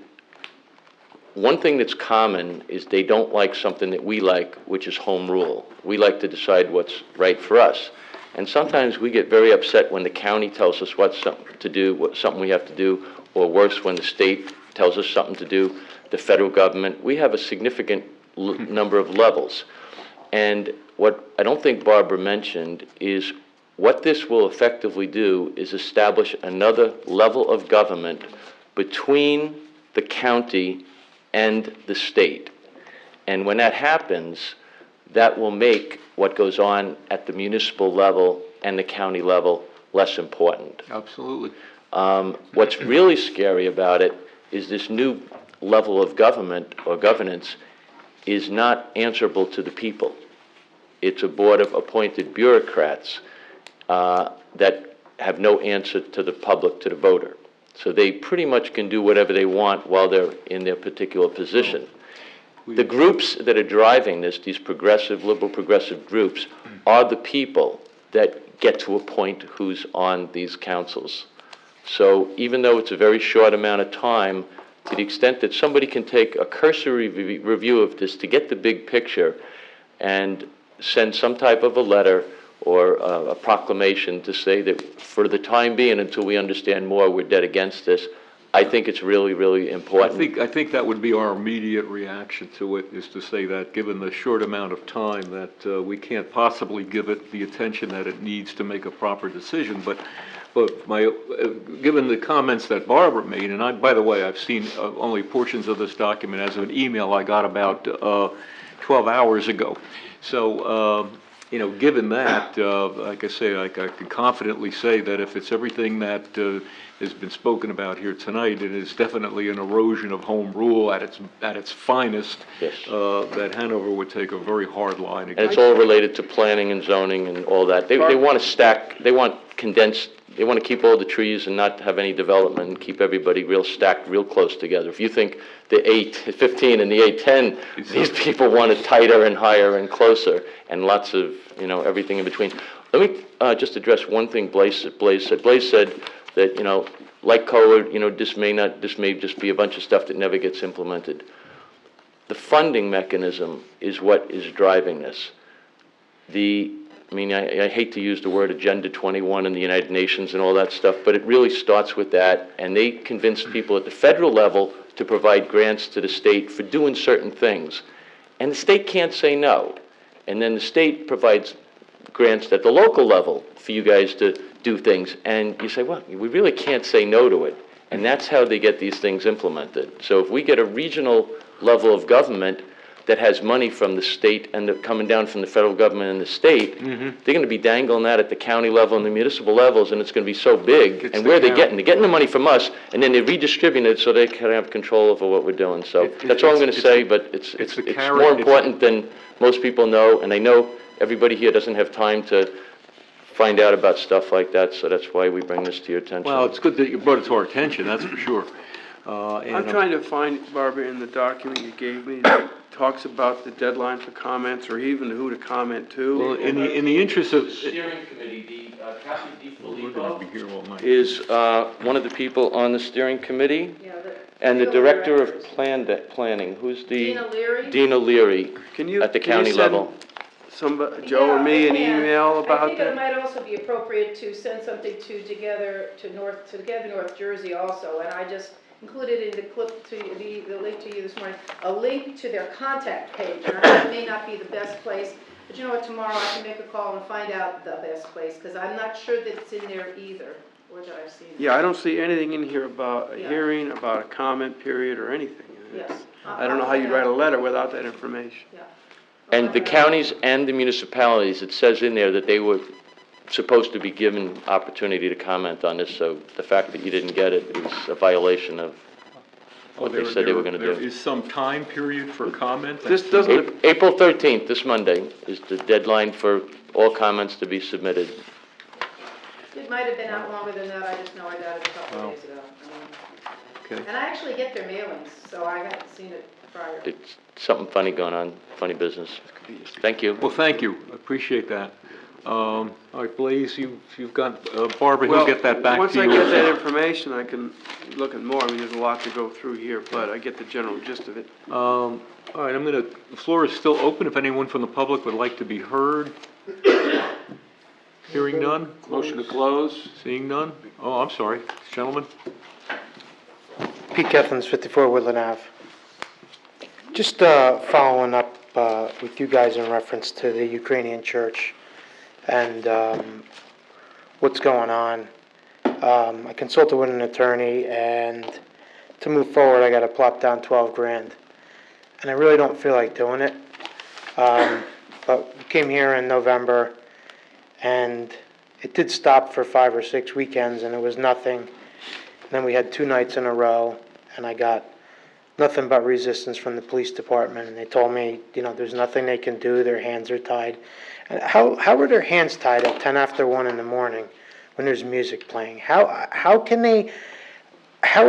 one thing that's common is they don't like something that we like, which is home rule. We like to decide what's right for us. And sometimes we get very upset when the county tells us what something to do, something we have to do, or worse, when the state tells us something to do, the federal government. We have a significant number of levels. And what I don't think Barbara mentioned is what this will effectively do is establish another level of government between the county, and the state. And when that happens, that will make what goes on at the municipal level and the county level less important. Absolutely. What's really scary about it is this new level of government or governance is not answerable to the people. It's a board of appointed bureaucrats that have no answer to the public, to the voter. So they pretty much can do whatever they want while they're in their particular position. The groups that are driving this, these progressive, liberal progressive groups, are the people that get to appoint who's on these councils. So even though it's a very short amount of time, to the extent that somebody can take a cursory review of this to get the big picture and send some type of a letter or a proclamation to say that for the time being, until we understand more, we're dead against this, I think it's really, really important. I think that would be our immediate reaction to it, is to say that given the short amount of time that we can't possibly give it the attention that it needs to make a proper decision. But given the comments that Barbara made, and by the way, I've seen only portions of this document as an email I got about 12 hours ago. So, given that, like I say, I can confidently say that if it's everything that has been spoken about here tonight, it is definitely an erosion of home rule at its finest. Yes. That Hanover would take a very hard line against. And it's all related to planning and zoning and all that. They want to stack, they want condensed, they want to keep all the trees and not have any development and keep everybody real stacked, real close together. If you think the 815 and the 810, these people want it tighter and higher and closer, and lots of, everything in between. Let me just address one thing Blaise said. Blaise said that, like COA, this may just be a bunch of stuff that never gets implemented. The funding mechanism is what is driving this. I hate to use the word Agenda 21 in the United Nations and all that stuff, but it really starts with that, and they convince people at the federal level to provide grants to the state for doing certain things. And the state can't say no. And then the state provides grants at the local level for you guys to do things. And you say, well, we really can't say no to it. And that's how they get these things implemented. So if we get a regional level of government that has money from the state and coming down from the federal government and the state, they're going to be dangling that at the county level and the municipal levels, and it's going to be so big. And where are they getting? They're getting the money from us, and then they're redistributing it so they can have control over what we're doing. So that's all I'm going to say, but it's more important than most people know, and I know everybody here doesn't have time to find out about stuff like that, so that's why we bring this to your attention. Well, it's good that you brought it to our attention, that's for sure. I'm trying to find, Barbara, in the document you gave me, that talks about the deadline for comments, or even who to comment to. Well, in the interest of... The steering committee, Kathy We're going to be here all night. is one of the people on the steering committee, Yeah, and the director of planning, who's the... Dean O'Leary? Dean O'Leary, Can you at the county send level. Joe or me an Yeah, email I about think it that? might also be appropriate to send something Together North Jersey also, and I just included in the clip to the link to you this morning, a link to their contact page. And I know it may not be the best place, but you know what, tomorrow I can make a call and find out the best place, because I'm not sure that it's in there either, or that I've seen it. Yeah, I don't see anything in here about a Yeah. hearing, about a comment period, or anything. Yes. I don't know how you'd write a letter without that information. Yeah. And the counties and the municipalities, it says in there that they were supposed to be given opportunity to comment on this, so the fact that you didn't get it is a violation of what they said they were going to There do. is some time period for comment? This doesn't, April 13th, this Monday, is the deadline for all comments to be submitted. It might have been out longer than that, I just know I got it a couple of days ago. Okay. And I actually get their mailings, so I haven't seen it prior. It's something funny going on, funny business. Thank you. Well, thank you, appreciate that. All right, Blaise, you've got, Barbara, he'll well, get that back to you. once I get that information, I can look at more. I mean, there's a lot to go through here, but I get the general gist of it. All right, the floor is still open if anyone from the public would like to be heard. Hearing none? Motion to close? Seeing none? Oh, I'm sorry, gentlemen. Pete Kethins, 54 Woodland Ave. Just following up with you guys in reference to the Ukrainian church and what's going on. I consulted with an attorney, and to move forward, I gotta plop down 12 grand. And I really don't feel like doing it. But we came here in November, and it did stop for 5 or 6 weekends, and it was nothing. And then we had 2 nights in a row, and I got nothing but resistance from the police department, and they told me, there's nothing they can do, their hands are tied. And how are their hands tied at 10 after 1 in the morning when there's music playing? How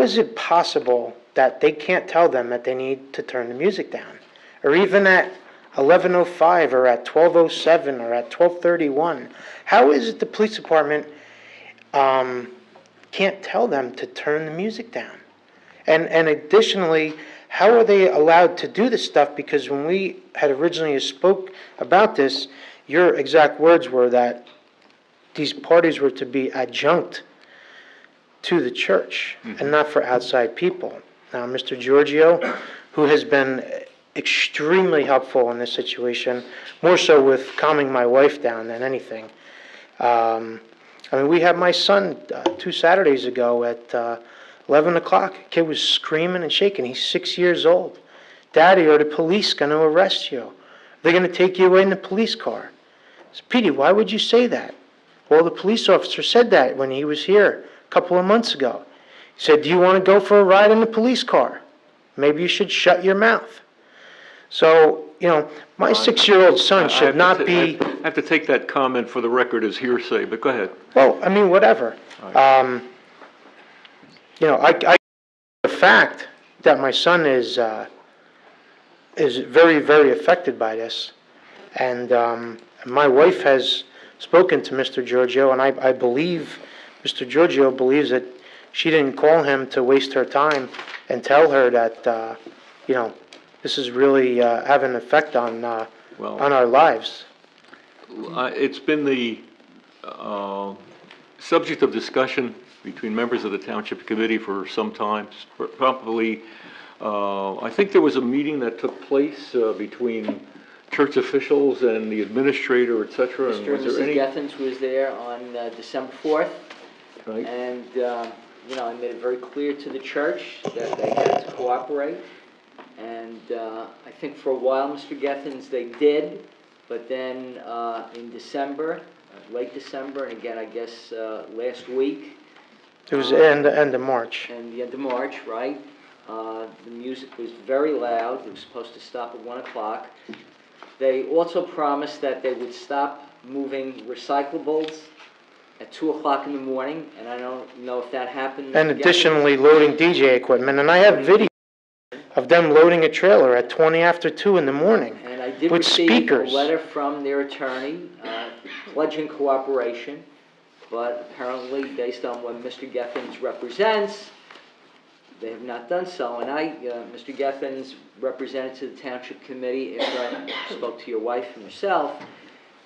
is it possible that they can't tell them that they need to turn the music down? Or even at 11:05 or at 12:07 or at 12:31? How is it the police department can't tell them to turn the music down? And additionally, how are they allowed to do this stuff? Because when we had originally spoke about this, your exact words were that these parties were to be adjunct to the church and not for outside people. Now, Mr. Giorgio, who has been extremely helpful in this situation, more so with calming my wife down than anything. We had my son 2 Saturdays ago at 11 o'clock. Kid was screaming and shaking. He's 6 years old. Daddy, are the police going to arrest you? They're going to take you away in the police car. I said, Petey, why would you say that? Well, the police officer said that when he was here a couple of months ago. He said, do you want to go for a ride in the police car? Maybe you should shut your mouth. So, my 6-year-old son should not be... I have to take that comment for the record as hearsay, but go ahead. Well, whatever. Right. The fact that my son is very, very affected by this, and my wife has spoken to Mr. Giorgio, and I believe Mr. Giorgio believes that she didn't call him to waste her time and tell her that, this is really having an effect on our lives. It's been the subject of discussion between members of the Township Committee for some time, probably, I think there was a meeting that took place between church officials and the administrator, et cetera. Mr. and Mrs. Gethens was there on December 4th. Right. And, I made it very clear to the church that they had to cooperate. And I think for a while, Mr. Gethens, they did. But then in December, late December, and again, I guess last week. It was the end of March. And the end of March, right. The music was very loud. It was supposed to stop at 1 o'clock. They also promised that they would stop moving recyclables at 2 o'clock in the morning, and I don't know if that happened. And additionally, loading DJ equipment. And I have video of them loading a trailer at 20 after 2 in the morning and I did with receive speakers. a letter from their attorney pledging cooperation, but apparently, based on what Mr. Gethens represents, they have not done so. And Mr. Gethens represented to the Township Committee, after I spoke to your wife and yourself,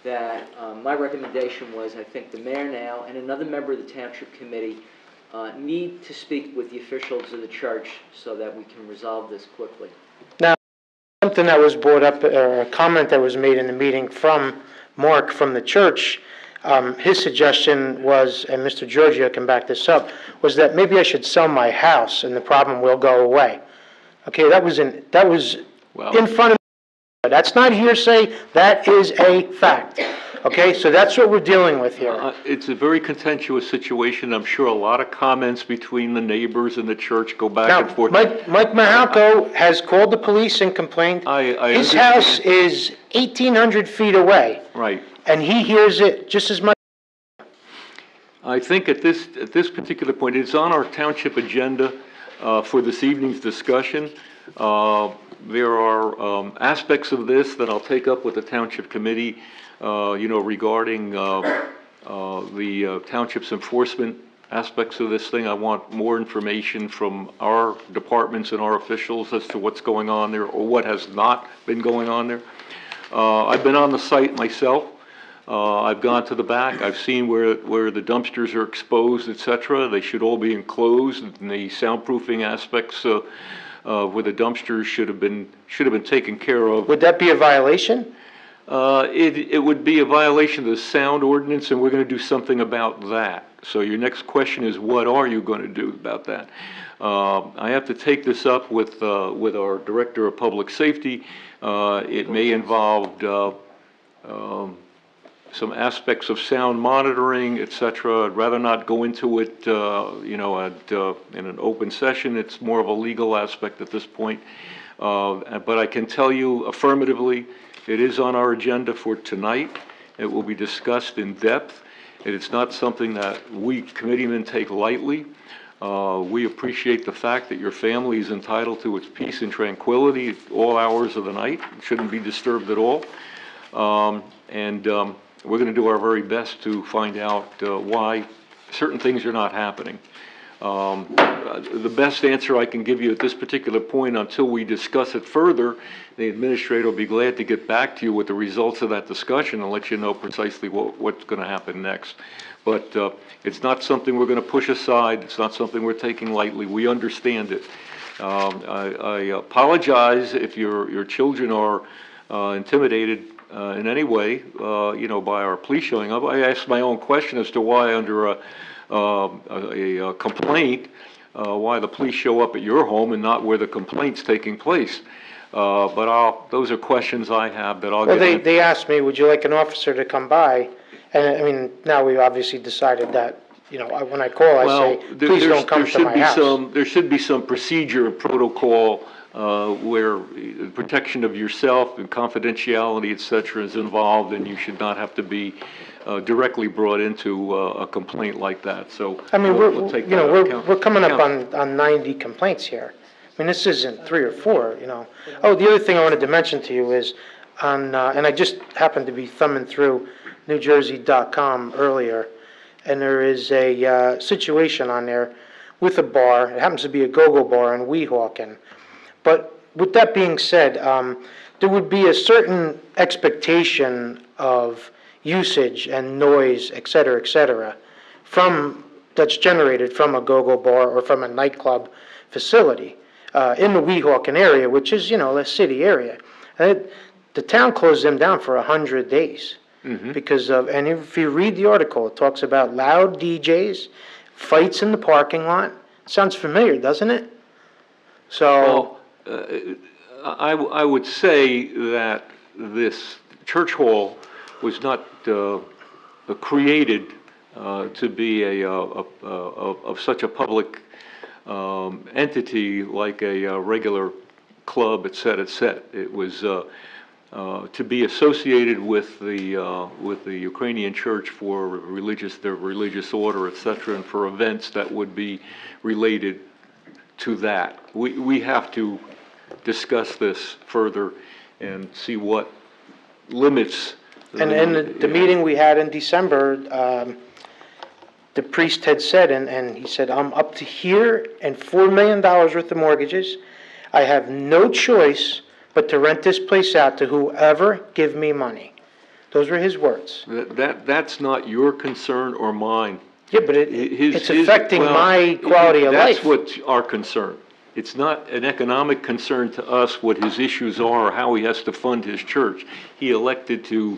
that my recommendation was, I think the mayor now and another member of the Township Committee need to speak with the officials of the church so that we can resolve this quickly. Now, something that was brought up, or a comment that was made in the meeting from Mark from the church, his suggestion was, and Mr. Giorgio can back this up, was that maybe I should sell my house and the problem will go away. Okay, that was in front of me. That's not hearsay, that is a fact. Okay, so that's what we're dealing with here. It's a very contentious situation. I'm sure a lot of comments between the neighbors and the church go back and forth. Mike Mahalko has called the police and complained. His house is 1,800 feet away. Right. And he hears it just as much. I think at this particular point, it's on our township agenda for this evening's discussion. There are aspects of this that I'll take up with the Township Committee, regarding the township's enforcement aspects of this thing. I want more information from our departments and our officials as to what's going on there or what has not been going on there. I've been on the site myself. I've gone to the back. I've seen where the dumpsters are exposed, et cetera. They should all be enclosed, and the soundproofing aspects where the dumpsters should have been taken care of. Would that be a violation? It would be a violation of the sound ordinance, and we're going to do something about that. So your next question is, what are you going to do about that? I have to take this up with our Director of Public Safety. It may involve some aspects of sound monitoring, et cetera. I'd rather not go into it, in an open session. It's more of a legal aspect at this point. But I can tell you affirmatively, it is on our agenda for tonight. It will be discussed in depth. And it's not something that we committeemen take lightly. We appreciate the fact that your family is entitled to its peace and tranquility at all hours of the night. It shouldn't be disturbed at all. We're going to do our very best to find out why certain things are not happening. The best answer I can give you at this particular point, until we discuss it further, the administrator will be glad to get back to you with the results of that discussion and let you know precisely what's going to happen next. But it's not something we're going to push aside. It's not something we're taking lightly. We understand it. I apologize if your children are intimidated in any way, by our police showing up. I asked my own question as to why, under a complaint, why the police show up at your home and not where the complaint's taking place. But those are questions I have that I'll get. Well, they asked me, would you like an officer to come by? And I mean, now we've obviously decided that, when I call, I say, please don't come to my house. There should be some procedure and protocol where the protection of yourself and confidentiality, et cetera, is involved, and you should not have to be directly brought into a complaint like that. So I mean, we'll take that into account. we're coming up on 90 complaints here. I mean, this isn't 3 or 4, Oh, the other thing I wanted to mention to you is and I just happened to be thumbing through NewJersey.com earlier, and there is a situation on there with a bar. It happens to be a go-go bar in Weehawken. But with that being said, there would be a certain expectation of usage and noise, et cetera, that's generated from a go-go bar or from a nightclub facility in the Weehawken area, which is, a city area. And the town closed them down for 100 days because of, and if you read the article, it talks about loud DJs, fights in the parking lot. Sounds familiar, doesn't it? So. I would say that this church hall was not created to be of such a public entity like a regular club, et cetera, et cetera. It was to be associated with the Ukrainian church for their religious order, et cetera, and for events that would be related to that. We have to discuss this further and see what limits. And the meeting we had in December, the priest had said, and he said, I'm up to here and $4 million worth of mortgages. I have no choice but to rent this place out to whoever give me money. Those were his words. That's not your concern or mine. Yeah, but it's affecting my quality of life. That's what's our concern. It's not an economic concern to us what his issues are or how he has to fund his church. He elected to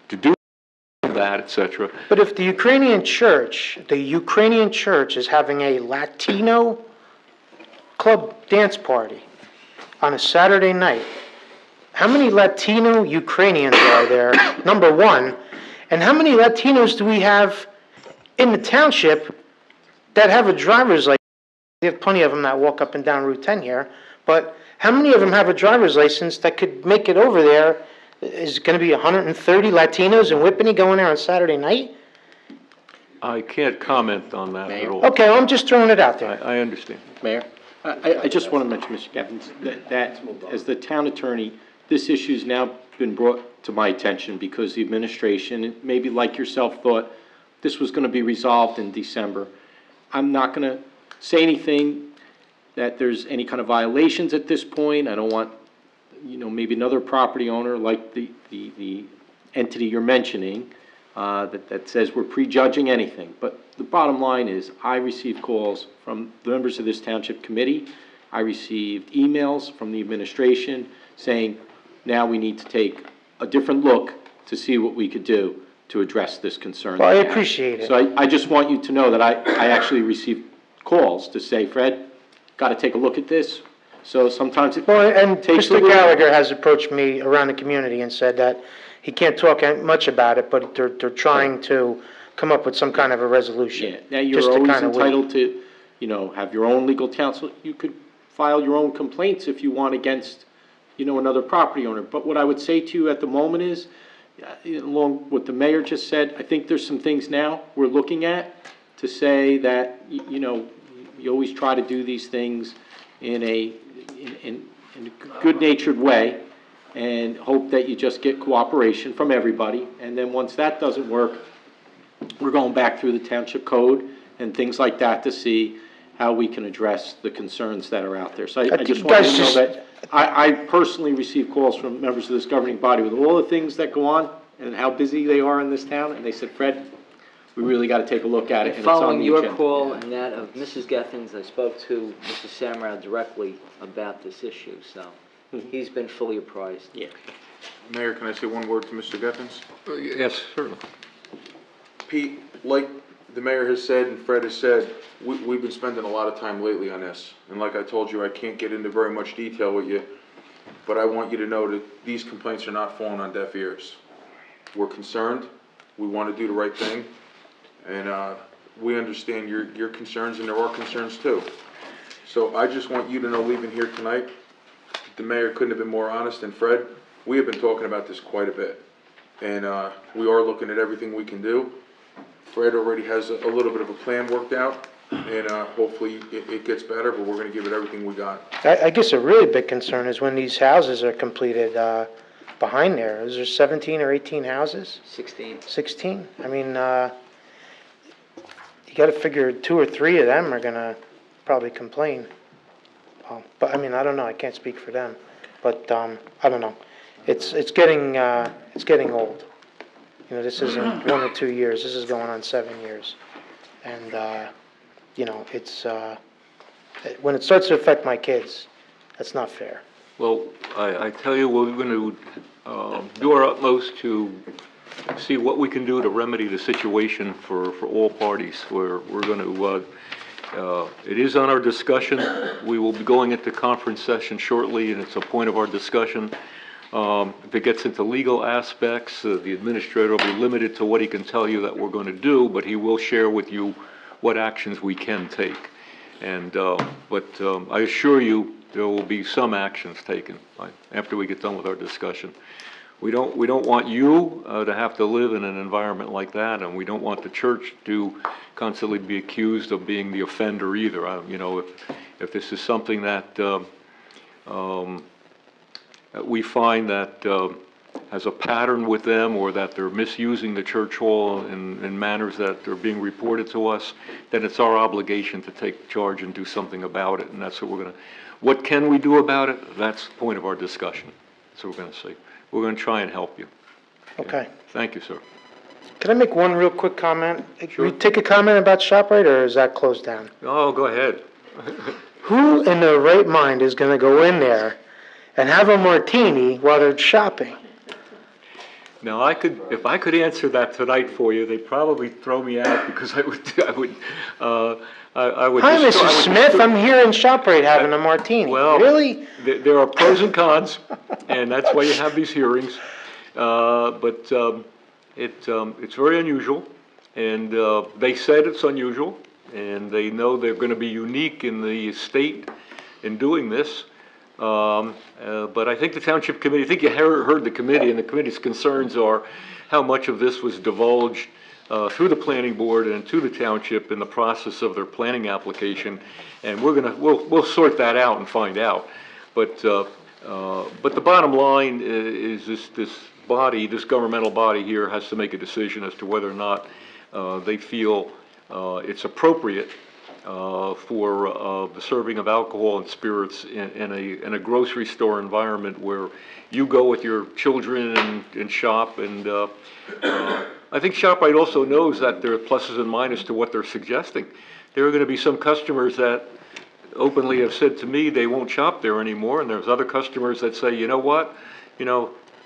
do that, et cetera. But if the Ukrainian church is having a Latino club dance party on a Saturday night, how many Latino Ukrainians are there, number one, and how many Latinos do we have in the township that have a driver's license? We have plenty of them that walk up and down Route 10 here, but how many of them have a driver's license that could make it over there? Is it going to be 130 Latinos in Whippany going there on Saturday night? I can't comment on that at all. Okay, well, I'm just throwing it out there. I understand. Mayor, I just want to mention, Mr. Gevins, that as the town attorney, this issue's now been brought to my attention because the administration, maybe like yourself, thought this was going to be resolved in December. I'm not going to say anything that there's any kind of violations at this point. I don't want, maybe another property owner like the entity you're mentioning that says we're prejudging anything. But the bottom line is I received calls from the members of this township committee. I received emails from the administration saying now we need to take a different look to see what we could do to address this concern. Well, I that we have. appreciate it. So I just want you to know that I actually received calls to say, Fred, got to take a look at this. So sometimes it Well, and takes a Mr. little- Gallagher has approached me around the community and said that he can't talk much about it, but they're trying to come up with some kind of a resolution. Yeah, now you're just to always kinda wait. entitled to, have your own legal counsel. You could file your own complaints if you want against, another property owner. But what I would say to you at the moment is, along what the mayor just said, I think there's some things now we're looking at to say that, you always try to do these things in a good-natured way and hope that you just get cooperation from everybody. And then once that doesn't work, we're going back through the township code and things like that to see how we can address the concerns that are out there. So I just want you to know that I personally receive calls from members of this governing body with all the things that go on and how busy they are in this town, and they said, Fred, we really got to take a look at it, and it's on Following the your agenda. call and that of Mrs. Gethens, I spoke to Mr. Samrow directly about this issue, so he's been fully apprised. Yeah. Mayor, can I say one word to Mr. Gethens? Yes, certainly. Pete, like the mayor has said and Fred has said, we've been spending a lot of time lately on this. And like I told you, I can't get into very much detail with you, but I want you to know that these complaints are not falling on deaf ears. We're concerned, we want to do the right thing, and we understand your concerns, and there are concerns too. So I just want you to know, leaving here tonight, the mayor couldn't have been more honest, and Fred, we have been talking about this quite a bit. And we are looking at everything we can do. Fred already has a little bit of a plan worked out, and hopefully it gets better, but we're gonna give it everything we got. I guess a really big concern is when these houses are completed behind there. Is there 17 or 18 houses? 16. 16? I mean, you got to figure 2 or 3 of them are going to probably complain. But I mean, I don't know. I can't speak for them. But I don't know. It's getting old. This isn't 1 or 2 years. This is going on 7 years. And it's when it starts to affect my kids, that's not fair. Well, I tell you, we're going to do our utmost to see what we can do to remedy the situation for all parties. We're going to, it is on our discussion. We will be going into conference session shortly, and it's a point of our discussion. If it gets into legal aspects, the administrator will be limited to what he can tell you that we're going to do, but he will share with you what actions we can take. And but I assure you, there will be some actions taken after we get done with our discussion. We don't want you to have to live in an environment like that, and we don't want the church to constantly be accused of being the offender either. If this is something that we find that has a pattern with them, or that they're misusing the church hall in manners that are being reported to us, then it's our obligation to take charge and do something about it, and that's what we're going to. What can we do about it? That's the point of our discussion. That's what we're going to say. We're going to try and help you. Okay. Thank you, sir. Can I make one real quick comment? Sure. You take a comment about ShopRite, or is that closed down? Oh, go ahead. Who in their right mind is going to go in there and have a martini while they're shopping? Now, if I could answer that tonight for you, they'd probably throw me out, because I would. Hi, Mrs. Smith, I'm here in ShopRite having a martini. Well, really? There are pros and cons, and that's why you have these hearings. But it's very unusual, and they said it's unusual, and they know they're going to be unique in the state in doing this. But I think the Township Committee, I think you heard the committee, and the committee's concerns are how much of this was divulged through the planning board and to the township in the process of their planning application, and we'll sort that out and find out. But the bottom line is this body, this governmental body here, has to make a decision as to whether or not they feel it's appropriate for the serving of alcohol and spirits in a grocery store environment where you go with your children and shop. And I think ShopRite also knows that there are pluses and minuses to what they're suggesting. There are going to be some customers that openly have said to me they won't shop there anymore, and there's other customers that say, you know what,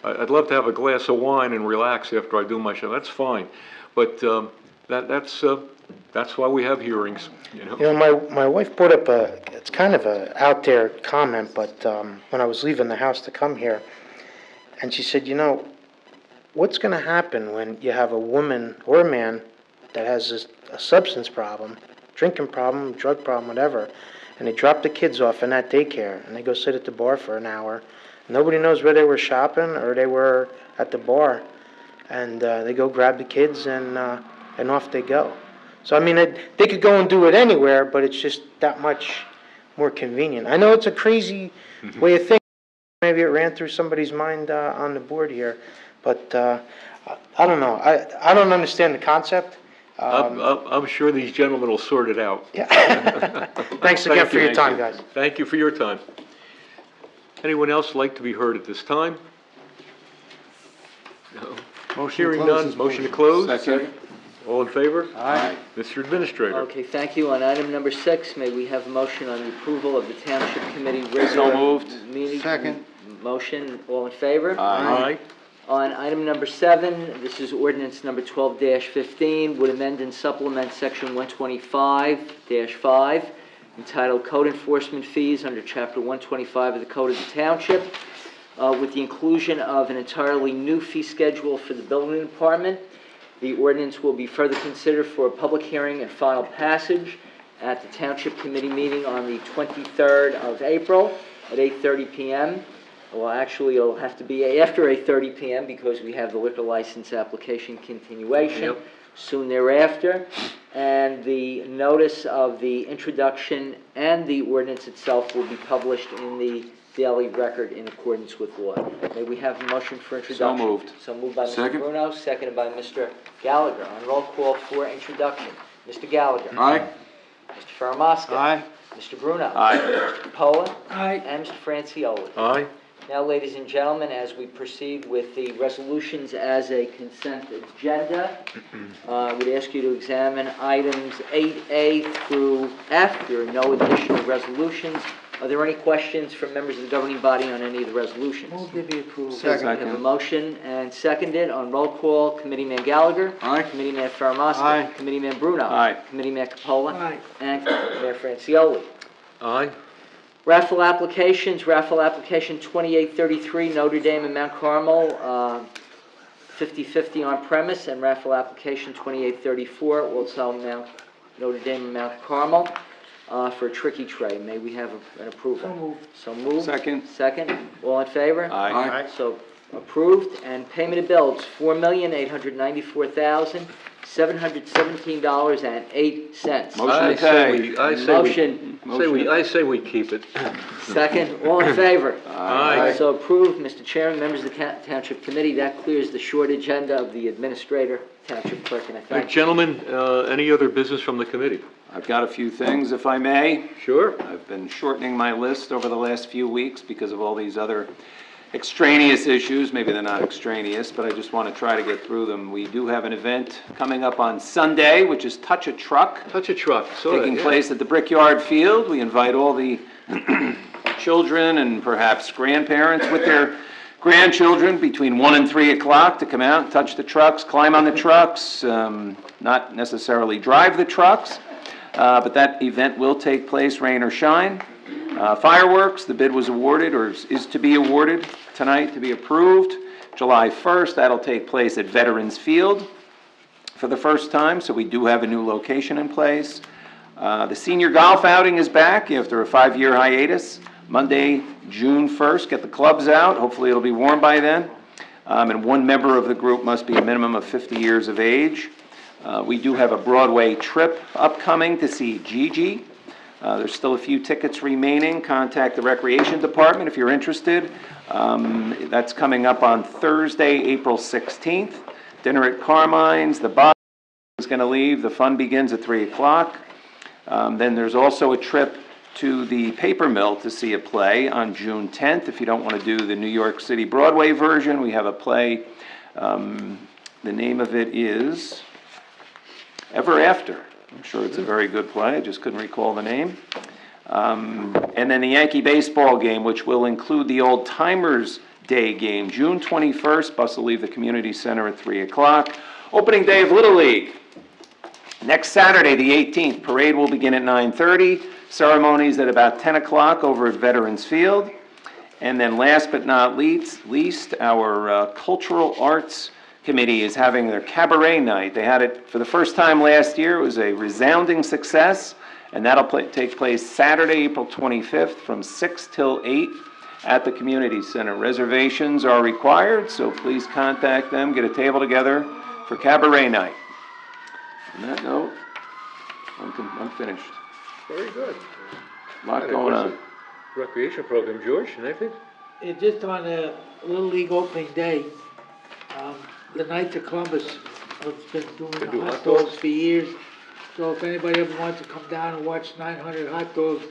I'd love to have a glass of wine and relax after I do my show, that's fine. But that's why we have hearings, you know? You know, my wife brought up it's kind of a out there comment, but when I was leaving the house to come here, and she said, you know, what's going to happen when you have a woman or a man that has a substance problem, drinking problem, drug problem, whatever, and they drop the kids off in that daycare, and they go sit at the bar for an hour. Nobody knows where they were shopping or they were at the bar, and they go grab the kids and off they go. So, I mean, they could go and do it anywhere, but it's just that much more convenient. I know it's a crazy way of thinking. Maybe it ran through somebody's mind on the board here, but I don't know. I don't understand the concept. I'm sure these gentlemen will sort it out. Yeah. Thanks again for your time, guys. Thank you for your time. Anyone else like to be heard at this time? No. Hearing none, motion to close? Second. All in favor? Aye. Mr. Administrator. Okay, thank you. On item number 6, may we have a motion on the approval of the Township Committee regular So moved. meeting? Second. Motion, all in favor? Aye. On item number 7, this is ordinance number 12-15, would amend and supplement section 125-5, entitled Code Enforcement Fees under Chapter 125 of the Code of the Township, with the inclusion of an entirely new fee schedule for the building department. The ordinance will be further considered for a public hearing and final passage at the Township Committee meeting on the 23rd of April at 8:30 p.m. Well, actually, it'll have to be after 8:30 p.m. because we have the liquor license application continuation soon thereafter. And the notice of the introduction and the ordinance itself will be published in the Daily Record in accordance with law. May we have a motion for introduction? So moved. So moved by Mr. Second. Bruno, seconded by Mr. Gallagher. On roll call for introduction. Mr. Gallagher. Aye. Mr. Faramasca. Aye. Mr. Bruno. Aye. Mr. Capola. Aye. And Mr. Francioli. Aye. Now, ladies and gentlemen, as we proceed with the resolutions as a consent agenda, I would ask you to examine items 8A through F. There are no additional resolutions. Are there any questions from members of the governing body on any of the resolutions? Move to be approved. We have a motion and seconded on roll call. Committeeman Gallagher. Aye. Committeeman Faramasca. Aye. Committeeman Bruno. Aye. Committeeman Capola. Aye. And Mayor Francioli. Aye. Raffle applications, raffle application 2833, Notre Dame and Mount Carmel, 50/50 on premise, and raffle application 2834, also Notre Dame and Mount Carmel, for a tricky tray. May we have an approval? So moved. So moved. Second. Second. All in favor? Aye. So approved. And payment of bills, $4,894,717.08. Motion to pay. I say we keep it. Second, all in favor? Aye. So approved, Mr. Chairman, members of the Township Committee, that clears the short agenda of the Administrator, Township Clerk, and I thank you. Gentlemen, any other business from the committee? I've got a few things, if I may. Sure. I've been shortening my list over the last few weeks because of all these other extraneous issues. Maybe they're not extraneous, but I just want to try to get through them. We do have an event coming up on Sunday, which is Touch a Truck. Touch a Truck. Taking place at the Brickyard Field. We invite all the children and perhaps grandparents with their grandchildren between 1 and 3 o'clock to come out and touch the trucks, climb on the trucks, not necessarily drive the trucks, but that event will take place, rain or shine. Fireworks, the bid was awarded or is to be awarded tonight to be approved. July 1st, that'll take place at Veterans Field for the first time, so we do have a new location in place. The senior golf outing is back after a 5-year hiatus. Monday, June 1st, get the clubs out. Hopefully it'll be warm by then. And one member of the group must be a minimum of 50 years of age. We do have a Broadway trip upcoming to see Gigi. There's still a few tickets remaining. Contact the Recreation Department if you're interested. That's coming up on Thursday, April 16th. Dinner at Carmine's. The bus is going to leave. The fun begins at 3 o'clock. Then there's also a trip to the Paper Mill to see a play on June 10th. If you don't want to do the New York City Broadway version, we have a play. The name of it is Ever After. I'm sure it's a very good play. I just couldn't recall the name. And then the Yankee baseball game, which will include the Old Timers Day game. June 21st, bus will leave the community center at 3 o'clock. Opening day of Little League. Next Saturday, the 18th, parade will begin at 9:30. Ceremonies at about 10 o'clock over at Veterans Field. And then last but not least, our Cultural Arts Committee is having their cabaret night. They had it for the first time last year. It was a resounding success, and that'll take place Saturday, April 25th from 6 till 8 at the Community Center. Reservations are required, so please contact them, get a table together for cabaret night. On that note, I'm finished. Very good. A lot going on. Recreation program, George, anything? Just on the Little League opening day, the Knights of Columbus has been doing the hot dogs for years. So if anybody ever wants to come down and watch 900 hot dogs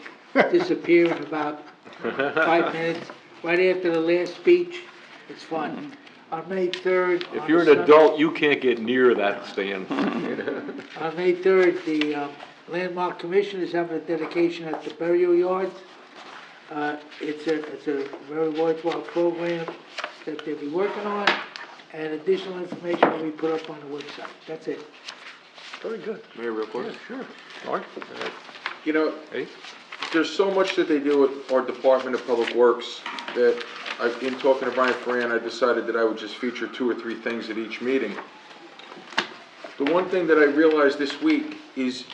disappear in about 5 minutes, right after the last speech, it's fun. On May 3rd. If you're an adult, you can't get near that stand. On May 3rd, the Landmark Commission is having a dedication at the burial yards. It's a very worthwhile program that they'll be working on, and additional information will be put up on the website. That's it. Very good. Mayor, real quick? Yeah, sure. Art? You know, Hey? there's so much that they do at our Department of Public Works that, in talking to Brian Ferran, I decided that I would just feature 2 or 3 things at each meeting. The one thing that I realized this week is,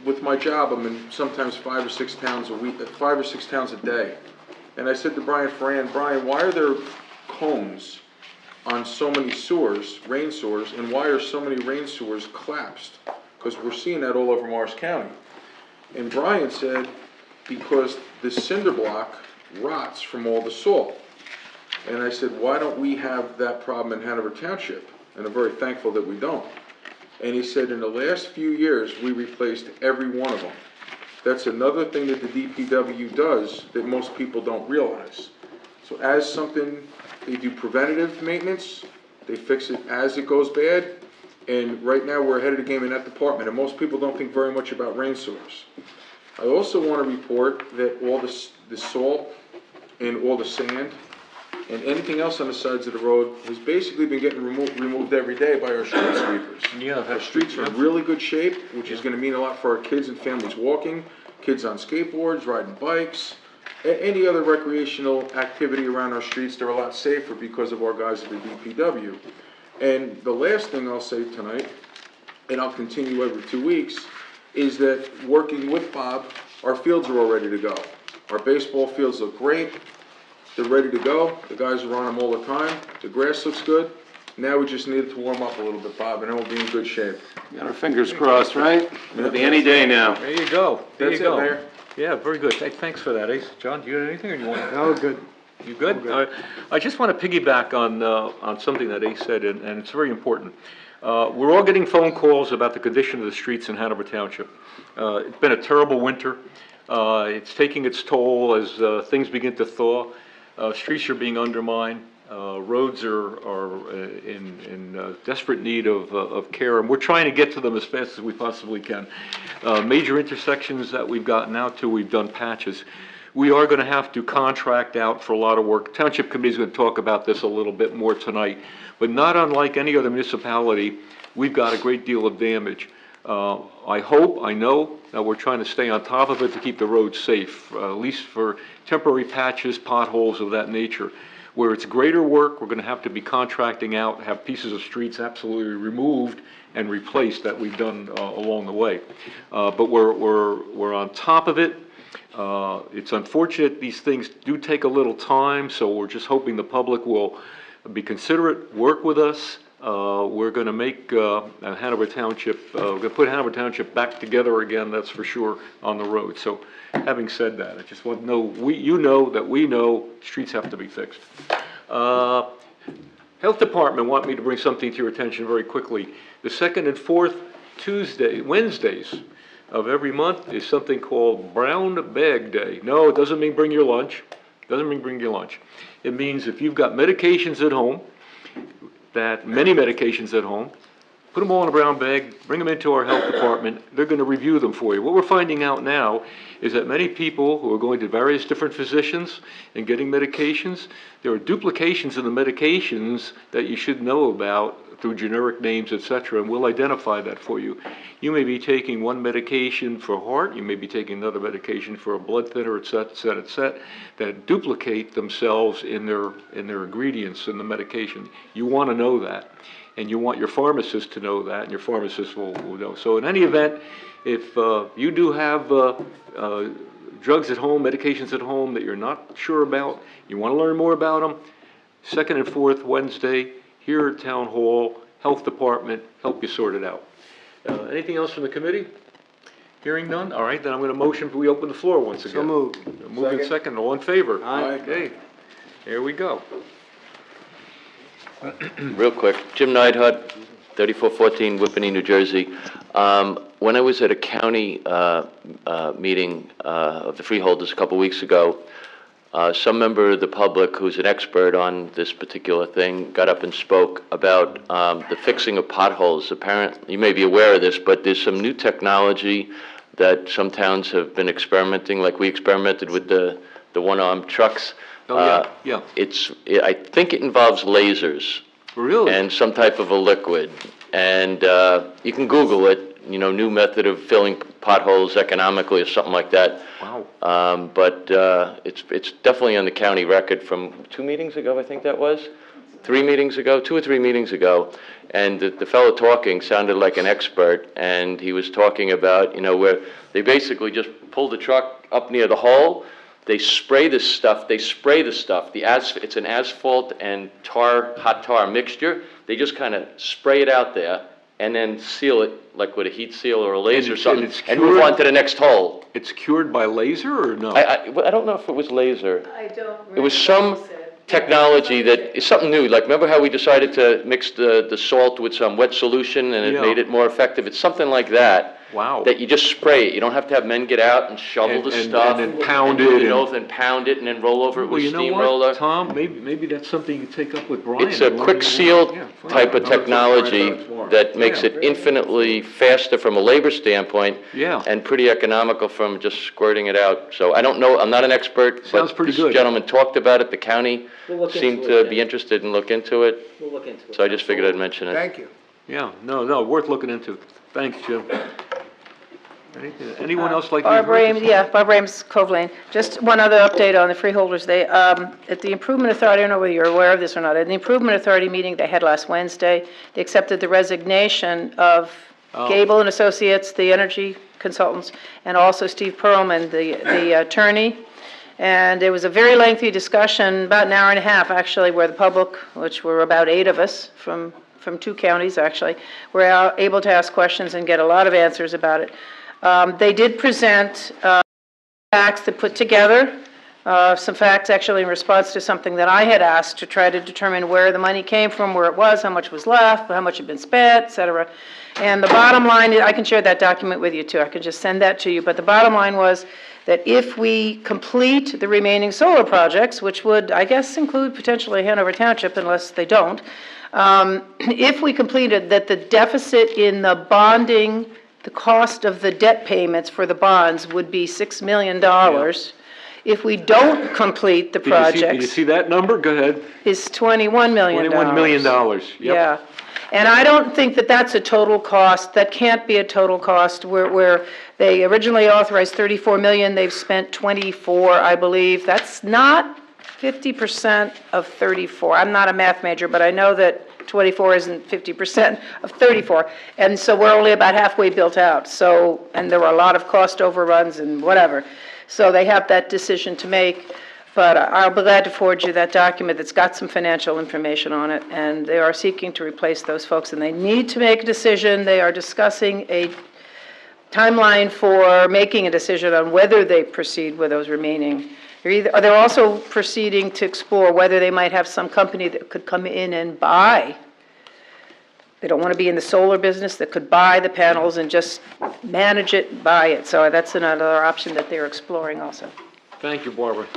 with my job, I'm in sometimes 5 or 6 towns a week, 5 or 6 towns a day. And I said to Brian Ferran, Brian, why are there cones on so many sewers, rain sewers, and why are so many rain sewers collapsed? Because we're seeing that all over Morris County. And Brian said, because the cinder block rots from all the salt. And I said, why don't we have that problem in Hanover Township? And I'm very thankful that we don't. And he said, in the last few years, we replaced every one of them. That's another thing that the DPW does that most people don't realize. So as something, they do preventative maintenance, they fix it as it goes bad, and right now we're ahead of the game in that department, and most people don't think very much about rain sewers. I also want to report that all the salt and all the sand and anything else on the sides of the road has basically been getting removed every day by our street sweepers. Yeah. Our streets are in really good shape, which is going to mean a lot for our kids and families walking, kids on skateboards, riding bikes, any other recreational activity around our streets. They're a lot safer because of our guys at the DPW. And the last thing I'll say tonight, and I'll continue every 2 weeks, is that working with Bob, our fields are all ready to go. Our baseball fields look great. They're ready to go. The guys are on them all the time. The grass looks good. Now we just need it to warm up a little bit, Bob, and then we'll be in good shape. Got our fingers crossed, right? It'll be any day now. There you go. There That's you go. it, Mayor. Yeah, very good. Hey, thanks for that, Ace. John, do you have anything, or you want to? No, good. You good? I just want to piggyback on something that Ace said, and it's very important. We're all getting phone calls about the condition of the streets in Hanover Township. It's been a terrible winter. It's taking its toll as things begin to thaw. Streets are being undermined. Roads are in desperate need of care, and we're trying to get to them as fast as we possibly can. Major intersections that we've gotten out to, we've done patches. We are going to have to contract out for a lot of work. Township Committee is going to talk about this a little bit more tonight, but not unlike any other municipality, we've got a great deal of damage. I know that we're trying to stay on top of it to keep the roads safe, at least for temporary patches, potholes of that nature. Where it's greater work, we're going to have to be contracting out, have pieces of streets absolutely removed and replaced that we've done along the way. But we're on top of it. It's unfortunate these things do take a little time, so we're just hoping the public will be considerate, work with us. We're going to make Hanover Township, we're going to put Hanover Township back together again, that's for sure, on the road. So having said that, I just want to know, we know streets have to be fixed. Health Department want me to bring something to your attention very quickly. The second and fourth Wednesdays of every month is something called Brown Bag Day. No, it doesn't mean bring your lunch. Doesn't mean bring your lunch. It means if you've got medications at home, many medications at home, put them all in a brown bag, bring them into our health department, they're gonna review them for you. What we're finding out now is that many people who are going to various different physicians and getting medications, there are duplications in the medications that you should know about through generic names, et cetera, and we'll identify that for you. You may be taking one medication for heart, you may be taking another medication for a blood thinner, et cetera, that duplicate themselves in their ingredients in the medication. You want to know that, and you want your pharmacist to know that, and your pharmacist will know. So in any event, if you do have drugs at home, medications at home that you're not sure about, you want to learn more about them, second and fourth Wednesday, here at Town Hall, Health Department, help you sort it out. Anything else from the committee? Hearing none? All right, then I'm going to motion we open the floor once again. So moved. Moved and second, all in favor? Aye. Okay, here we go. Real quick, Jim Neidhart, 3414 Whippany, New Jersey. When I was at a county meeting of the freeholders a couple weeks ago, some member of the public who's an expert on this particular thing got up and spoke about the fixing of potholes. Apparently, you may be aware of this, but there's some new technology that some towns have been experimenting, like we experimented with the one-armed trucks. Oh, yeah. I think it involves lasers. Really? And some type of a liquid. And you can Google it, new method of filling potholes economically or something like that. Wow. But it's definitely on the county record from 2 meetings ago, I think that was? 3 meetings ago, 2 or 3 meetings ago. And the fellow talking sounded like an expert, and he was talking about, where they basically just pull the truck up near the hole, they spray this stuff, it's an asphalt and hot tar mixture. They just kind of spray it out there and then seal it like with a heat seal or a laser or something and move on to the next hole. It's cured by laser or no? I don't know if it was laser. I don't It was some technology that is something new. Like, remember how we decided to mix the salt with some wet solution and it made it more effective? It's something like that. Wow. That you just spray it. You don't have to have men get out and shovel the stuff. And then pound it. And pound it and then roll over it with a steamroller. What, Tom? Maybe that's something you take up with Brian. It's a quick seal type of technology that makes it infinitely faster from a labor standpoint. Yeah. And pretty economical from just squirting it out. So I don't know, I'm not an expert. Sounds pretty good. This gentleman talked about it. The county We'll look seemed into it, to be interested and look into it. We'll look into it. So I just figured I'd mention it. Thank you. Yeah, no, worth looking into. Thanks, Jim. Anyone else like to? Barbara Ames, Cove Lane. Just one other update on the freeholders. They, at the Improvement Authority, I don't know whether you're aware of this or not, at the Improvement Authority meeting they had last Wednesday, they accepted the resignation of Gable and Associates, the energy consultants, and also Steve Perlman, the attorney. And it was a very lengthy discussion, about an hour and a half, actually, where the public, which were about 8 of us from 2 counties, actually, were able to ask questions and get a lot of answers about it. They did present facts that put together, some facts actually in response to something that I had asked to try to determine where the money came from, where it was, how much was left, how much had been spent, et cetera. And the bottom line, I can share that document with you too, I can just send that to you, but the bottom line was that if we complete the remaining solar projects, which would, I guess, include potentially Hanover Township unless they don't, if we completed that, the deficit in the bonding, the cost of the debt payments for the bonds would be $6 million. If we don't complete the projects. Did you see that number? Go ahead. Is $21 million. $21 million, yep. Yeah. And I don't think that that's a total cost. That can't be a total cost where they originally authorized $34 million, they've spent 24, I believe. That's not 50% of 34. I'm not a math major, but I know that 24 isn't 50% of 34. And so we're only about halfway built out. So, and there were a lot of cost overruns and whatever. So they have that decision to make. But I'll be glad to forward you that document that's got some financial information on it. And they are seeking to replace those folks, and they need to make a decision. They are discussing a timeline for making a decision on whether they proceed with those remaining. They're also proceeding to explore whether they might have some company that could come in and buy. They don't want to be in the solar business, that could buy the panels and just manage it, buy it. So that's another option that they're exploring also. Thank you, Barbara.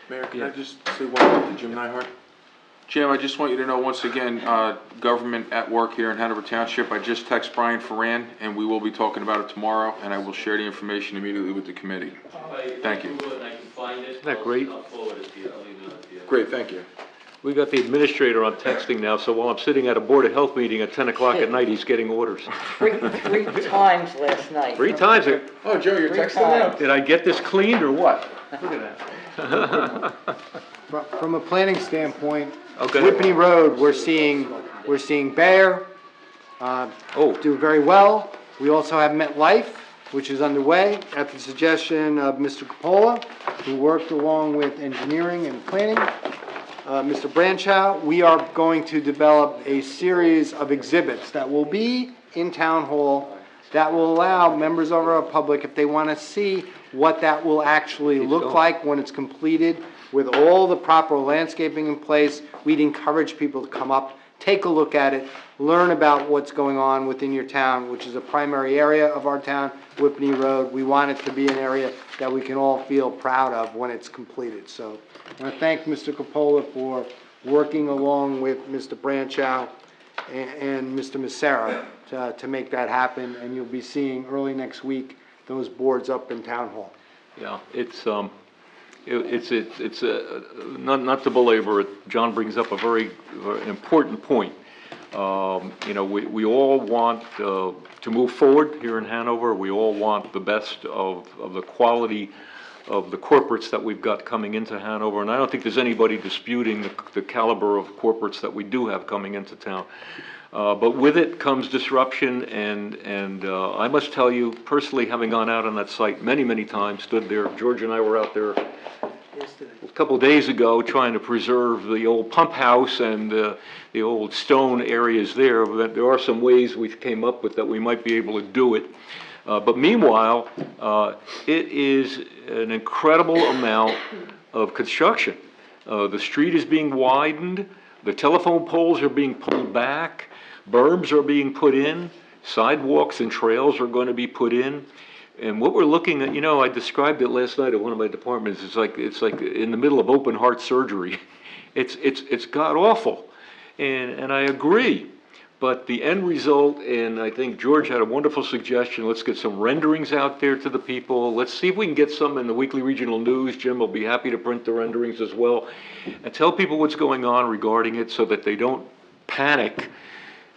Mayor, can I just say one thing to Jim Neidhart? Jim, I just want you to know, once again, government at work here in Hanover Township. I just text Brian Ferran, and we will be talking about it tomorrow, and I will share the information immediately with the committee. Thank you. Isn't that great? Great, thank you. We got the administrator on texting now, so while I'm sitting at a Board of Health meeting at 10 o'clock at night, he's getting orders. Three times last night. 3 times. Oh, Joe, you're 3 texting now? times. Did I get this cleaned or what? Look at that. From a planning standpoint, Okay. Whippany Road, we're seeing Bayer do very well. We also have MetLife, which is underway at the suggestion of Mr. Coppola, who worked along with engineering and planning. Mr. Branchow, we are going to develop a series of exhibits that will be in Town Hall that will allow members of our public, if they want to see what that will actually look like when it's completed, with all the proper landscaping in place, we'd encourage people to come up, take a look at it, learn about what's going on within your town, which is a primary area of our town, Whippany Road. We want it to be an area that we can all feel proud of when it's completed. So I want to thank Mr. Coppola for working along with Mr. Branchow and Mr. Macera to make that happen, and you'll be seeing early next week those boards up in Town Hall. Yeah, it's not to belabor it, John brings up a very important point. You know, we all want to move forward here in Hanover. We all want the best of the quality of the corporates that we've got coming into Hanover, and I don't think there's anybody disputing the caliber of corporates that we do have coming into town. But with it comes disruption, and I must tell you, personally, having gone out on that site many, many times, stood there, George and I were out there a couple of days ago trying to preserve the old pump house and the old stone areas there. But there are some ways we came up with that we might be able to do it. But meanwhile, it is an incredible amount of construction. The street is being widened, the telephone poles are being pulled back, berms are being put in, sidewalks and trails are going to be put in. And what we're looking at, you know, I described it last night at one of my departments. It's like in the middle of open heart surgery. It's god awful, and I agree. But the end result, and I think George had a wonderful suggestion. Let's get some renderings out there to the people. Let's see if we can get some in the weekly regional news. Jim will be happy to print the renderings as well, and tell people what's going on regarding it, so that they don't panic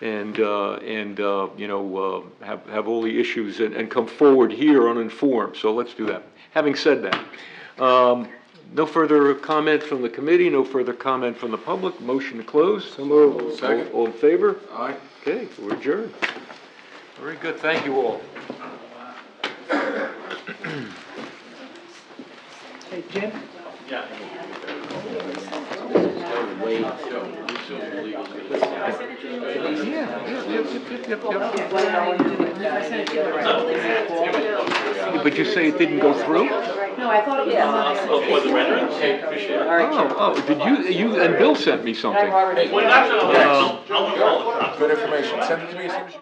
and you know, have all the issues and come forward here uninformed. So let's do that. Having said that, no further comment from the committee, no further comment from the public. Motion to close. So moved. Second. All in favor? Aye. Okay, we're adjourned. Very good, thank you all. Hey, Jim? But you say it didn't go through? No, I thought it was. For the renderings? Did you and Bill sent me something. Good information. Send it to me as soon as you...